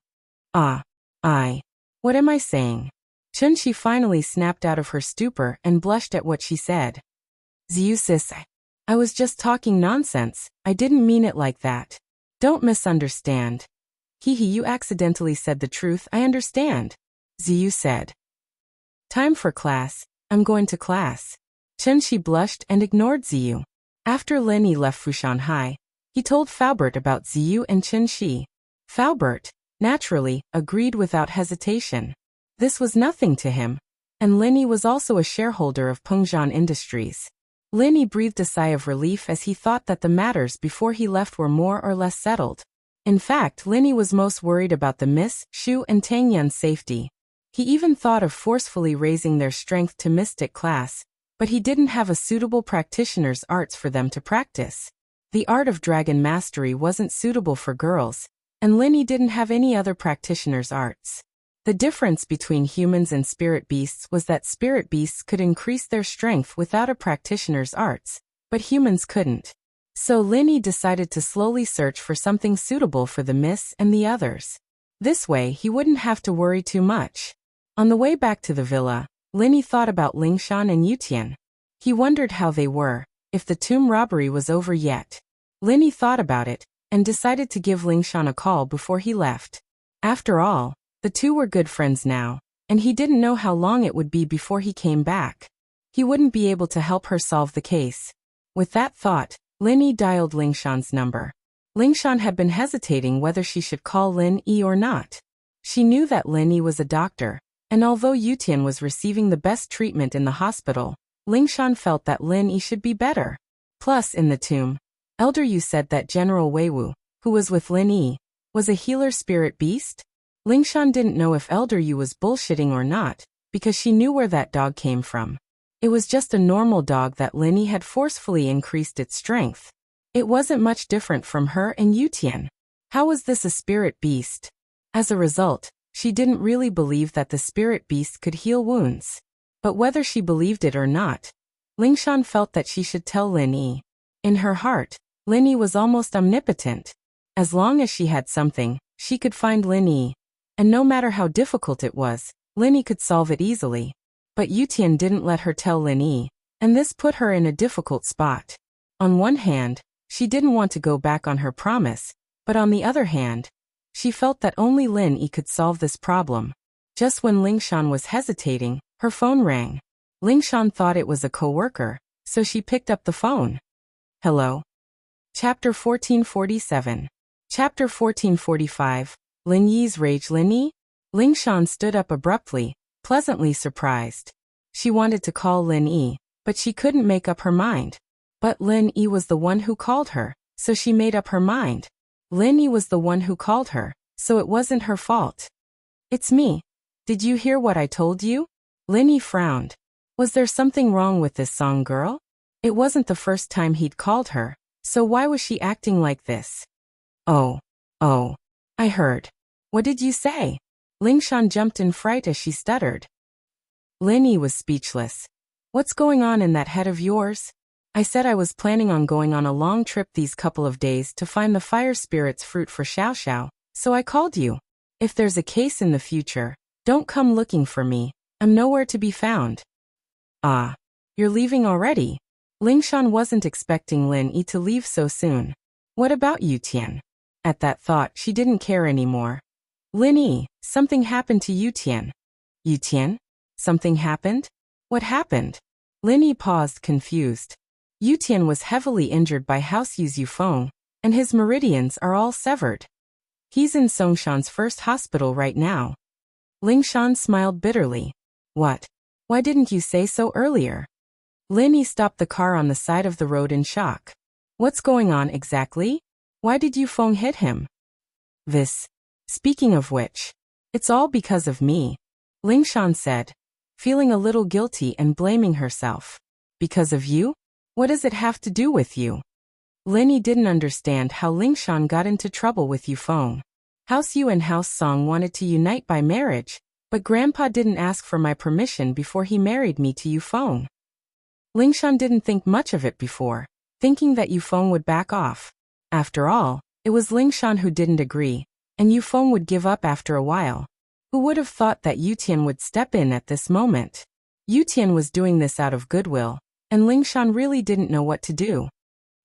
What am I saying? Chunxi finally snapped out of her stupor and blushed at what she said. Ziyu sis, I was just talking nonsense, I didn't mean it like that. Don't misunderstand. You accidentally said the truth, I understand. Ziyu said. Time for class, I'm going to class. Chunxi blushed and ignored Ziyu. After Lin Yi left Fushan High, he told Faubert about Ziyu and Chunxi. Faubert, naturally, agreed without hesitation. This was nothing to him, and Lin Yi was also a shareholder of Pengzhan Industries. Lin Yi breathed a sigh of relief as he thought that the matters before he left were more or less settled. In fact, Lin Yi was most worried about the Miss, Shu and Tang Yun's safety. He even thought of forcefully raising their strength to mystic class, but he didn't have a suitable practitioner's arts for them to practice. The art of dragon mastery wasn't suitable for girls, and Linny didn't have any other practitioner's arts. The difference between humans and spirit beasts was that spirit beasts could increase their strength without a practitioner's arts, but humans couldn't. So Linny decided to slowly search for something suitable for the miss and the others. This way he wouldn't have to worry too much. On the way back to the villa, Linny thought about Lingshan and Yutian. He wondered how they were, if the tomb robbery was over yet. Linny thought about it, and decided to give Lingshan a call before he left. After all, the two were good friends now, and he didn't know how long it would be before he came back. He wouldn't be able to help her solve the case. With that thought, Linny dialed Lingshan's number. Lingshan had been hesitating whether she should call Lin-Yi or not. She knew that Lin-Yi was a doctor, and although Yutian was receiving the best treatment in the hospital, Lingshan felt that Lin-Yi should be better. Plus, in the tomb, Elder Yu said that General Weiwu, who was with Lin-Yi, was a healer spirit beast. Lingshan didn't know if Elder Yu was bullshitting or not, because she knew where that dog came from. It was just a normal dog that Lin-Yi had forcefully increased its strength. It wasn't much different from her and Yutian. How was this a spirit beast? As a result, she didn't really believe that the spirit beast could heal wounds. But whether she believed it or not, Lingshan felt that she should tell Lin-Yi. In her heart, Lin-Yi was almost omnipotent. As long as she had something, she could find Lin-Yi. And no matter how difficult it was, Lin-Yi could solve it easily. But Yutian didn't let her tell Lin-Yi, and this put her in a difficult spot. On one hand, she didn't want to go back on her promise, but on the other hand, she felt that only Lin-Yi could solve this problem. Just when Lingshan was hesitating, her phone rang. Lingshan thought it was a co-worker, so she picked up the phone. Hello? Chapter 1447. Chapter 1445. Lin-Yi's Rage. Lin-Yi? Lingshan stood up abruptly, pleasantly surprised. She wanted to call Lin-Yi, but she couldn't make up her mind. But Lin-Yi was the one who called her, so she made up her mind. Lin-Yi was the one who called her, so it wasn't her fault. It's me. Did you hear what I told you? Lin-Yi frowned. Was there something wrong with this song girl? It wasn't the first time he'd called her, so why was she acting like this? Oh, I heard. What did you say? Lingshan jumped in fright as she stuttered. Lin-Yi was speechless. What's going on in that head of yours? I said I was planning on going on a long trip these couple of days to find the fire spirit's fruit for Xiao Xiao, so I called you. If there's a case in the future, don't come looking for me. I'm nowhere to be found. Ah, you're leaving already? Lingshan wasn't expecting Lin-Yi to leave so soon. What about Yutian? At that thought, she didn't care anymore. Lin-Yi, something happened to Yutian. Yutian? Something happened? What happened? Lin-Yi paused, confused. Yutian was heavily injured by House Yu's Yufeng, and his meridians are all severed. He's in Songshan's first hospital right now. Lingshan smiled bitterly. What? Why didn't you say so earlier? Lin-Yi stopped the car on the side of the road in shock. What's going on exactly? Why did Yufeng hit him? Speaking of which, it's all because of me, Lingshan said, feeling a little guilty and blaming herself. Because of you? What does it have to do with you? Lin-Yi didn't understand how Lingshan got into trouble with Yufeng. House Yu and House Song wanted to unite by marriage, but Grandpa didn't ask for my permission before he married me to Yufeng. Lingshan didn't think much of it before, thinking that Yufeng would back off. After all, it was Lingshan who didn't agree, and Yufeng would give up after a while. Who would have thought that Yutian would step in at this moment? Yutian was doing this out of goodwill, and Lingshan really didn't know what to do.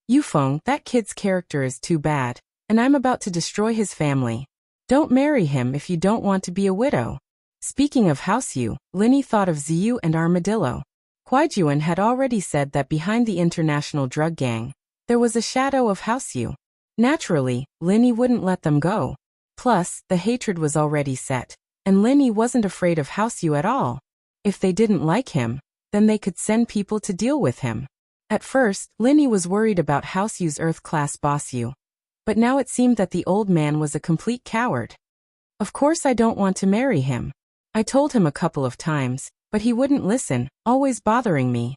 Yufeng, that kid's character is too bad, and I'm about to destroy his family. Don't marry him if you don't want to be a widow. Speaking of House Yu, Lin-Yi thought of Ziyu and Armadillo. Huaijuan had already said that behind the international drug gang, there was a shadow of House Yu. Naturally, Lin-Yi wouldn't let them go. Plus, the hatred was already set, and Lin-Yi wasn't afraid of House Yu at all. If they didn't like him, then they could send people to deal with him. At first, Lin-Yi was worried about House Yu's Earth-class boss Yu. But now it seemed that the old man was a complete coward. Of course I don't want to marry him. I told him a couple of times, but he wouldn't listen, always bothering me.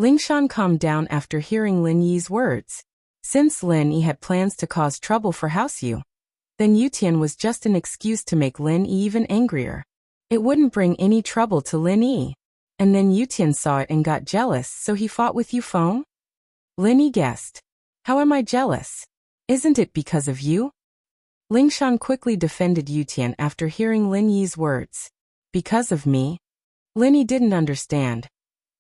Lingshan calmed down after hearing Lin Yi's words. Since Lin Yi had plans to cause trouble for House Yu, then Yutian was just an excuse to make Lin Yi even angrier. It wouldn't bring any trouble to Lin Yi. And then Yutian saw it and got jealous, so he fought with Yufeng? Lin Yi guessed. How am I jealous? Isn't it because of you? Lingshan quickly defended Yutian after hearing Lin Yi's words. Because of me? Lin Yi didn't understand.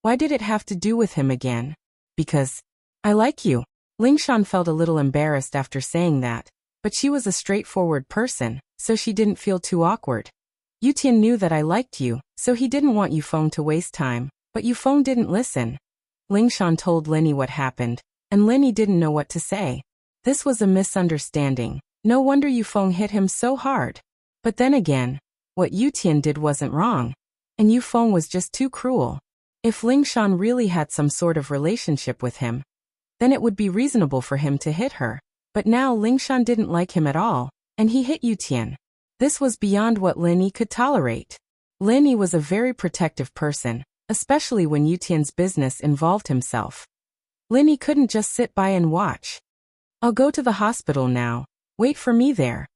Why did it have to do with him again? Because I like you. Lingshan felt a little embarrassed after saying that, but she was a straightforward person, so she didn't feel too awkward. Yutian knew that I liked you, so he didn't want Yufeng to waste time, but Yufeng didn't listen. Lingshan told Lin Yi what happened, and Lin Yi didn't know what to say. This was a misunderstanding. No wonder Yufeng hit him so hard. But then again, what Yutian did wasn't wrong, and Yufeng was just too cruel. If Lingshan really had some sort of relationship with him, then it would be reasonable for him to hit her. But now Lingshan didn't like him at all, and he hit Yutian. This was beyond what Lin Yi could tolerate. Lin Yi was a very protective person, especially when Yutian's business involved himself. Lin Yi couldn't just sit by and watch. I'll go to the hospital now. Wait for me there.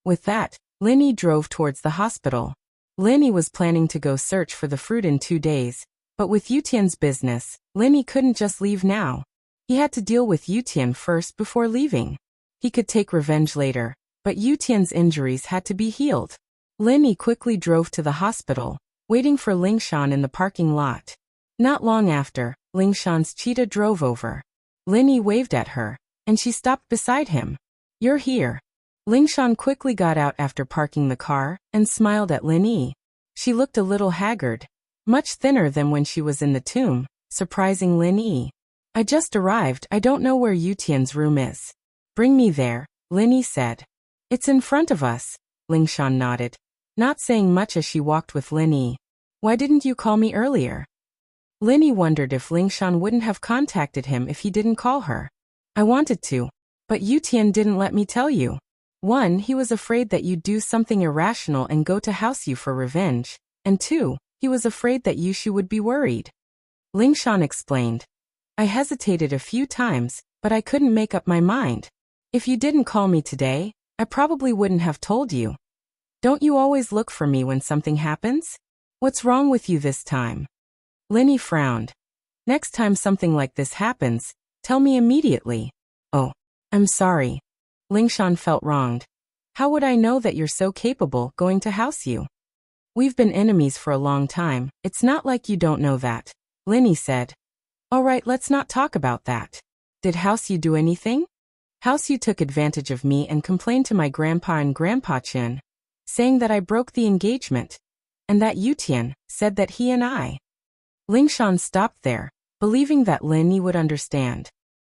With that, Lin Yi drove towards the hospital. Lin Yi was planning to go search for the fruit in 2 days, but with Yutian's business, Lin Yi couldn't just leave now. He had to deal with Yutian first before leaving. He could take revenge later, but Yutian's injuries had to be healed. Lin Yi quickly drove to the hospital, waiting for Lingshan in the parking lot. Not long after, Lingshan's cheetah drove over. Lin Yi waved at her, and she stopped beside him. You're here. Lingshan quickly got out after parking the car, and smiled at Lin Yi. She looked a little haggard, much thinner than when she was in the tomb, surprising Lin Yi. I just arrived, I don't know where Yutian's room is. Bring me there, Lin Yi said. It's in front of us, Lingshan nodded, not saying much as she walked with Lin Yi. Why didn't you call me earlier? Lin Yi wondered if Lingshan wouldn't have contacted him if he didn't call her. I wanted to, but Yutian didn't let me tell you. 1. He was afraid that you'd do something irrational and go to House Yu for revenge, and 2. He was afraid that Yushu would be worried. Lingshan explained. I hesitated a few times, but I couldn't make up my mind. If you didn't call me today, I probably wouldn't have told you. Don't you always look for me when something happens? What's wrong with you this time? Lin Yi frowned. Next time something like this happens, tell me immediately. Oh, I'm sorry. Lingshan felt wronged. How would I know that you're so capable going to House Yu? We've been enemies for a long time, it's not like you don't know that, Lin Yi said. Alright, let's not talk about that. Did House Yu do anything? House Yu took advantage of me and complained to my grandpa and grandpa Chen, saying that I broke the engagement, and that Yutian said that he and I. Lingshan stopped there, believing that Lin Yi would understand.